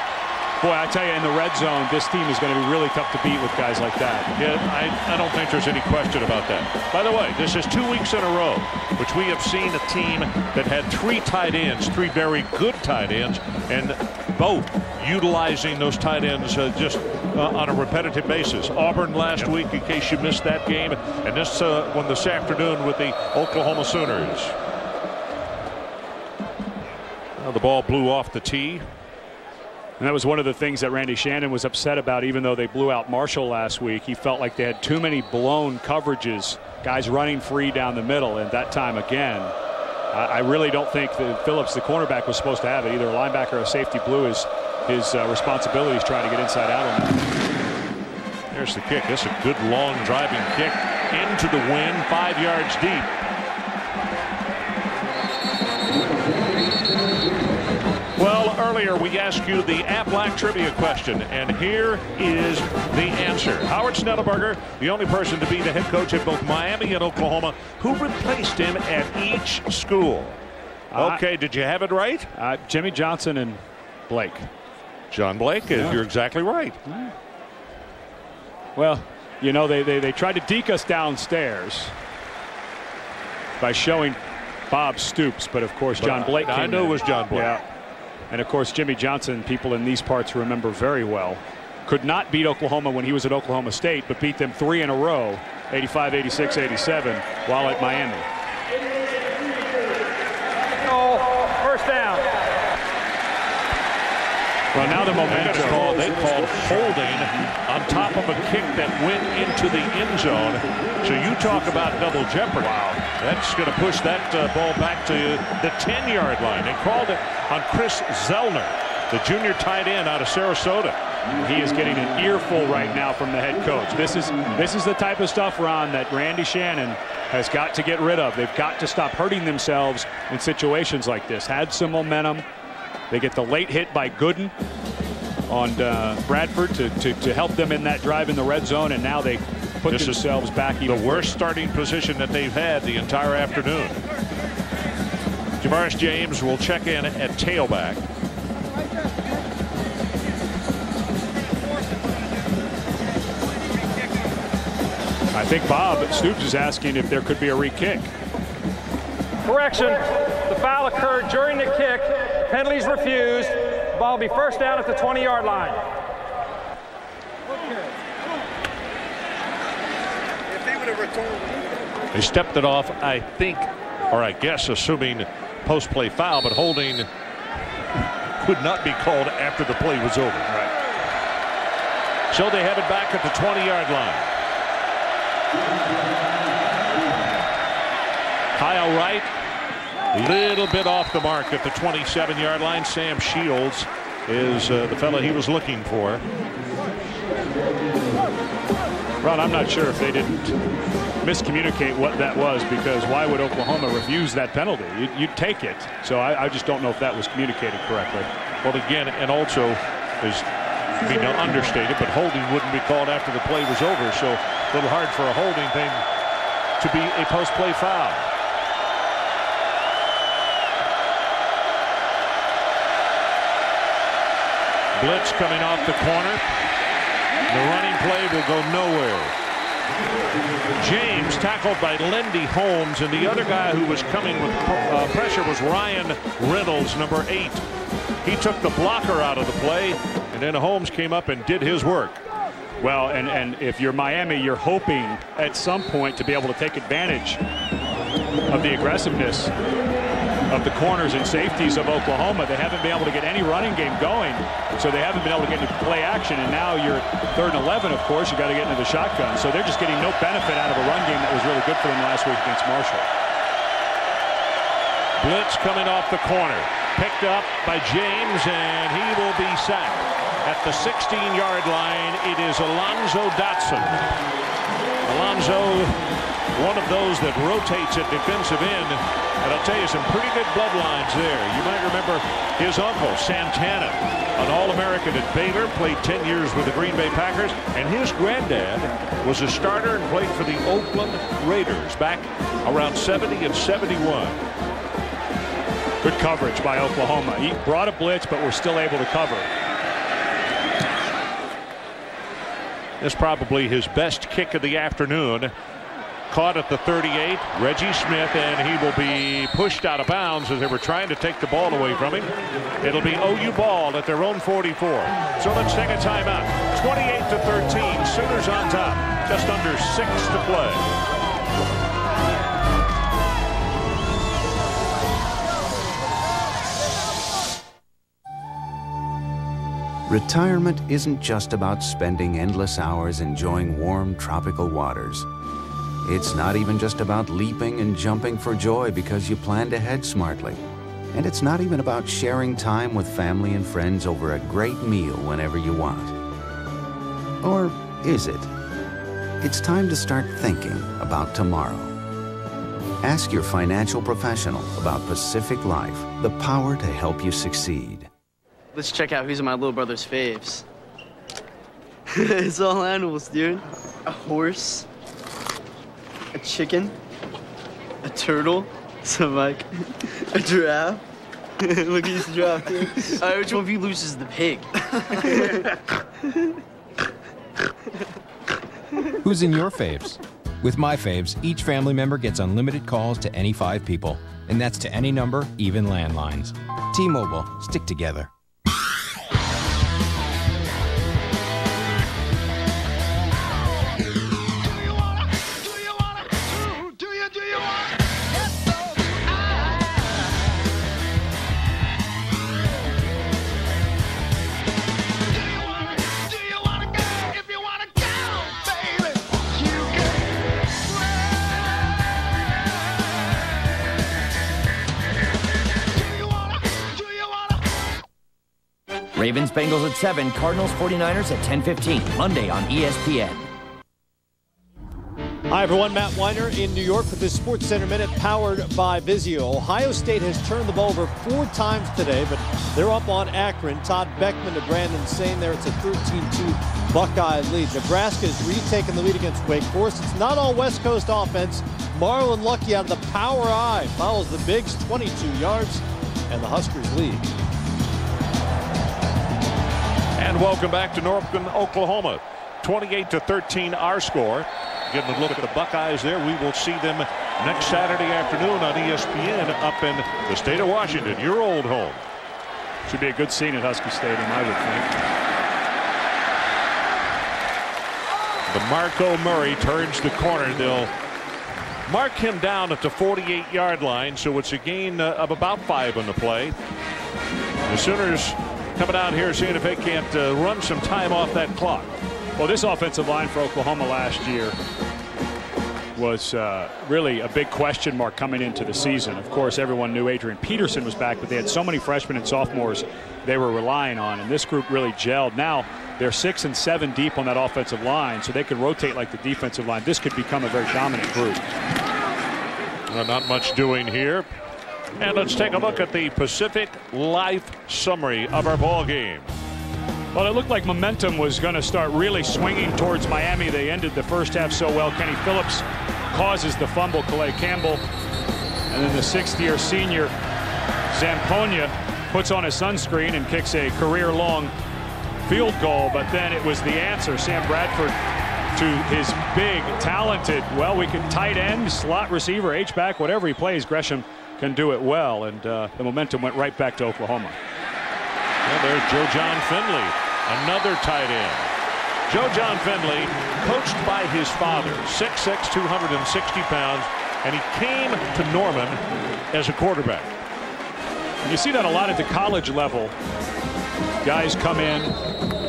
Boy, I tell you, in the red zone, this team is going to be really tough to beat with guys like that. Yeah, I don't think there's any question about that. By the way, this is 2 weeks in a row, which we have seen a team that had 3 tight ends, 3 very good tight ends, and both utilizing those tight ends just on a repetitive basis. Auburn last week, in case you missed that game, and this one this afternoon with the Oklahoma Sooners. Well, the ball blew off the tee. And that was one of the things that Randy Shannon was upset about, even though they blew out Marshall last week. He felt like they had too many blown coverages, guys running free down the middle. And that time again, I really don't think that Phillips, the cornerback, was supposed to have it. Either a linebacker or a safety blew his responsibilities trying to get inside out on him. There's the kick. That's a good long driving kick into the wind, 5 yards deep. Well, earlier we asked you the Aflac trivia question, and here is the answer. Howard Schnellenberger, the only person to be the head coach at both Miami and Oklahoma, who replaced him at each school. Okay, did you have it right? Jimmy Johnson and Blake. John Blake, you're exactly right. Well, you know, they tried to deke us downstairs by showing Bob Stoops, but of course John Blake came I knew it was John Blake. Yeah. And of course Jimmy Johnson, people in these parts remember very well, could not beat Oklahoma when he was at Oklahoma State, but beat them 3 in a row, 85, 86, 87, while at Miami. First down. Well, now the momentum. They called holding on top of a kick that went into the end zone. So you talk about double jeopardy. Wow. That's going to push that ball back to the 10-yard line. They called it on Chris Zellner, the junior tight end out of Sarasota. He is getting an earful right now from the head coach. This is the type of stuff, Ron, that Randy Shannon has got to get rid of. They've got to stop hurting themselves in situations like this. Had some momentum. They get the late hit by Gooden on Bradford to help them in that drive in the red zone, and now they put themselves back even the worst starting position that they've had the entire afternoon. Javaris James will check in at tailback. I think Bob Stoops is asking if there could be a re-kick. Correction. The foul occurred during the kick. Penalties refused. The ball will be first down at the 20-yard line. They stepped it off, I think, or I guess, assuming post-play foul, but holding could not be called after the play was over. Right. So they have it back at the 20-yard line. Kyle Wright, little bit off the mark at the 27-yard line. Sam Shields is the fellow he was looking for. Ron, I'm not sure if they didn't miscommunicate what that was, because why would Oklahoma refuse that penalty? You'd take it. So I just don't know if that was communicated correctly. Well, again, and also is being understated, but holding wouldn't be called after the play was over, so a little hard for a holding thing to be a post-play foul. Blitz coming off the corner. The running play will go nowhere. James tackled by Lindy Holmes, and the other guy who was coming with pressure was Ryan Reynolds, number 8. He took the blocker out of the play, and then Holmes came up and did his work. Well, and if you're Miami, you're hoping at some point to be able to take advantage of the aggressiveness of the corners and safeties of Oklahoma. They haven't been able to get any running game going, so they haven't been able to get into play action. And now you're 3rd and 11, of course. You got to get into the shotgun. So they're just getting no benefit out of a run game that was really good for them last week against Marshall. Blitz coming off the corner. Picked up by James, and he will be sacked. At the 16-yard line, it is Alonzo Dotson. Alonzo, one of those that rotates at defensive end. And I'll tell you, some pretty good bloodlines there. You might remember his uncle, Santana, an All-American at Baylor, played 10 years with the Green Bay Packers. And his granddad was a starter and played for the Oakland Raiders back around 70 and 71. Good coverage by Oklahoma. He brought a blitz, but we're still able to cover. This is probably his best kick of the afternoon. Caught at the 38, Reggie Smith, and he will be pushed out of bounds as they were trying to take the ball away from him. It'll be OU ball at their own 44. So let's take a timeout. 28-13, Sooners on top. Just under 6 to play. Retirement isn't just about spending endless hours enjoying warm tropical waters. It's not even just about leaping and jumping for joy because you planned ahead smartly. And it's not even about sharing time with family and friends over a great meal whenever you want. Or is it? It's time to start thinking about tomorrow. Ask your financial professional about Pacific Life, the power to help you succeed. Let's check out who's my little brother's faves. It's all animals, dude. A horse, a chicken, a turtle, some like a giraffe. Look at this giraffe, dude. Which one of you loses the pig? Who's in your faves? With My Faves, each family member gets unlimited calls to any 5 people. And that's to any number, even landlines. T-Mobile, stick together. Ravens-Bengals at 7, Cardinals-49ers at 10:15, Monday on ESPN. Hi, everyone. Matt Weiner in New York with this Sports Center Minute powered by Vizio. Ohio State has turned the ball over 4 times today, but they're up on Akron. Todd Beckman to Brandon Sane there. It's a 13-2 Buckeye lead. Nebraska has retaken the lead against Wake Forest. It's not all West Coast offense. Marlon Lucky out of the power I follows the Bigs 22 yards, and the Huskers lead. And welcome back to Norman, Oklahoma. 28-13 our score. Getting a look at the Buckeyes there. We will see them next Saturday afternoon on ESPN up in the state of Washington, your old home. Should be a good scene at Husky Stadium, I would think. DeMarco Murray turns the corner. They'll mark him down at the 48-yard line, so it's a gain of about 5 on the play. The Sooners coming out here seeing if they can't run some time off that clock. Well, this offensive line for Oklahoma last year was really a big question mark coming into the season. Of course, everyone knew Adrian Peterson was back, but they had so many freshmen and sophomores they were relying on, and this group really gelled. Now they're 6 and 7 deep on that offensive line, so they could rotate like the defensive line. This could become a very dominant group. Not much doing here. And let's take a look at the Pacific Life summary of our ball game. Well, it looked like momentum was going to start really swinging towards Miami. They ended the first half so well. Kenny Phillips causes the fumble, Calais Campbell. And then the 6th-year senior, Zamponia, puts on his sunscreen and kicks a career-long field goal. But then it was the answer, Sam Bradford, to his big, talented, well, we can tight end, slot receiver, H-back, whatever he plays, Gresham can do it well. And the momentum went right back to Oklahoma. Well, there's Joe John Finley, another tight end. Joe John Finley, coached by his father, 6'6", 260 pounds, and he came to Norman as a quarterback. You see that a lot at the college level. Guys come in.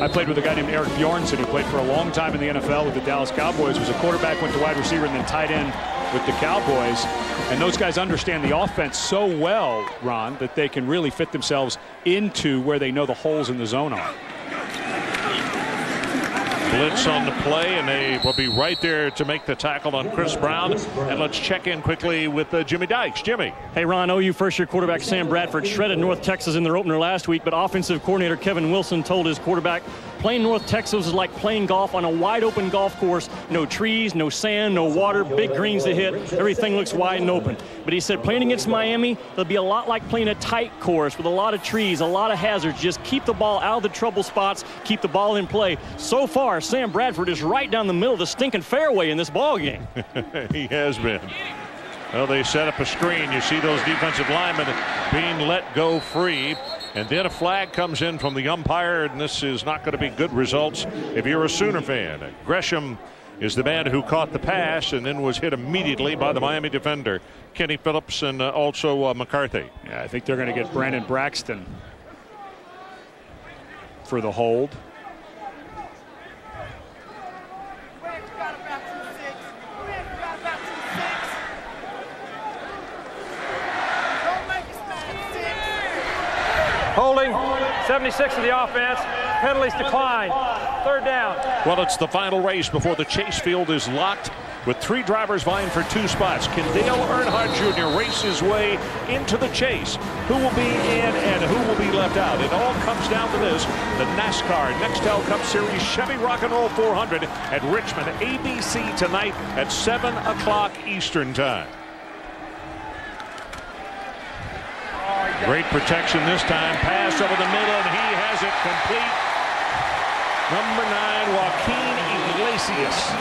I played with a guy named Eric Bjornson who played for a long time in the NFL with the Dallas Cowboys, was a quarterback, went to wide receiver, and then tight end with the Cowboys. And those guys understand the offense so well, Ron, that they can really fit themselves into where they know the holes in the zone are. Blitz on the play, and they will be right there to make the tackle on Chris Brown. And let's check in quickly with Jimmy Dykes. Jimmy. Hey, Ron, OU first-year quarterback Sam Bradford shredded North Texas in their opener last week, but offensive coordinator Kevin Wilson told his quarterback playing North Texas is like playing golf on a wide-open golf course. No trees, no sand, no water, big greens to hit. Everything looks wide and open. But he said playing against Miami, it'll be a lot like playing a tight course with a lot of trees, a lot of hazards. Just keep the ball out of the trouble spots, keep the ball in play. So far, Sam Bradford is right down the middle of the stinking fairway in this ball game. He has been. Well, they set up a screen. You see those defensive linemen being let go free. And then a flag comes in from the umpire, and this is not going to be good results if you're a Sooner fan. Gresham is the man who caught the pass and then was hit immediately by the Miami defender, Kenny Phillips, and also McCarthy. Yeah, I think they're going to get Brandon Braxton for the hold. Holding, 76 of the offense. Penalties decline. 3rd down. Well, it's the final race before the chase field is locked with 3 drivers vying for 2 spots. Can Dale Earnhardt Jr. race his way into the chase? Who will be in and who will be left out? It all comes down to this. The NASCAR Nextel Cup Series Chevy Rock and Roll 400 at Richmond, ABC tonight at 7 o'clock Eastern Time. Great protection this time. Pass over the middle, and he has it complete. Number 9, Joaquin Iglesias.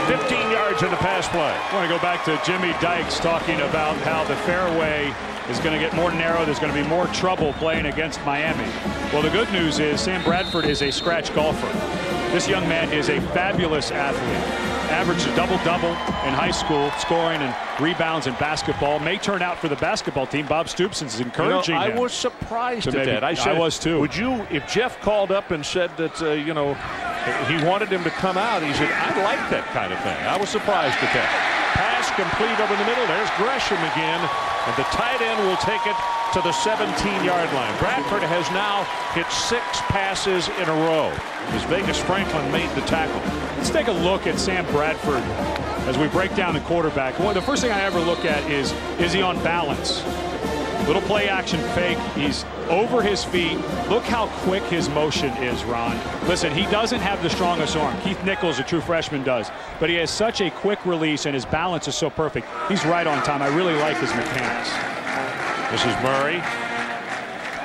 15 yards in the pass play. I want to go back to Jimmy Dykes talking about how the fairway is going to get more narrow. There's going to be more trouble playing against Miami. Well, the good news is Sam Bradford is a scratch golfer. This young man is a fabulous athlete. Averaged a double-double in high school, scoring and rebounds in basketball. May turn out for the basketball team. Bob Stoops' encouraging him. I was surprised at that. I was too. Would you, if Jeff called up and said that, you know, he wanted him to come out, he said, I'd like that kind of thing. I was surprised at that. Pass complete over the middle. There's Gresham again, and the tight end will take it to the 17-yard line. Bradford has now hit 6 passes in a row as Vegas Franklin made the tackle. Let's take a look at Sam Bradford as we break down the quarterback. Well, the first thing I ever look at is he on balance? Little play action fake. He's over his feet. Look how quick his motion is, Ron. Listen, he doesn't have the strongest arm. Keith Nichols, a true freshman, does. But he has such a quick release, and his balance is so perfect. He's right on time. I really like his mechanics. This is Murray.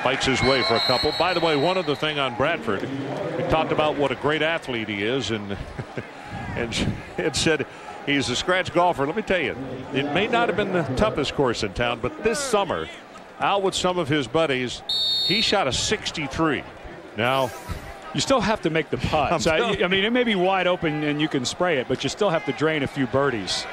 Fights his way for a couple. By the way, one other thing on Bradford. We talked about what a great athlete he is, and it said he's a scratch golfer. Let me tell you, it may not have been the toughest course in town, but this summer, out with some of his buddies, he shot a 63. Now, you still have to make the putt. I mean, it may be wide open and you can spray it, but you still have to drain a few birdies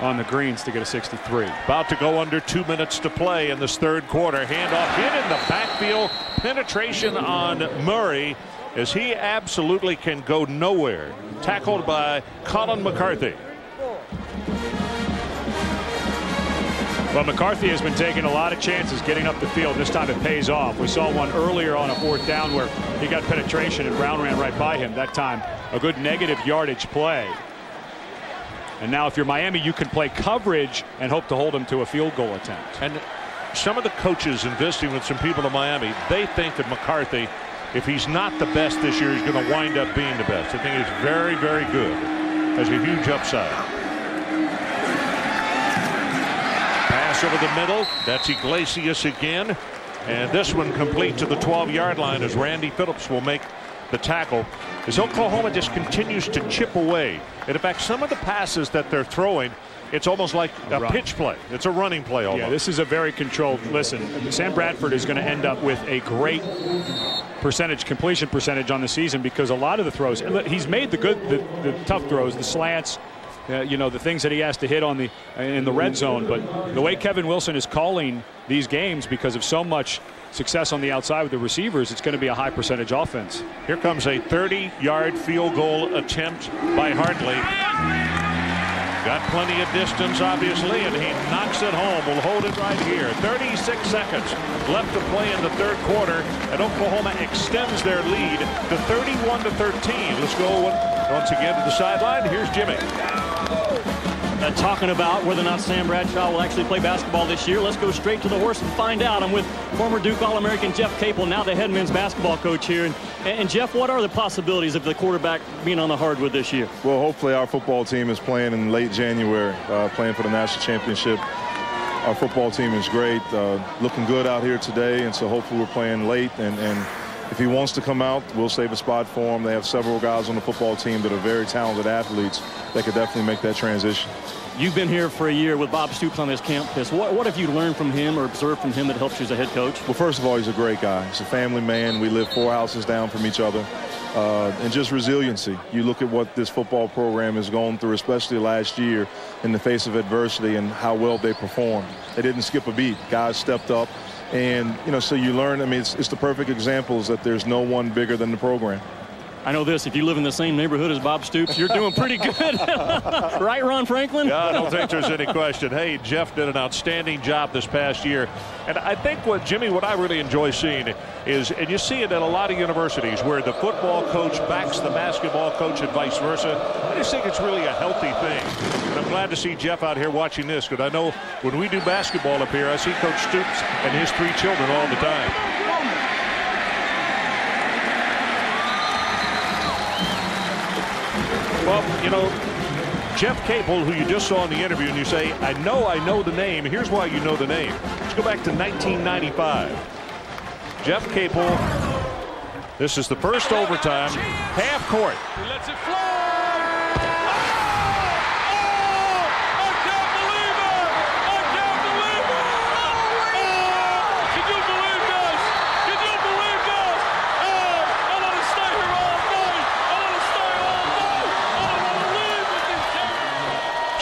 on the greens to get a 63. About to go under 2 minutes to play in this third quarter. Handoff hit in the backfield. Penetration on Murray as he absolutely can go nowhere. Tackled by Colin McCarthy. Well, McCarthy has been taking a lot of chances getting up the field. This time it pays off. We saw one earlier on a 4th down where he got penetration and Brown ran right by him. That time a good negative yardage play. And now if you're Miami, you can play coverage and hope to hold him to a field goal attempt. And some of the coaches investing with some people in Miami, they think that McCarthy, if he's not the best this year, he's going to wind up being the best. I think he's very, very good. Has a huge upside. Pass over the middle. That's Iglesias again. And this one complete to the 12-yard line as Randy Phillips will make the tackle. As Oklahoma just continues to chip away. And in fact, some of the passes that they're throwing, it's almost like a pitch play. It's a running play almost. Yeah, this is a very controlled. Listen, Sam Bradford is going to end up with a great completion percentage on the season because a lot of the throws, he's made the tough throws, the slants, you know, the things that he has to hit on in the red zone. But the way Kevin Wilson is calling these games because of so much success on the outside with the receivers, it's going to be a high percentage offense. Here comes a 30-yard field goal attempt by Hartley. Got plenty of distance, obviously, and he knocks it home. We'll hold it right here. 36 seconds left to play in the third quarter, and Oklahoma extends their lead to 31-13. Let's go once again to the sideline. Here's Jimmy. Talking about whether or not Sam Bradshaw will actually play basketball this year. Let's go straight to the horse and find out. I'm with former Duke All-American Jeff Capel, now the head men's basketball coach here. And Jeff, what are the possibilities of the quarterback being on the hardwood this year? Well, hopefully our football team is playing in late January, playing for the national championship. Our football team is great, looking good out here today, and so hopefully we're playing late. And if he wants to come out, we'll save a spot for him. They have several guys on the football team that are very talented athletes that could definitely make that transition. You've been here for a year with Bob Stoops on this campus. What have you learned from him or observed from him that helps you as a head coach? Well, first of all, he's a great guy. He's a family man. We live 4 houses down from each other. And just resiliency. You look at what this football program has gone through, especially last year, in the face of adversity and how well they performed. They didn't skip a beat. Guys stepped up. And, you know, so you learn, I mean, it's the perfect examples that there's no one bigger than the program. I know this, if you live in the same neighborhood as Bob Stoops, you're doing pretty good. Right, Ron Franklin? Yeah, I don't think there's any question. Hey, Jeff did an outstanding job this past year. And I think what I really enjoy seeing is, and you see it at a lot of universities where the football coach backs the basketball coach and vice versa. I just think it's really a healthy thing. And I'm glad to see Jeff out here watching this, because I know when we do basketball up here, I see Coach Stoops and his 3 children all the time. Well, you know, Jeff Capel, who you just saw in the interview, and you say, I know the name. Here's why you know the name. Let's go back to 1995. Jeff Capel, this is the first overtime, half court. He lets it fly.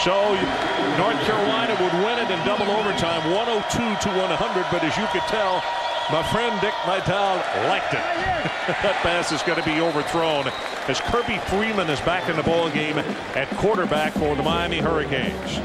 So North Carolina would win it in double overtime, 102-100. But as you could tell, my friend Dick Vitale liked it. That pass is going to be overthrown as Kirby Freeman is back in the ball game at quarterback for the Miami Hurricanes.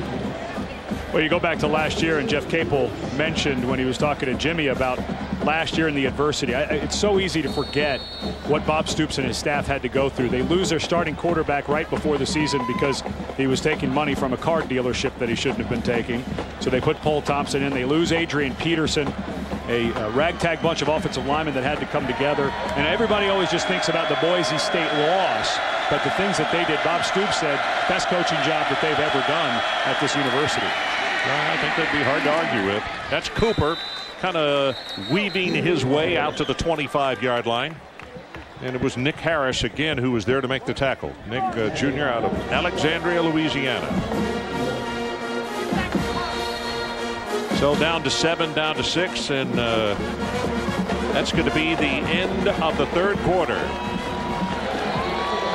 Well, you go back to last year, and Jeff Capel mentioned when he was talking to Jimmy about last year and the adversity. It's so easy to forget what Bob Stoops and his staff had to go through. They lose their starting quarterback right before the season because he was taking money from a car dealership that he shouldn't have been taking. So they put Paul Thompson in. They lose Adrian Peterson, a ragtag bunch of offensive linemen that had to come together. And everybody always just thinks about the Boise State loss. But the things that they did, Bob Stoops said, best coaching job that they've ever done at this university. I think that'd be hard to argue with. That's Cooper kind of weaving his way out to the 25-yard line. And it was Nick Harris again who was there to make the tackle. Nick Jr. out of Alexandria, Louisiana. So down to 7, down to 6, and that's going to be the end of the third quarter.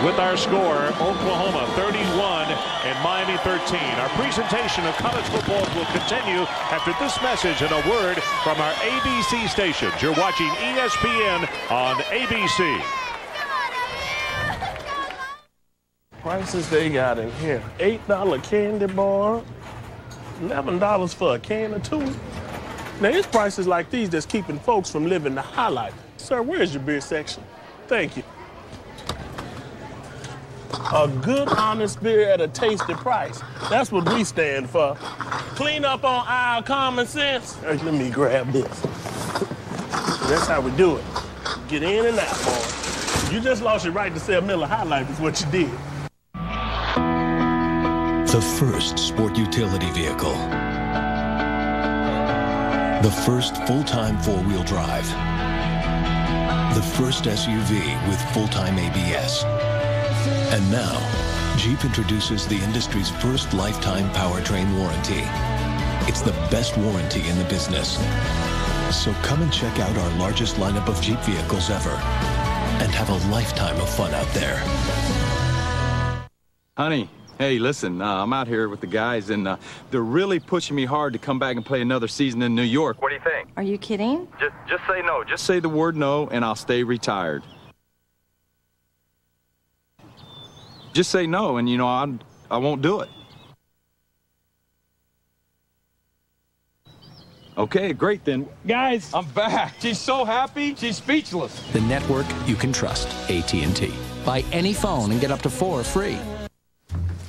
With our score, Oklahoma 31 and Miami 13. Our presentation of college football will continue after this message and a word from our ABC stations. You're watching ESPN on ABC. Prices they got in here. $8 candy bar, $11 for a can or two. Now, it's prices like these that's keeping folks from living the high life. Sir, where's your beer section? Thank you. A good, honest beer at a tasty price. That's what we stand for. Clean up on aisle common sense. Hey, let me grab this. That's how we do it. Get in and out, boy. You just lost your right to sell Miller High Life is what you did. The first sport utility vehicle. The first full-time four-wheel drive. The first SUV with full-time ABS. And now, Jeep introduces the industry's first lifetime powertrain warranty. It's the best warranty in the business. So come and check out our largest lineup of Jeep vehicles ever and have a lifetime of fun out there. Honey, hey, listen, I'm out here with the guys, and they're really pushing me hard to come back and play another season in New York. What do you think? Are you kidding? Just say no. Just say the word no, and I'll stay retired. Just say no, and, you know, I won't do it. Okay, great then. Guys, I'm back. She's so happy, she's speechless. The network you can trust, AT&T. Buy any phone and get up to 4 free.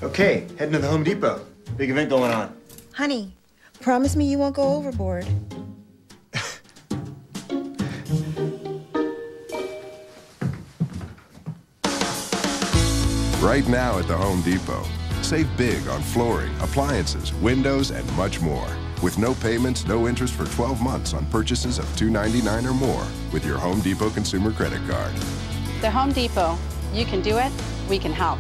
Okay, heading to the Home Depot. Big event going on. Honey, promise me you won't go overboard. Right now at the Home Depot, save big on flooring, appliances, windows, and much more. With no payments, no interest for 12 months on purchases of $299 or more with your Home Depot consumer credit card. The Home Depot. You can do it. We can help.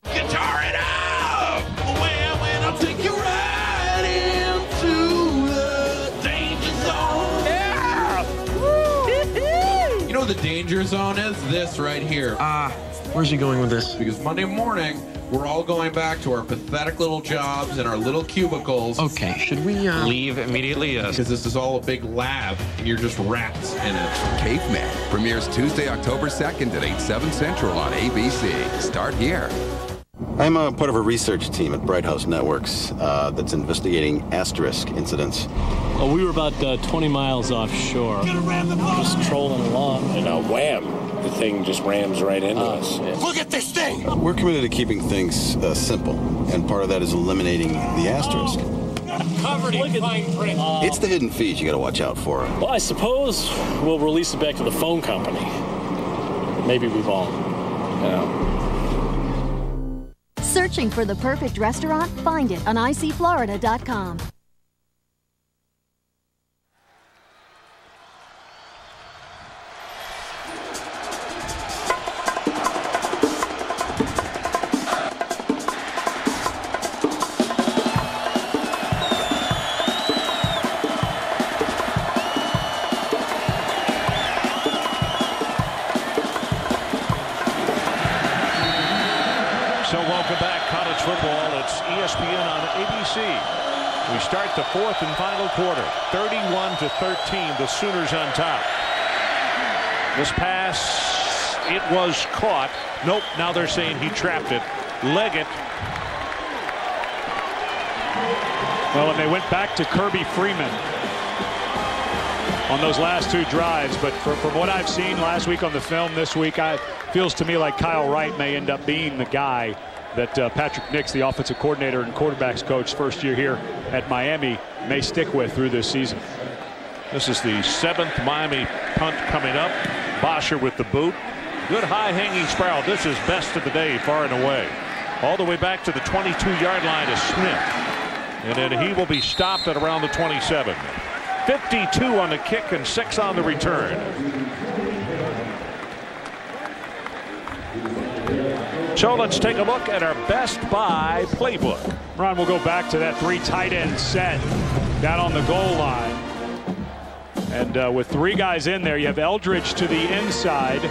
Guitar it up! When I'll take you right into the danger zone. Yeah! Woo! You know what the danger zone is? This right here. Where's he going with this? Because Monday morning, we're all going back to our pathetic little jobs and our little cubicles. Okay, should we leave immediately? Yes. Because this is all a big lab, and you're just rats in it. Caveman premieres Tuesday, October 2nd at 8/7 Central on ABC. Start here. I'm a part of a research team at Bright House Networks that's investigating asterisk incidents. Well, we were about 20 miles offshore, just trolling along, and wham! The thing just rams right into us. Yeah. Look at this thing! We're committed to keeping things simple, and part of that is eliminating the asterisk. Covered in fine print. It's the hidden fees you got to watch out for. Well, I suppose we'll release it back to the phone company. Maybe we won't. Searching for the perfect restaurant? Find it on icflorida.com. We start the fourth and final quarter. 31-13, the Sooners on top. This pass, it was caught. Nope, now they're saying he trapped it. Leggett Well, and they went back to Kirby Freeman on those last 2 drives, but from what I've seen last week on the film, this week, it feels to me like Kyle Wright may end up being the guy that Patrick Nix, the offensive coordinator and quarterbacks coach, first year here at Miami, may stick with through this season. This is the 7th Miami punt coming up. Bosher with the boot. Good high-hanging spiral. This is best of the day, far and away. All the way back to the 22-yard line is Smith. And then he will be stopped at around the 27. 52 on the kick and 6 on the return. So let's take a look at our Best Buy playbook. Ron, we'll go back to that 3 tight end set down on the goal line. And with 3 guys in there, you have Eldridge to the inside,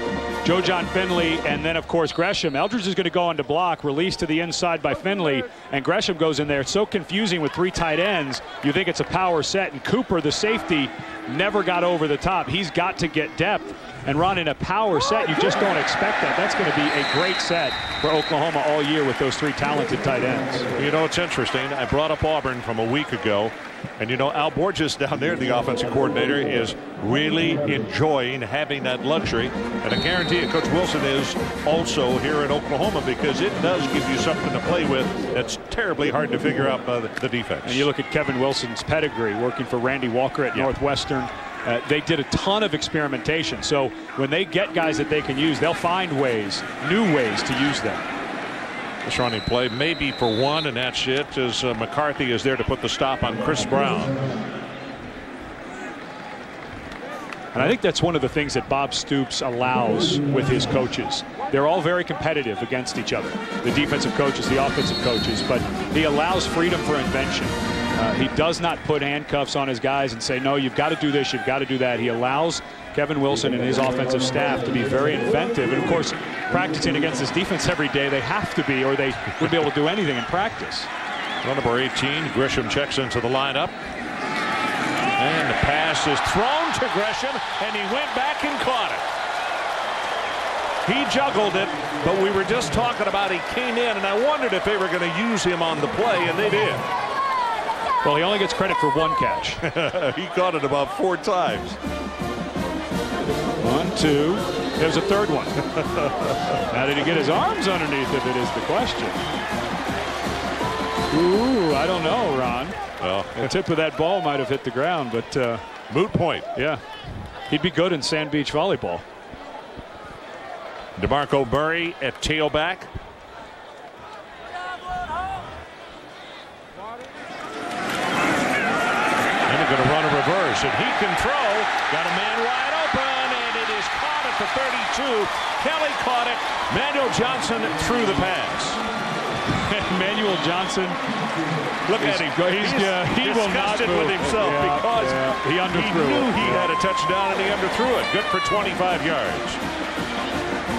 Joe John Finley, and then, of course, Gresham. Eldridge is going to go on to block, released to the inside by Finley, and Gresham goes in there. It's so confusing with 3 tight ends. You think it's a power set, and Cooper, the safety, never got over the top. He's got to get depth. And Ron, in a power set, you just don't expect that. That's going to be a great set for Oklahoma all year with those 3 talented tight ends. You know, it's interesting. I brought up Auburn from a week ago. And, you know, Al Borges down there, the offensive coordinator, is really enjoying having that luxury. And I guarantee you, Coach Wilson is also here in Oklahoma, because it does give you something to play with that's terribly hard to figure out by the defense. And you look at Kevin Wilson's pedigree, working for Randy Walker at Northwestern. They did a ton of experimentation. So when they get guys that they can use, they'll find ways, new ways to use them. This running play maybe for 1, and that's it, as McCarthy is there to put the stop on Chris Brown. And I think that's one of the things that Bob Stoops allows with his coaches. They're all very competitive against each other, the defensive coaches, the offensive coaches, but he allows freedom for invention. He does not put handcuffs on his guys and say, no, you've got to do this, you've got to do that. He allows Kevin Wilson and his offensive staff to be very inventive. And, of course, practicing against this defense every day, they have to be, or they wouldn't be able to do anything in practice. Number 18, Gresham checks into the lineup. And the pass is thrown to Gresham, and he went back and caught it. He juggled it, but we were just talking about he came in, and I wondered if they were going to use him on the play, and they did. Well, he only gets credit for 1 catch. He caught it about 4 times. 1, 2. There's a 3rd one. How did he get his arms underneath of it is the question. Ooh, I don't know, Ron. Well, the tip of that ball might have hit the ground, but moot point. Yeah, he'd be good in Sand Beach volleyball. DeMarco Murray at tailback. And they're going to run a reverse, and he can throw. Got a man wide open, and it is caught at the 32. Kelly caught it. Manuel Johnson threw the pass. Manuel Johnson, look at him. He will not move with himself because he underthrew. He knew he had a touchdown and he underthrew it. Good for 25 yards.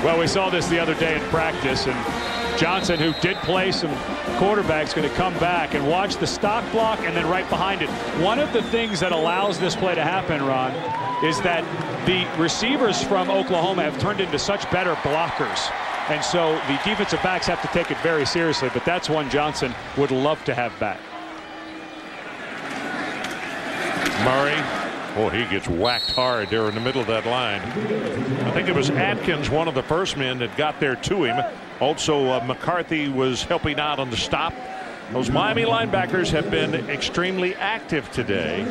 Well, we saw this the other day in practice, and Johnson, who did play some quarterbacks, going to come back and watch the stock block and then right behind it. One of the things that allows this play to happen, Ron, is that the receivers from Oklahoma have turned into such better blockers. And so the defensive backs have to take it very seriously, but that's one Johnson would love to have back. Murray, oh, he gets whacked hard there in the middle of that line. I think it was Atkins, one of the first men that got there to him. Also, McCarthy was helping out on the stop. Those Miami linebackers have been extremely active today,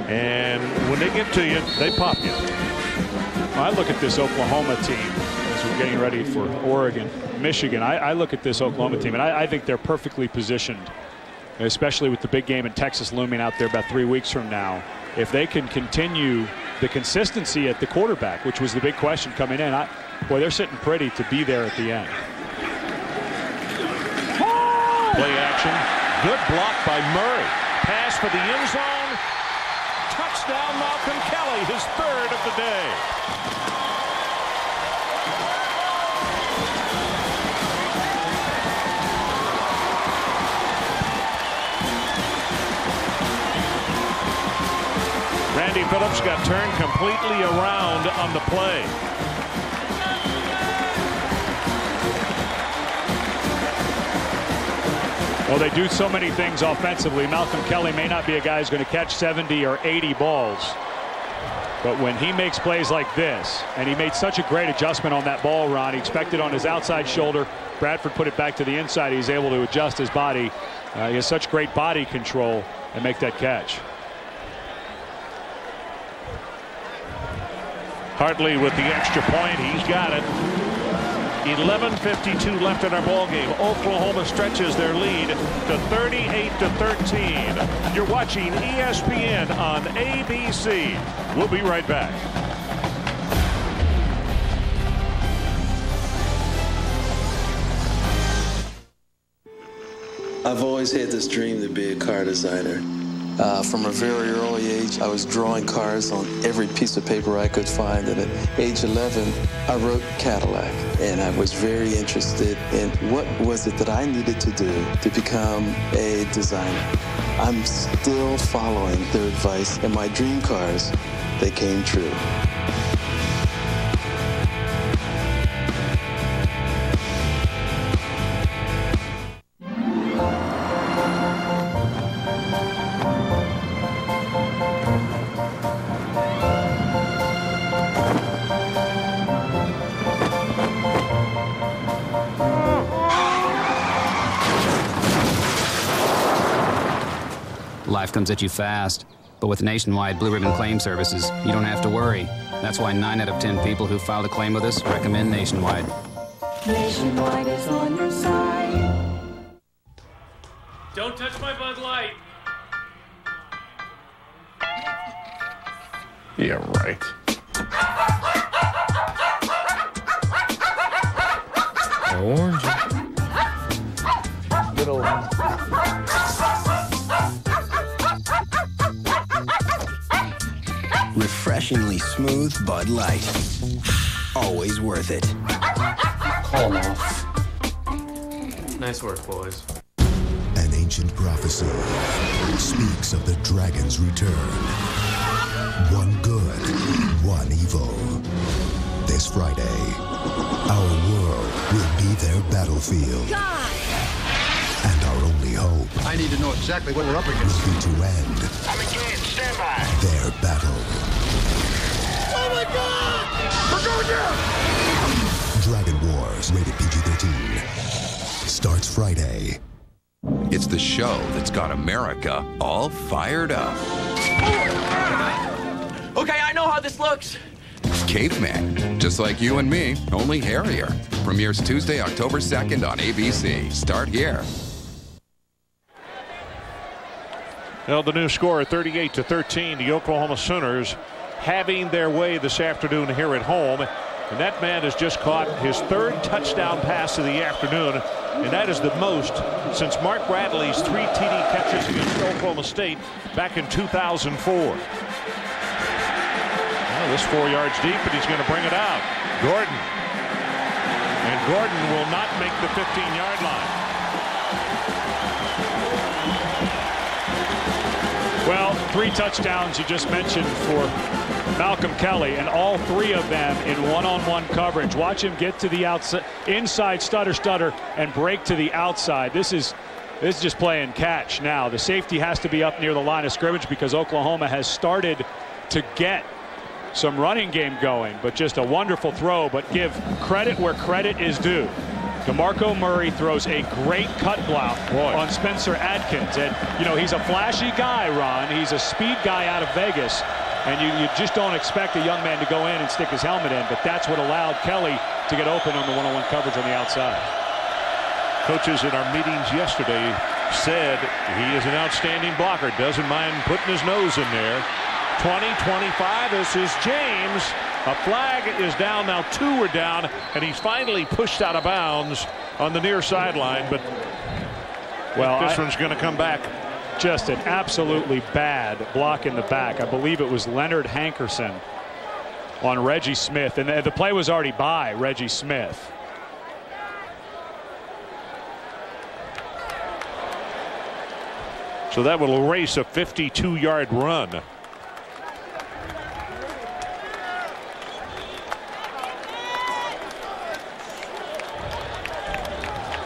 and when they get to you, they pop you. Well, I look at this Oklahoma team as we're getting ready for Oregon, Michigan. I look at this Oklahoma team, and I think they're perfectly positioned, especially with the big game in Texas looming out there about 3 weeks from now. If they can continue the consistency at the quarterback, which was the big question coming in, boy, they're sitting pretty to be there at the end. Play action. Good block by Murray. Pass for the end zone. Touchdown, Malcolm Kelly, his 3rd of the day. Randy Phillips got turned completely around on the play. Well, they do so many things offensively. Malcolm Kelly may not be a guy who's going to catch 70 or 80 balls. But when he makes plays like this, and he made such a great adjustment on that ball, Ron, he expected on his outside shoulder. Bradford put it back to the inside. He's able to adjust his body. He has such great body control and make that catch. Hartley with the extra point. He's got it. 11:52 left in our ball game. Oklahoma stretches their lead to 38-13. You're watching ESPN on ABC. We'll be right back. I've always had this dream to be a car designer. From a very early age, I was drawing cars on every piece of paper I could find, and at age 11, I wrote Cadillac, and I was very interested in what was it that I needed to do to become a designer. I'm still following their advice, and my dream cars, they came true. Life comes at you fast, but with Nationwide Blue Ribbon Claim Services, you don't have to worry. That's why 9 out of 10 people who filed a claim with us recommend Nationwide. Nationwide is on your side. Don't touch my Bud Light. Yeah, right. Orange. Little. Refreshingly smooth Bud Light. Always worth it. Call him off. Nice work, boys. An ancient prophecy speaks of the dragon's return. One good, one evil. This Friday, our world will be their battlefield. God! And our only hope I need to know exactly what we're up against. will be to end I'm engaged. Stand by. their battle. Oh my God! We're going down! Dragon Wars, rated PG-13. Starts Friday. It's the show that's got America all fired up. Okay, I know how this looks. Caveman, just like you and me, only hairier. Premieres Tuesday, October 2nd on ABC. Start here. Well, the new score, 38-13. The Oklahoma Sooners having their way this afternoon here at home. And that man has just caught his 3rd touchdown pass of the afternoon. And that is the most since Mark Bradley's 3 TD catches against Oklahoma State back in 2004. Well, this 4 yards deep, and he's going to bring it out. Gordon. And Gordon will not make the 15-yard line. Well, 3 touchdowns you just mentioned for Malcolm Kelly, and all 3 of them in one-on-one coverage. Watch him get to the outside, inside stutter, and break to the outside. This is just playing catch now. The safety has to be up near the line of scrimmage because Oklahoma has started to get some running game going, but just a wonderful throw. But give credit where credit is due. DeMarco Murray throws a great cut block on Spencer Adkins. And, you know, he's a flashy guy, Ron. He's a speed guy out of Vegas. And you just don't expect a young man to go in and stick his helmet in. But that's what allowed Kelly to get open on the one-on-one coverage on the outside. Coaches in our meetings yesterday said he is an outstanding blocker. Doesn't mind putting his nose in there. 20-25. This is James. A flag is down now. 2 are down, and he's finally pushed out of bounds on the near sideline. But well, this one's going to come back. Just an absolutely bad block in the back. I believe it was Leonard Hankerson on Reggie Smith, and the play was already by Reggie Smith. So that will erase a 52-yard run.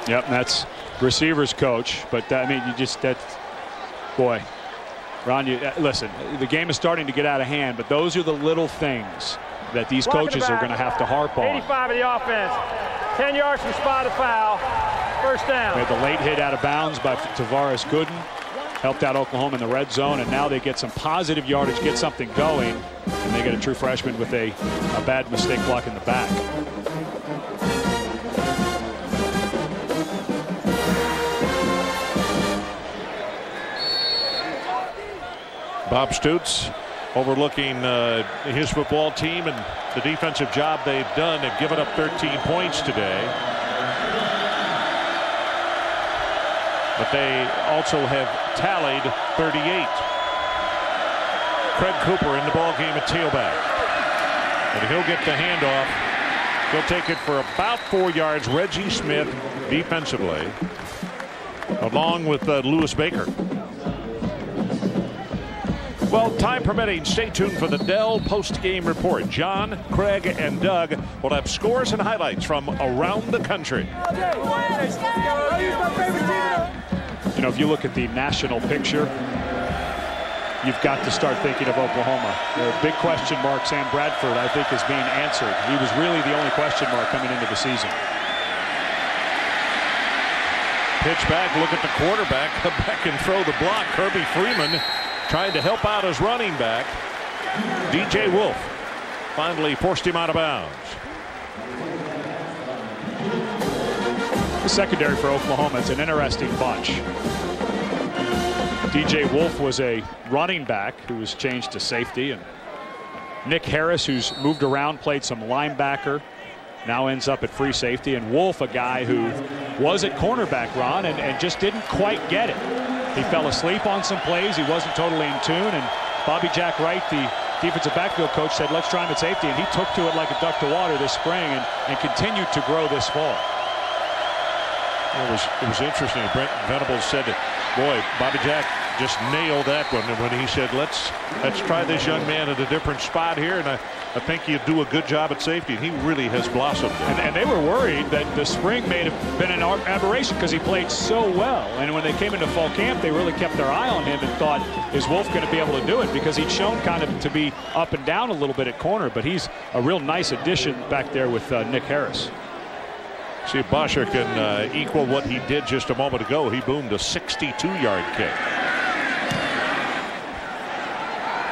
Yep, receivers coach. But I mean, boy, Ron, listen, the game is starting to get out of hand, but those are the little things that these coaches are going to have to harp on. 85 of the offense. 10 yards from spotted foul. First down. They had the late hit out of bounds by Tavares Gooden. Helped out Oklahoma in the red zone, and now they get some positive yardage, get something going, and they get a true freshman with a bad mistake block in the back. Bob Stutz overlooking his football team and the defensive job they've done. They've given up 13 points today. But they also have tallied 38. Craig Cooper in the ball game at tailback. And he'll get the handoff. He'll take it for about 4 yards. Reggie Smith defensively, along with Lewis Baker. Well, time permitting, stay tuned for the Dell post-game report. John, Craig, and Doug will have scores and highlights from around the country. You know, if you look at the national picture, you've got to start thinking of Oklahoma. The big question mark, Sam Bradford, I think, is being answered. He was really the only question mark coming into the season. Pitch back, look at the quarterback, come back and throw the block. Kirby Freeman trying to help out his running back. DJ Wolf finally forced him out of bounds. The secondary for Oklahoma, it's an interesting bunch. DJ Wolf was a running back who was changed to safety, and Nick Harris, who's moved around, played some linebacker, now ends up at free safety. And Wolf, a guy who was at cornerback, Ron, and just didn't quite get it. He fell asleep on some plays. He wasn't totally in tune, and Bobby Jack Wright, the defensive backfield coach, said, let's try him at safety, and he took to it like a duck to water this spring and continued to grow this fall. It was interesting. Brent Venables said that, boy, Bobby Jack just nailed that one when he said, let's try this young man at a different spot here, and I think he'll do a good job at safety, and he really has blossomed. And they were worried that the spring may have been an aberration because he played so well, and when they came into fall camp, they really kept their eye on him and thought, is Wolf going to be able to do it? Because he'd shown kind of to be up and down a little bit at corner, but he's a real nice addition back there with Nick Harris. See if Bosher can equal what he did just a moment ago. He boomed a 62-yard kick.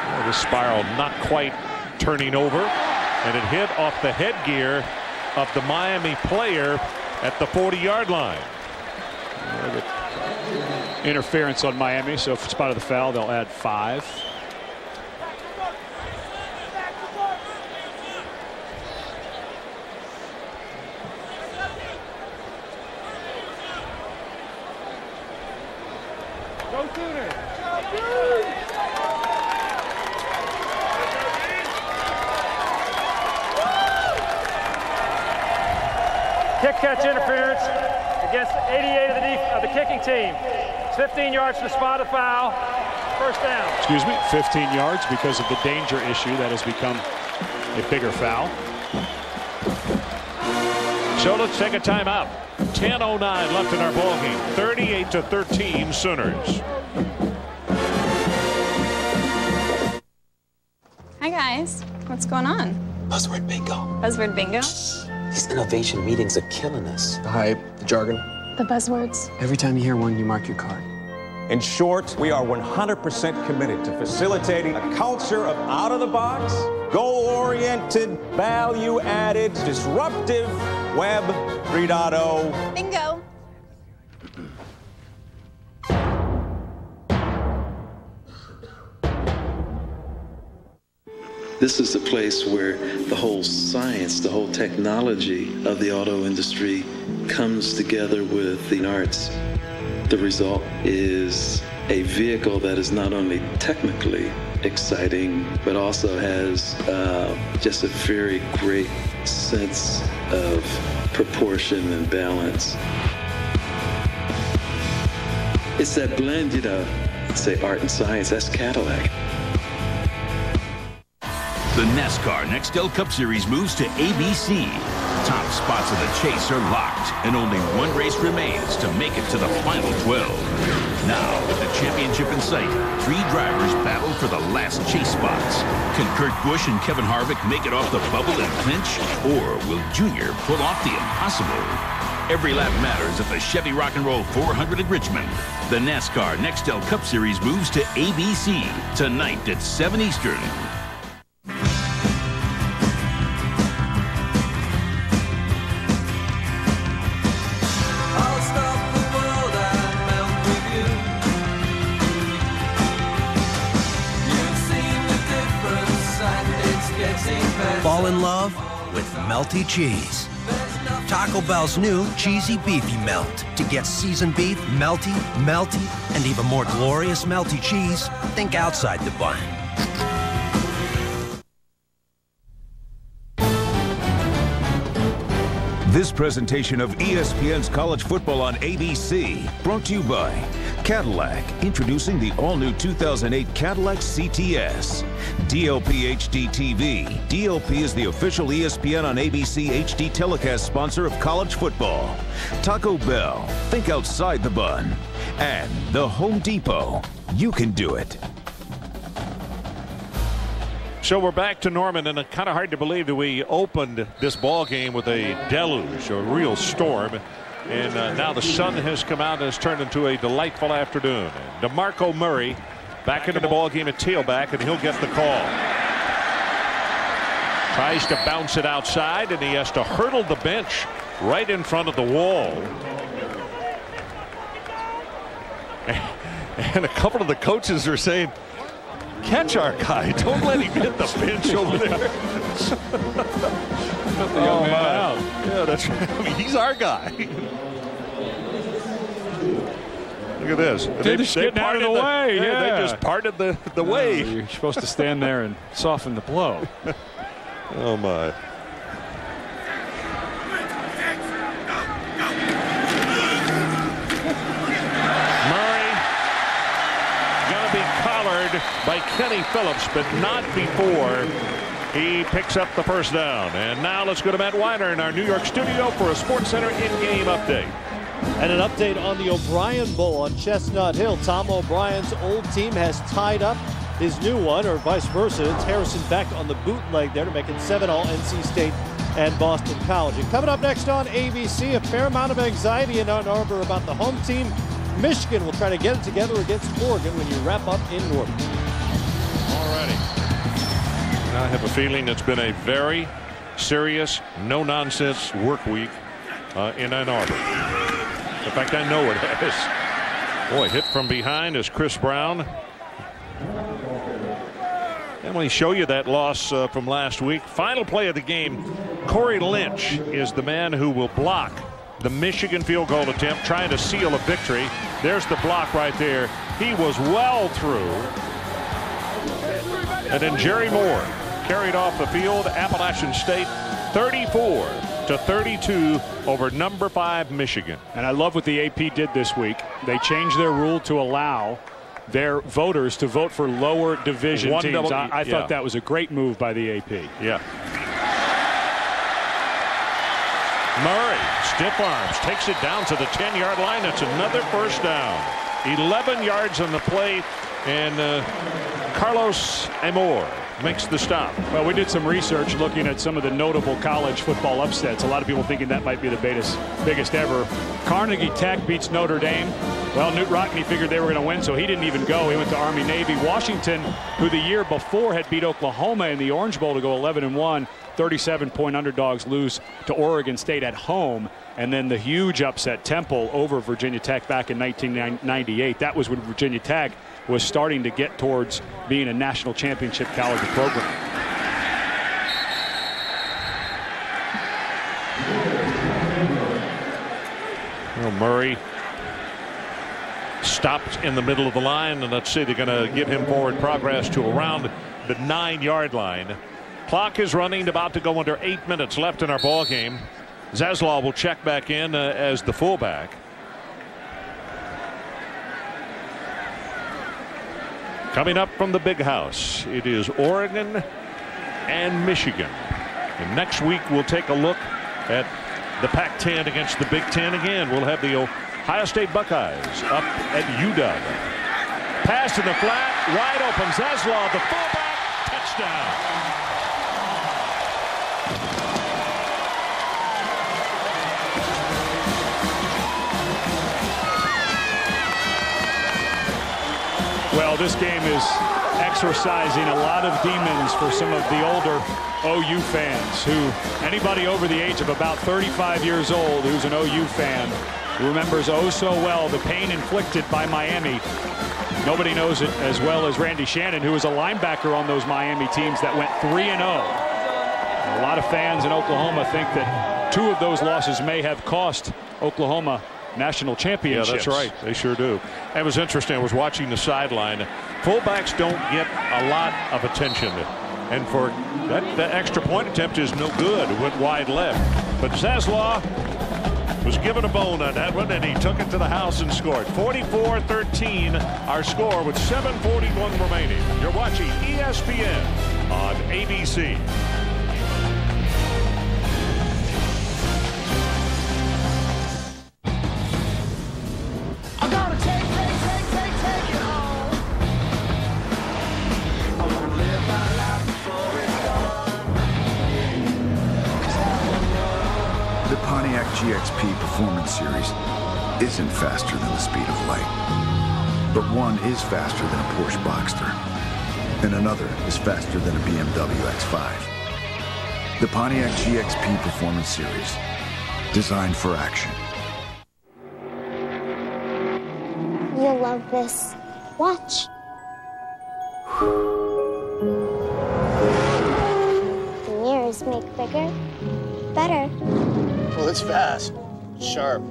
Well, this spiral not quite turning over, and it hit off the headgear of the Miami player at the 40-yard line. Interference on Miami, so if it's spot of the foul, they'll add 5. Kick catch interference against 88 of the kicking team. It's 15 yards to the spot of foul. First down. Excuse me, 15 yards because of the danger issue that has become a bigger foul. So let's take a timeout. 10:09 left in our ball game. 38-13 Sooners. Hi guys, what's going on? Buzzword bingo. Buzzword bingo? These innovation meetings are killing us. The hype, the jargon. The buzzwords. Every time you hear one, you mark your card. In short, we are 100% committed to facilitating a culture of out-of-the-box, goal-oriented, value-added, disruptive Web 3.0. Bingo. This is the place where the whole science, the whole technology of the auto industry comes together with the arts. The result is a vehicle that is not only technically exciting, but also has just a very great sense of proportion and balance. It's that blend, you know, say art and science, that's Cadillac. The NASCAR Nextel Cup Series moves to ABC. top spots of the chase are locked, and only one race remains to make it to the final 12. Now, with the championship in sight, 3 drivers battle for the last chase spots. Can Kurt Busch and Kevin Harvick make it off the bubble and clinch? Or will Junior pull off the impossible? Every lap matters at the Chevy Rock and Roll 400 at Richmond. The NASCAR Nextel Cup Series moves to ABC tonight at 7 Eastern. Fall in love with melty cheese. Taco Bell's new Cheesy Beefy Melt. To get seasoned beef, melty, and even more glorious melty cheese, think outside the bun. This presentation of ESPN's College Football on ABC, brought to you by Cadillac, introducing the all-new 2008 Cadillac CTS. DLP HD TV. DLP is the official ESPN on ABC HD telecast sponsor of college football. Taco Bell, think outside the bun. And the Home Depot, you can do it. So we're back to Norman, and it's kind of hard to believe that we opened this ball game with a deluge, a real storm. And now the sun has come out and has turned into a delightful afternoon. And DeMarco Murray back into the ball game at tailback, and he'll get the call. Tries to bounce it outside, and he has to hurdle the bench right in front of the wall. And a couple of the coaches are saying, catch our guy. Don't let him hit the bench over there. Oh, man. Yeah, that's right. I mean, he's our guy. Look at this. They're just getting out of the way. Yeah, they just parted the way. You're supposed to stand there and soften the blow. Oh, my. By Kenny Phillips, but not before he picks up the first down. And now let's go to Matt Weiner in our New York studio for a SportsCenter in-game update. And an update on the O'Brien Bowl on Chestnut Hill. Tom O'Brien's old team has tied up his new one, or vice versa. It's Harrison Beck on the bootleg there to make it 7-all NC State and Boston College. And coming up next on ABC, a fair amount of anxiety in Ann Arbor about the home team. Michigan will try to get it together against Oregon when you wrap up in Norton. Alrighty. I have a feeling it's been a very serious, no-nonsense work week in Ann Arbor. In fact, I know it has. Boy, hit from behind is Chris Brown. And we show you that loss from last week. Final play of the game, Corey Lynch is the man who will block the Michigan field goal attempt, trying to seal a victory. There's the block right there. He was well through. And then Jerry Moore carried off the field. Appalachian State 34-32 over number 5 Michigan. And I love what the AP did this week. They changed their rule to allow their voters to vote for lower division teams. I thought that was a great move by the AP. Yeah. Murray, stiff arms, takes it down to the 10-yard line. It's another first down. 11 yards on the play, and Carlos Amor makes the stop. Well, we did some research looking at some of the notable college football upsets. A lot of people thinking that might be the biggest ever. Carnegie Tech beats Notre Dame. Well, Newt Rockne figured they were going to win, so he didn't even go. He went to Army-Navy. Washington, who the year before had beat Oklahoma in the Orange Bowl to go 11-1, 37-point underdogs lose to Oregon State at home. And then the huge upset, Temple over Virginia Tech back in 1998. That was when Virginia Tech was starting to get towards being a national championship caliber program. Well, Murray stopped in the middle of the line, and let's see, they're going to give him forward progress to around the 9-yard line. Clock is running, about to go under 8 minutes left in our ball game. Zaslaw will check back in as the fullback. Coming up from the big house, it is Oregon and Michigan. And next week we'll take a look at the Pac-10 against the Big Ten again. We'll have the Ohio State Buckeyes up at UW. Pass in the flat, wide open. Zaslav, the fullback, touchdown. Well, this game is exorcising a lot of demons for some of the older OU fans who, anybody over the age of about 35 years old who's an OU fan remembers oh so well the pain inflicted by Miami. Nobody knows it as well as Randy Shannon, who was a linebacker on those Miami teams that went 3-0. A lot of fans in Oklahoma think that 2 of those losses may have cost Oklahoma national championships. Yeah, that's right. They sure do. It was interesting. I was watching the sideline. Fullbacks don't get a lot of attention. And for that extra point attempt is no good. It went wide left. But Zaslav was given a bone on that one, and he took it to the house and scored. 44-13, our score with 7:41 remaining. You're watching ESPN on ABC. GXP Performance Series isn't faster than the speed of light, but one is faster than a Porsche Boxster, and another is faster than a BMW X5. The Pontiac GXP Performance Series, designed for action. You'll love this. Watch. The mirrors make bigger, better. Well, it's fast, sharp,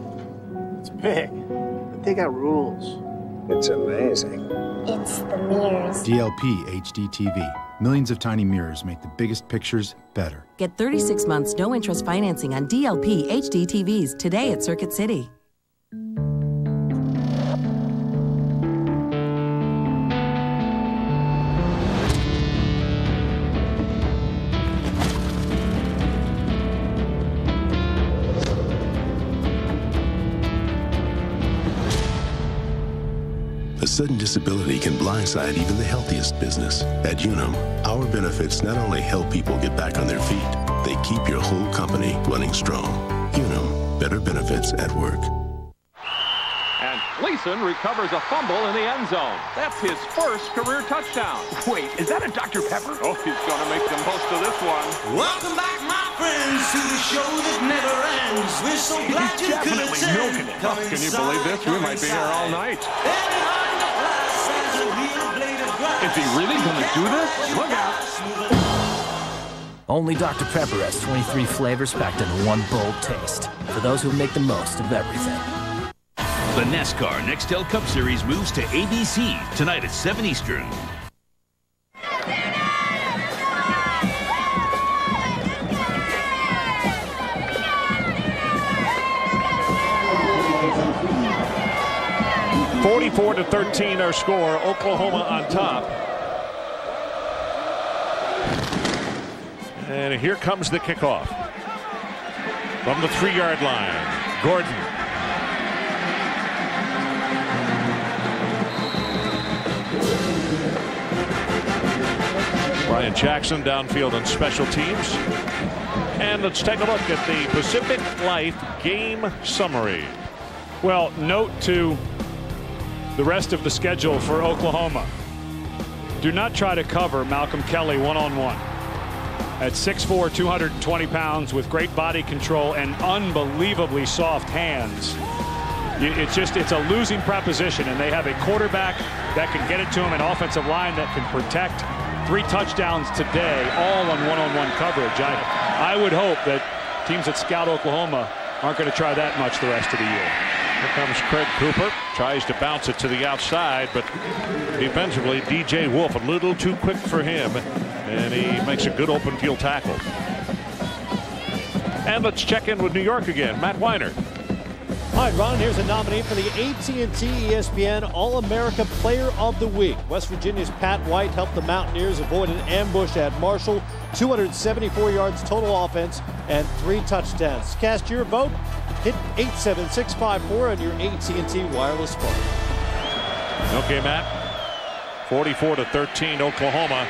it's big, but they got rules. It's amazing. It's the mirrors. DLP HD TV. Millions of tiny mirrors make the biggest pictures better. Get 36 months no interest financing on DLP HD TVs today at Circuit City. A sudden disability can blindside even the healthiest business. At Unum, our benefits not only help people get back on their feet, they keep your whole company running strong. Unum, better benefits at work. And Gleason recovers a fumble in the end zone. That's his first career touchdown. Wait, is that a Dr. Pepper? Oh, he's going to make the most of this one. Welcome back, my friends, to the show that never ends. We're so glad you could attend. Milking it. Can you believe this? We might be here all night. Is he really going to do this? Look out. Only Dr. Pepper has 23 flavors packed into one bold taste. For those who make the most of everything. The NASCAR Nextel Cup Series moves to ABC tonight at 7 Eastern. (44-13) our score. Oklahoma on top. And here comes the kickoff from the 3-yard line. Gordon. Brian Jackson downfield on special teams. And let's take a look at the Pacific Life game summary. Well, note to the rest of the schedule for Oklahoma. Do not try to cover Malcolm Kelly one-on-one. At 6'4", 220 pounds with great body control and unbelievably soft hands. It's a losing proposition, and they have a quarterback that can get it to him, an offensive line that can protect. 3 touchdowns today, all on one-on-one coverage. I would hope that teams that scout Oklahoma aren't going to try that much the rest of the year. Here comes Craig Cooper, tries to bounce it to the outside, but defensively DJ Wolf a little too quick for him, and he makes a good open field tackle. And let's check in with New York again. Matt Weiner. All right, Ron, here's a nominee for the AT&T ESPN All-America Player of the Week. West Virginia's Pat White helped the Mountaineers avoid an ambush at Marshall. 274 yards total offense and 3 touchdowns. Cast your vote. Hit 87654 on your AT&T wireless phone. Okay, Matt. 44-13, Oklahoma.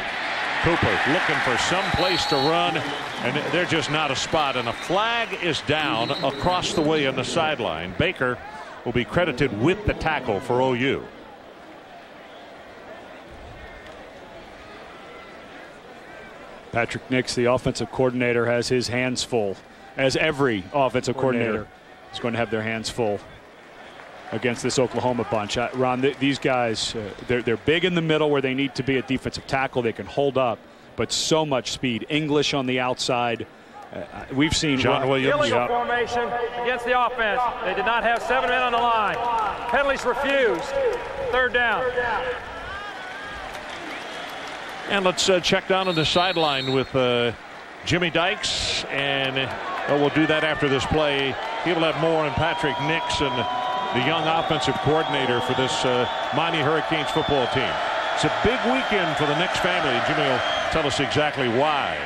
Cooper looking for some place to run, and they're just not a spot, and a flag is down across the way on the sideline. Baker will be credited with the tackle for OU. Patrick Nix, the offensive coordinator, has his hands full, as every offensive coordinator is going to have their hands full against this Oklahoma bunch. Ron, these guys, they're big in the middle where they need to be at defensive tackle. They can hold up, but so much speed. English on the outside. We've seen John Williams. Illegal formation against the offense. They did not have 7 men on the line. Penalties refused. 3rd down. And let's check down on the sideline with Jimmy Dykes, and we'll do that after this play. He'll have more on Patrick Nix and the young offensive coordinator for this Miami Hurricanes football team. It's a big weekend for the Nix family, and Jimmy will tell us exactly why.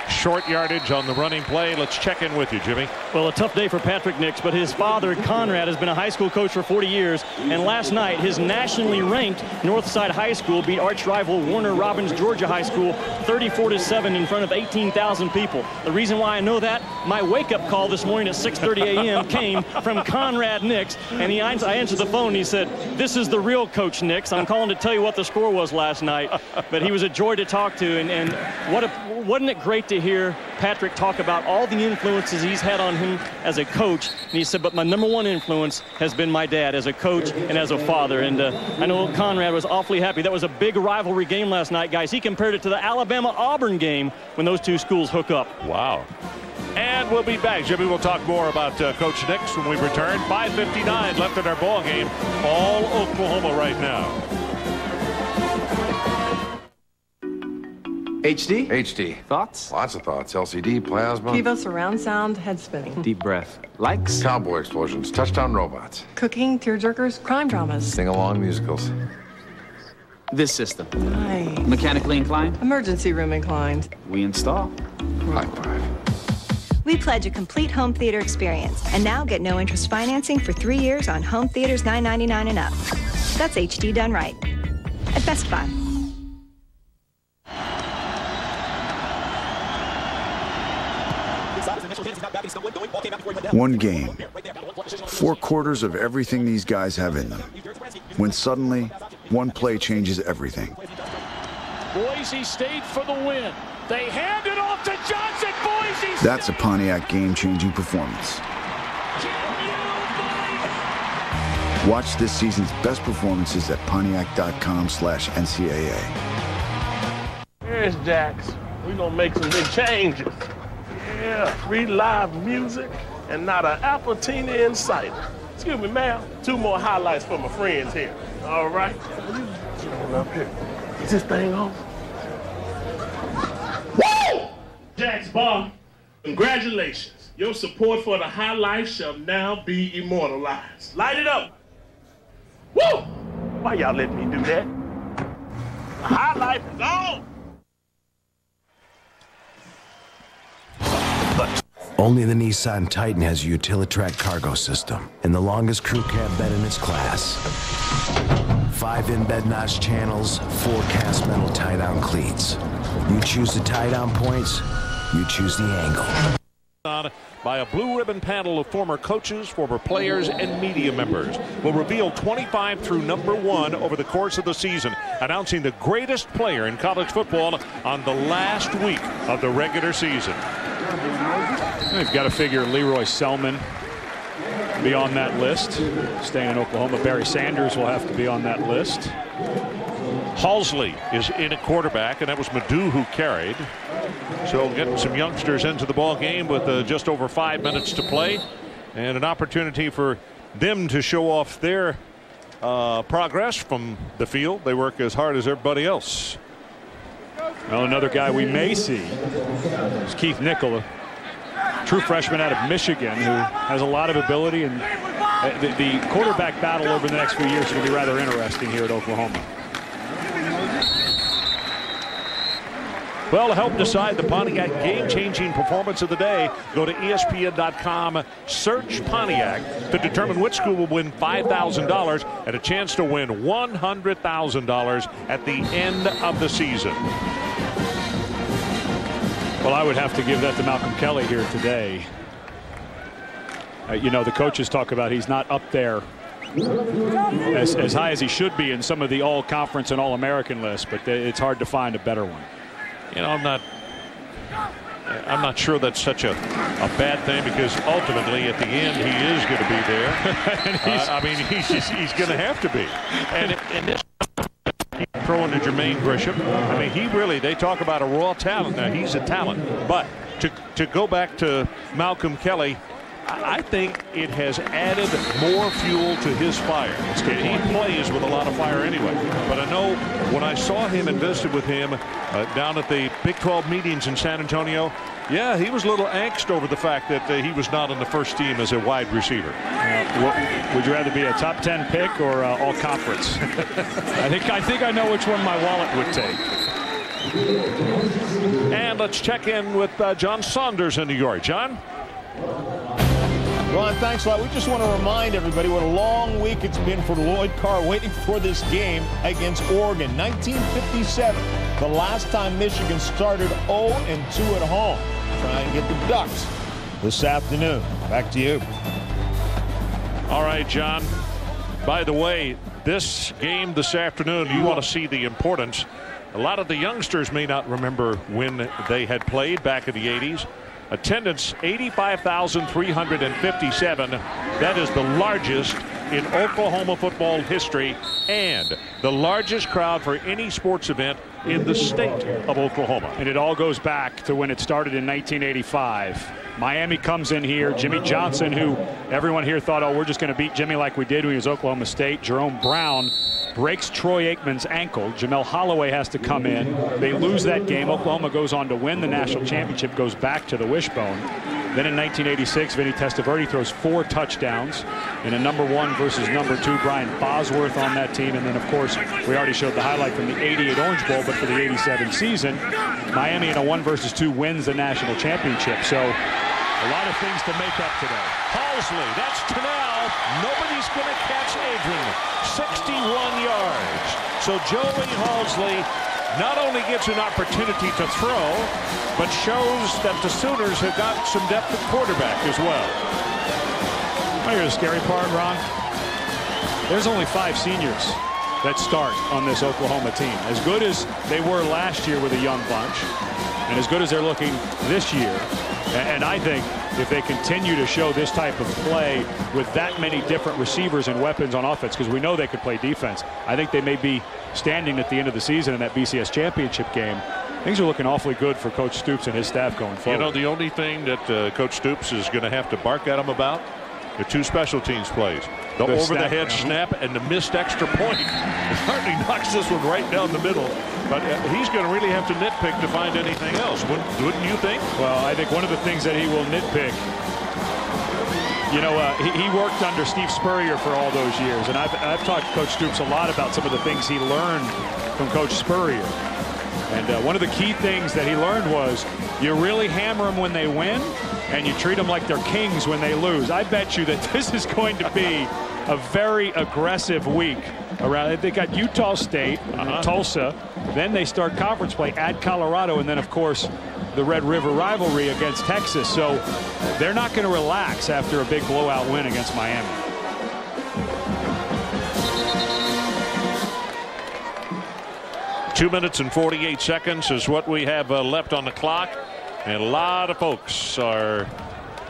Short yardage on the running play. Let's check in with you, Jimmy. Well, a tough day for Patrick Nix, but his father, Conrad, has been a high school coach for 40 years. And last night, his nationally ranked Northside High School beat arch rival Warner Robins Georgia High School 34-7 in front of 18,000 people. The reason why I know that, my wake-up call this morning at 6:30 a.m. came from Conrad Nix. And I answered the phone, and he said, "This is the real Coach Nix. I'm calling to tell you what the score was last night." But he was a joy to talk to. And wasn't it great to hear Patrick talk about all the influences he's had on him as a coach? And he said, but my #1 influence has been my dad as a coach and as a father. And I know Conrad was awfully happy. That was a big rivalry game last night, guys. He compared it to the Alabama-Auburn game when those two schools hook up. Wow. And we'll be back. Jimmy will talk more about Coach Nix when we return. 5:59 left in our ball game. All Oklahoma right now. HD? HD. Thoughts? Lots of thoughts. LCD, plasma. Kiva surround sound, head spinning. Deep breath. Likes? Cowboy explosions, touchdown robots. Cooking, tearjerkers, crime dramas. Sing-along musicals. This system. Hi. Mechanically inclined? Emergency room inclined. We install. High five. We pledge a complete home theater experience. And now get no interest financing for 3 years on home theaters $9.99 and up. That's HD done right. At Best Buy. One game. 4 quarters of everything these guys have in them. When suddenly, one play changes everything. Boise State for the win. They hand it off to Johnson. Boise State. That's a Pontiac game-changing performance. Watch this season's best performances at Pontiac.com/NCAA. Here's Jax. We're gonna make some big changes. Yeah, free live music and not an Appletini in sight. Excuse me, ma'am. 2 more highlights for my friends here. All right? Get on up here. Is this thing on? Woo! Jax Bar, congratulations. Your support for the High Life shall now be immortalized. Light it up. Woo! Why y'all letting me do that? The High Life is on. Only the Nissan Titan has a Utilitrack cargo system and the longest crew cab bed in its class. 5 in-bed notch channels, 4 cast metal tie-down cleats. You choose the tie-down points, you choose the angle. By a blue ribbon panel of former coaches, former players, and media members. Will reveal 25 through #1 over the course of the season, announcing the greatest player in college football on the last week of the regular season. They've got to figure Leroy Selman be on that list. Staying in Oklahoma, Barry Sanders will have to be on that list. Halsley is in at quarterback, and that was Madu who carried. So getting some youngsters into the ball game with just over 5 minutes to play, and an opportunity for them to show off their progress from the field. They work as hard as everybody else. Well, another guy we may see is Keith Nicola. true freshman out of Michigan who has a lot of ability, and the quarterback battle over the next few years is going to be rather interesting here at Oklahoma. Well, to help decide the Pontiac game-changing performance of the day, go to ESPN.com, search Pontiac to determine which school will win $5,000 and a chance to win $100,000 at the end of the season. Well, I would have to give that to Malcolm Kelly here today. You know, the coaches talk about he's not up there as high as he should be in some of the all-conference and all-American lists, but it's hard to find a better one. You know, I'm not sure that's such a bad thing, because ultimately at the end he is going to be there. I mean, he's going to have to be. And this throwing to Jermaine Grisham. I mean, he really, they talk about a raw talent. Now, he's a talent. But to go back to Malcolm Kelly, I think it has added more fuel to his fire. He plays with a lot of fire anyway. But I know when I saw him and visited with him down at the Big 12 meetings in San Antonio, yeah, he was a little angst over the fact that he was not on the first team as a wide receiver. Would you rather be a top 10 pick or all conference? I think I know which one my wallet would take. And let's check in with John Saunders in New York. John? Ron, thanks a lot. We just want to remind everybody what a long week it's been for Lloyd Carr waiting for this game against Oregon. 1957, the last time Michigan started 0-2 at home. Trying to get the Ducks this afternoon. Back to you. All right, John. By the way, this game this afternoon, you want to see the importance. A lot of the youngsters may not remember when they had played back in the 80s. Attendance 85,357. That is the largest in Oklahoma football history and the largest crowd for any sports event in the state of Oklahoma. And it all goes back to when it started in 1985. Miami comes in here. Jimmy Johnson, who everyone here thought, oh, we're just going to beat Jimmy like we did when he was Oklahoma State. Jerome Brown breaks Troy Aikman's ankle. Jamel Holloway has to come in. They lose that game. Oklahoma goes on to win the national championship, goes back to the wishbone. Then in 1986, Vinny Testaverde throws 4 touchdowns in a #1 versus #2 Brian Bosworth on that team. And then, of course, we already showed the highlight from the 88 Orange Bowl, but for the 87 season, Miami in a 1 versus 2 wins the national championship. So a lot of things to make up today. Halsley, that's Tanel. Nobody's going to catch Adrian. 61 yards. So Joey Halsley not only gets an opportunity to throw, but shows that the Sooners have got some depth at quarterback as well. I hear the scary part, Ron. There's only 5 seniors that start on this Oklahoma team. As good as they were last year with a young bunch, and as good as they're looking this year. And I think if they continue to show this type of play with that many different receivers and weapons on offense, because we know they could play defense, I think they may be standing at the end of the season in that BCS championship game. Things are looking awfully good for Coach Stoops and his staff going forward. You know, the only thing that Coach Stoops is going to have to bark at them about, the 2 special teams plays. The over-the-head snap and the missed extra point. Hardly knocks this one right down the middle. But he's going to really have to nitpick to find anything else, wouldn't you think? Well, I think one of the things that he will nitpick, you know, he worked under Steve Spurrier for all those years. And I've talked to Coach Stoops a lot about some of the things he learned from Coach Spurrier. And one of the key things that he learned was you really hammer them when they win and you treat them like they're kings when they lose. I bet you that this is going to be a very aggressive week. They got Utah State, Tulsa, then they start conference play at Colorado, and then, of course, the Red River rivalry against Texas. So they're not going to relax after a big blowout win against Miami. Two minutes and 48 seconds is what we have left on the clock. And a lot of folks are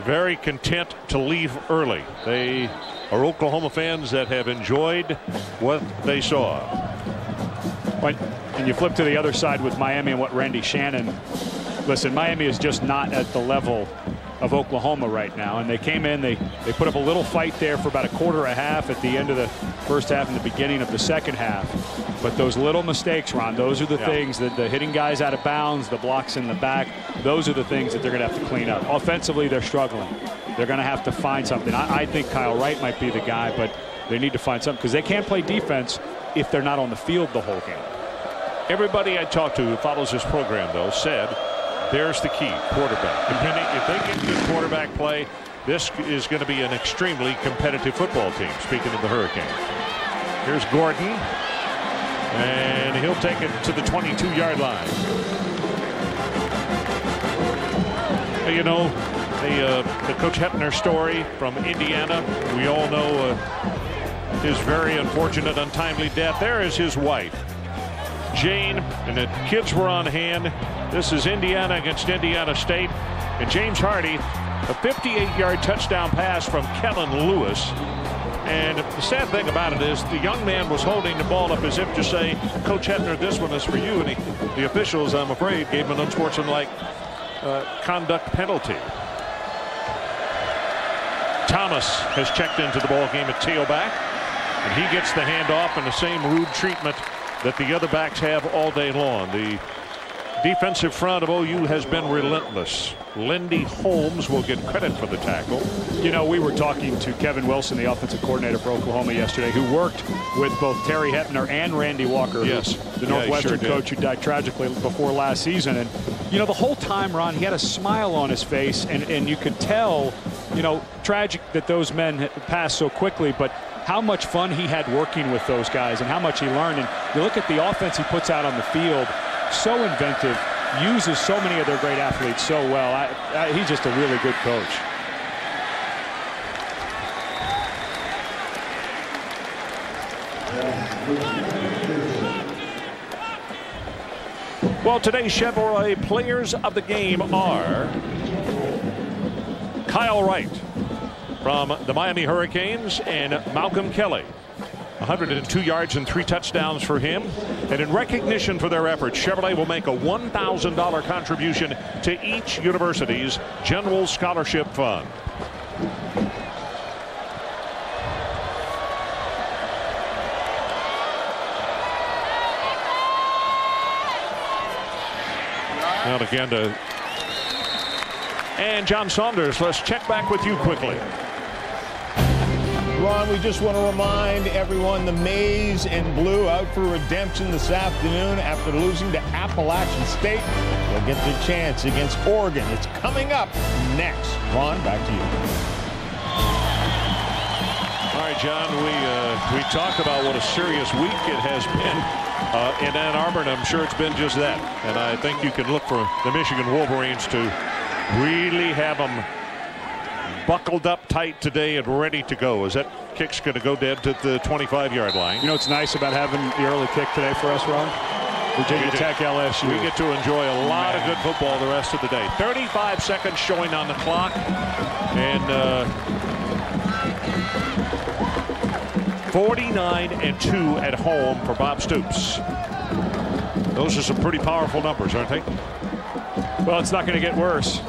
very content to leave early. They are Oklahoma fans that have enjoyed what they saw. And you flip to the other side with Miami and what Randy Shannon. Listen, Miami is just not at the level of Oklahoma right now. And they came in, they put up a little fight there for about a quarter and a half at the end of the first half and the beginning of the second half. But those little mistakes, Ron, those are the things that the hitting guys out of bounds, the blocks in the back, those are the things that they're going to have to clean up. Offensively, they're struggling. They're going to have to find something. I think Kyle Wright might be the guy, but they need to find something because they can't play defense if they're not on the field the whole game. Everybody I talked to who follows this program, though, said there's the key, quarterback. Depending if they get good quarterback play, this is going to be an extremely competitive football team. Speaking of the Hurricanes, here's Gordon, and he'll take it to the 22-yard line. You know, the Coach Hepner story from Indiana, we all know his very unfortunate, untimely death. There is his wife, Jane, and the kids were on hand. This is Indiana against Indiana State. And James Hardy, a 58-yard touchdown pass from Kellen Lewis. And the sad thing about it is the young man was holding the ball up as if to say, Coach Hepner, this one is for you. And the officials, I'm afraid, gave him an unsportsmanlike conduct penalty. Thomas has checked into the ball game at tailback, and he gets the handoff and the same rude treatment that the other backs have all day long. The defensive front of OU has been relentless. Lindy Holmes will get credit for the tackle. You know, we were talking to Kevin Wilson, the offensive coordinator for Oklahoma yesterday, who worked with both Terry Hepner and Randy Walker, yes, the Northwestern coach who died tragically before last season. And, you know, the whole time, Ron, he had a smile on his face, and you could tell, you know, tragic that those men passed so quickly, but how much fun he had working with those guys and how much he learned. And you look at the offense he puts out on the field, so inventive, uses so many of their great athletes so well. He's just a really good coach. Well, today's Chevrolet players of the game are Kyle Wright from the Miami Hurricanes and Malcolm Kelly. 102 yards and 3 touchdowns for him. And in recognition for their efforts, Chevrolet will make a $1,000 contribution to each university's general scholarship fund. Now again and John Saunders, let's check back with you quickly. Ron, we just want to remind everyone the maize and blue out for redemption this afternoon after losing to Appalachian State. They'll get their chance against Oregon. It's coming up next. Ron, back to you. All right, John, we talked about what a serious week it has been in Ann Arbor, and I'm sure it's been just that. And I think you can look for the Michigan Wolverines to really have them buckled up tight today and ready to go. As that kick's going to go dead to the 25-yard line. You know what's nice about having the early kick today for us, Ron? Virginia Tech, LSU. We get to enjoy a lot of good football the rest of the day. 35 seconds showing on the clock. And 49-2 at home for Bob Stoops. Those are some pretty powerful numbers, aren't they? Well, it's not going to get worse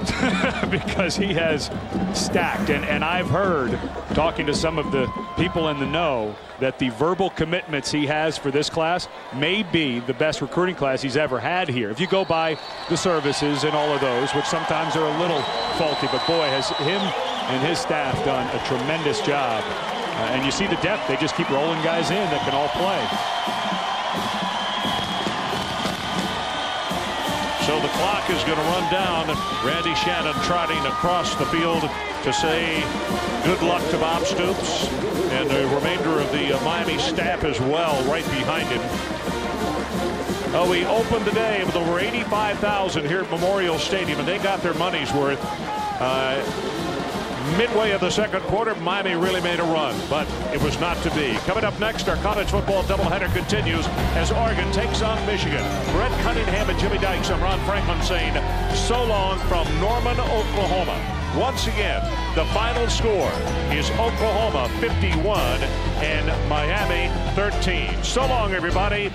because he has stacked. And I've heard, talking to some of the people in the know, that the verbal commitments he has for this class may be the best recruiting class he's ever had here. If you go by the services and all of those, which sometimes are a little faulty, but boy, has him and his staff done a tremendous job. And you see the depth. They just keep rolling guys in that can all play. So the clock is going to run down. Randy Shannon trotting across the field to say good luck to Bob Stoops and the remainder of the Miami staff as well right behind him. Oh, we opened the day with over 85,000 here at Memorial Stadium, and they got their money's worth. Midway of the second quarter, Miami really made a run, but it was not to be. Coming up next, our college football doubleheader continues as Oregon takes on Michigan. Brett Cunningham and Jimmy Dykes. I'm Ron Franklin saying so long from Norman, Oklahoma. Once again, the final score is Oklahoma 51 and Miami 13. So long, everybody.